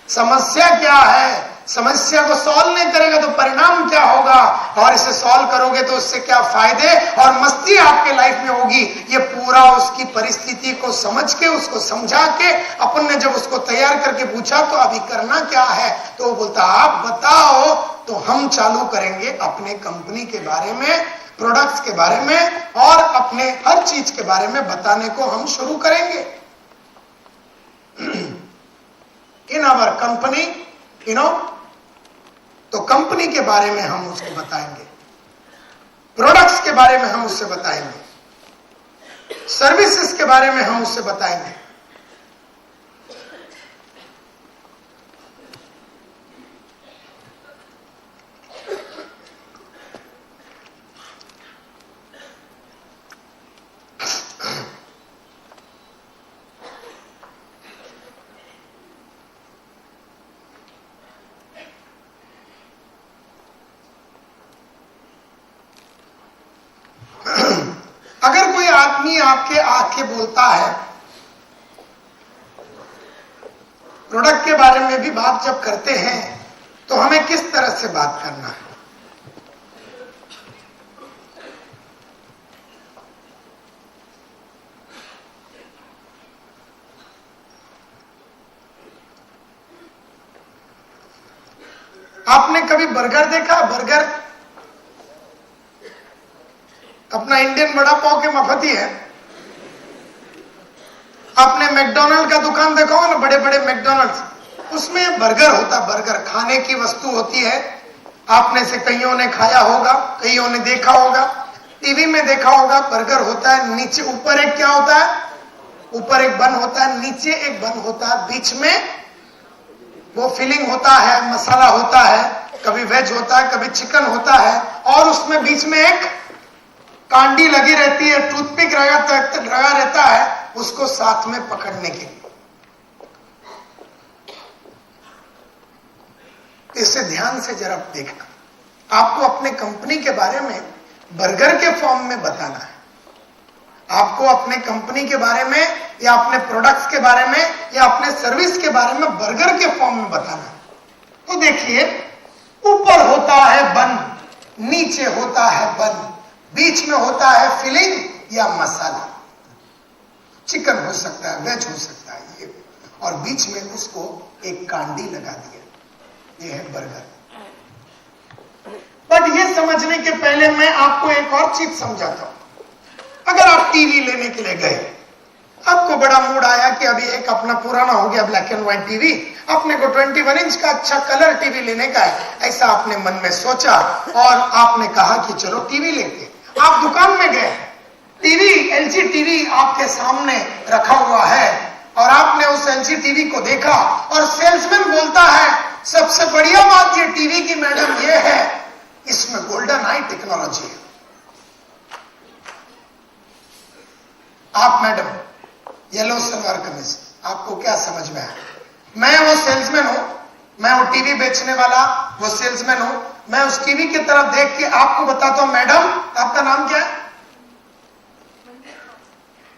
समस्या क्या है, समस्या को सॉल्व नहीं करेगा तो परिणाम क्या होगा, और इसे सॉल्व करोगे तो उससे क्या फायदे और मस्ती आपके लाइफ में होगी। ये पूरा उसकी परिस्थिति को समझ के, उसको समझा के, अपन ने जब उसको तैयार करके पूछा तो अभी करना क्या है, तो वो बोलता आप बताओ, तो हम चालू करेंगे अपने कंपनी के बारे में, प्रोडक्ट्स के बारे में और अपने हर चीज के बारे में बताने को हम शुरू करेंगे। इन आवर कंपनी, तो कंपनी के बारे में हम उसको बताएंगे, प्रोडक्ट्स के बारे में हम उससे बताएंगे, सर्विसेज के बारे में हम उससे बताएंगे। अगर कोई आदमी आपके आके बोलता है, प्रोडक्ट के बारे में भी बात जब करते हैं तो हमें किस तरह से बात करना है। आपने कभी बर्गर देखा? बर्गर अपना इंडियन बड़ा पाव के मफती है। आपने मैकडोनल्ड का दुकान देखा हो ना, बड़े बड़े मैकडोनल्ड्स, उसमें बर्गर होता, बर्गर खाने की वस्तु होती है। आपने से कईयों ने खाया होगा, कईयों ने देखा होगा, टीवी में देखा होगा। बर्गर होता है, नीचे ऊपर एक क्या होता है, ऊपर एक बन होता है, नीचे एक बन होता है, बीच में वो फिलिंग होता है, मसाला होता है, कभी वेज होता है, कभी चिकन होता है, और उसमें बीच में एक कांडी लगी रहती है, टूथपिक लगा रहता है उसको साथ में पकड़ने के लिए। इसे ध्यान से जरा देखना। आपको अपने कंपनी के बारे में बर्गर के फॉर्म में बताना है, आपको अपने कंपनी के बारे में या अपने प्रोडक्ट्स के बारे में या अपने सर्विस के बारे में बर्गर के फॉर्म में बताना है। तो देखिए, ऊपर होता है बन, नीचे होता है बन, बीच में होता है फिलिंग या मसाला, चिकन हो सकता है, वेज हो सकता है ये, और बीच में उसको एक कांडी लगा दिया, ये है बर्गर। बट ये समझने के पहले मैं आपको एक और चीज समझाता हूं। अगर आप टीवी लेने के लिए गए, आपको बड़ा मूड आया कि अभी एक अपना पुराना हो गया ब्लैक एंड व्हाइट टीवी, अपने को 21 इंच का अच्छा कलर टीवी लेने का है, ऐसा आपने मन में सोचा और आपने कहा कि चलो टीवी लेते। आप दुकान में गए, टीवी, LG टीवी आपके सामने रखा हुआ है और आपने उस LG टीवी को देखा और सेल्समैन बोलता है सबसे बढ़िया बात ये टीवी की मैडम ये है, इसमें गोल्डन आई टेक्नोलॉजी है। आप मैडम येलो सलवार कमीज, आपको क्या समझ में आया? मैं वो सेल्समैन हूं, मैं वो टीवी बेचने वाला वो सेल्समैन हूं, मैं उस टीवी की तरफ देख के आपको बताता हूं, मैडम आपका नाम क्या है?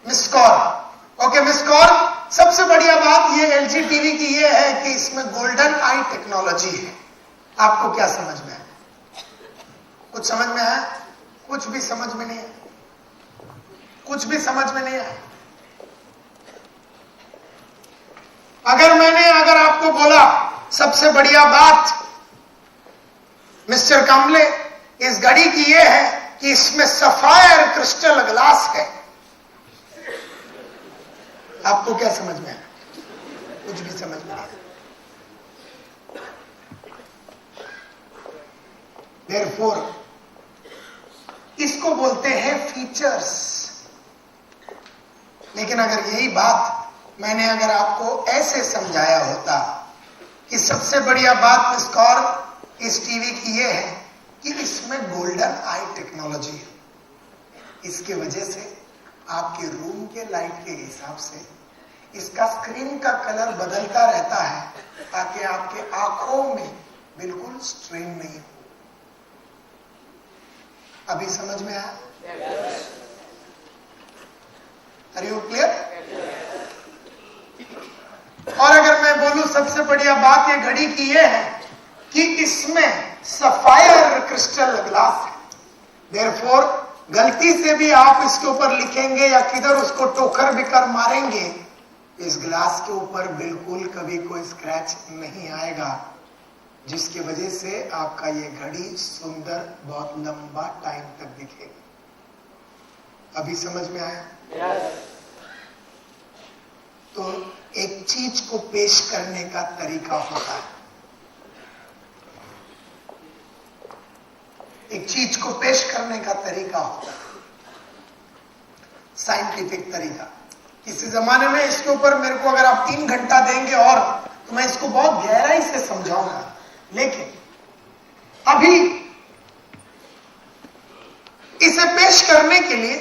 Miss Kaur. Okay miss Kaur, सबसे बढ़िया बात ये LG टीवी की ये है कि इसमें गोल्डन आई टेक्नोलॉजी है। आपको क्या समझ में आया? कुछ समझ में आया? कुछ भी समझ में नहीं आया, कुछ भी समझ में नहीं आया। अगर आपको बोला सबसे बढ़िया बात मिस्टर कांबले इस घड़ी की यह है कि इसमें सफायर क्रिस्टल ग्लास है, आपको क्या समझ में आया? कुछ भी समझ में आया? Therefore, इसको बोलते हैं फीचर्स। लेकिन अगर यही बात मैंने अगर आपको ऐसे समझाया होता कि सबसे बढ़िया बात मिस कौर इस टीवी की ये है कि इसमें गोल्डन आई टेक्नोलॉजी है, इसके वजह से आपके रूम के लाइट के हिसाब से इसका स्क्रीन का कलर बदलता रहता है ताकि आपके आंखों में बिल्कुल स्ट्रेन नहीं हो। अभी समझ में आया? Are you clear? और अगर मैं बोलूं सबसे बढ़िया बात ये घड़ी की ये है कि इसमें सफायर क्रिस्टल ग्लास है। देयरफॉर गलती से भी आप इसके ऊपर लिखेंगे या किधर उसको टोकर बिकर मारेंगे, इस ग्लास के ऊपर बिल्कुल कभी कोई स्क्रैच नहीं आएगा, जिसकी वजह से आपका ये घड़ी सुंदर बहुत लंबा टाइम तक दिखेगी। अभी समझ में आया? तो एक चीज को पेश करने का तरीका होता है, एक चीज को पेश करने का तरीका होता है, साइंटिफिक तरीका। किसी जमाने में इसके ऊपर मेरे को अगर आप 3 घंटा देंगे और तो मैं इसको बहुत गहराई से समझाऊंगा, लेकिन अभी इसे पेश करने के लिए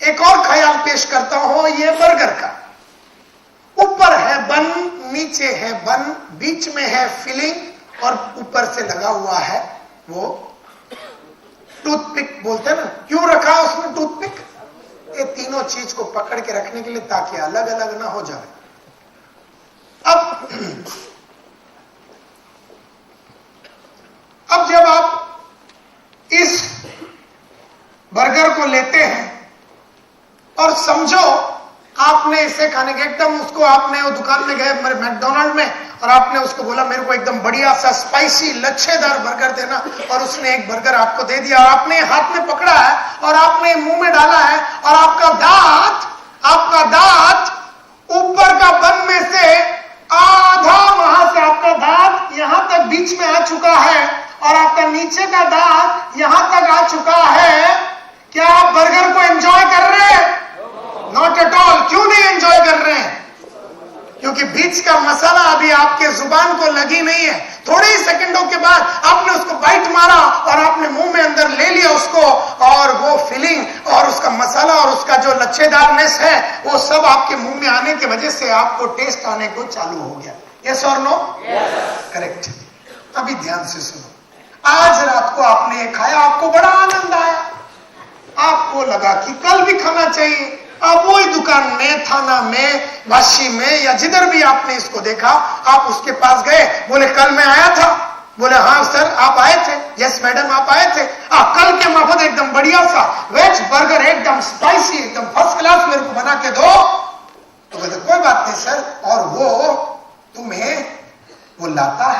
एक और ख्याल पेश करता हूं। ये बर्गर का ऊपर है बन, नीचे है बन, बीच में है फिलिंग और ऊपर से लगा हुआ है वो टूथपिक बोलते हैं ना। क्यों रखा है उसमें टूथपिक? ये तीनों चीज को पकड़ के रखने के लिए, ताकि अलग अलग ना हो जाए। अब जब आप इस बर्गर को लेते हैं और समझो आपने इसे खाने के एकदम उसको आपने वो दुकान में गए मैकडोनल्ड में और आपने उसको बोला मेरे को एकदम बढ़िया सा स्पाइसी लच्छेदार बर्गर देना, और उसने एक बर्गर आपको दे दिया और आपने हाथ में पकड़ा है और आपने मुंह में डाला है और आपका दांत ऊपर का बन में से आधा वहां से आपका दांत यहां तक बीच में आ चुका है और आपका नीचे का दांत यहां तक आ चुका है। क्या आप बर्गर को एंजॉय कर रहे हैं? Not at all. क्यों नहीं एंजॉय कर रहे हैं? क्योंकि बीच का मसाला अभी आपके जुबान को लगी नहीं है। थोड़े ही सेकंडों के बाद आपने उसको बाइट मारा और आपने मुंह में अंदर ले लिया उसको, और वो फीलिंग और उसका मसाला और उसका जो लच्छेदारनेस है वो सब आपके मुंह में आने की वजह से आपको टेस्ट आने को चालू हो गया। यस और नो? करेक्ट। अभी ध्यान से सुनो। आज रात को आपने ये खाया, आपको बड़ा आनंद आया, आपको लगा कि कल भी खाना चाहिए। आप वही दुकान में, थाना में, वाशी में या जिधर भी आपने इसको देखा, आप उसके पास गए, बोले कल मैं आया था। बोले हाँ सर आप आए थे। यस मैडम आप आए थे। कल के माफत एकदम बढ़िया सा वेज बर्गर एकदम स्पाइसी एकदम फर्स्ट क्लास मेरे को बना के दो। तो बोले कोई बात नहीं सर। और वो तुम्हें वो लाता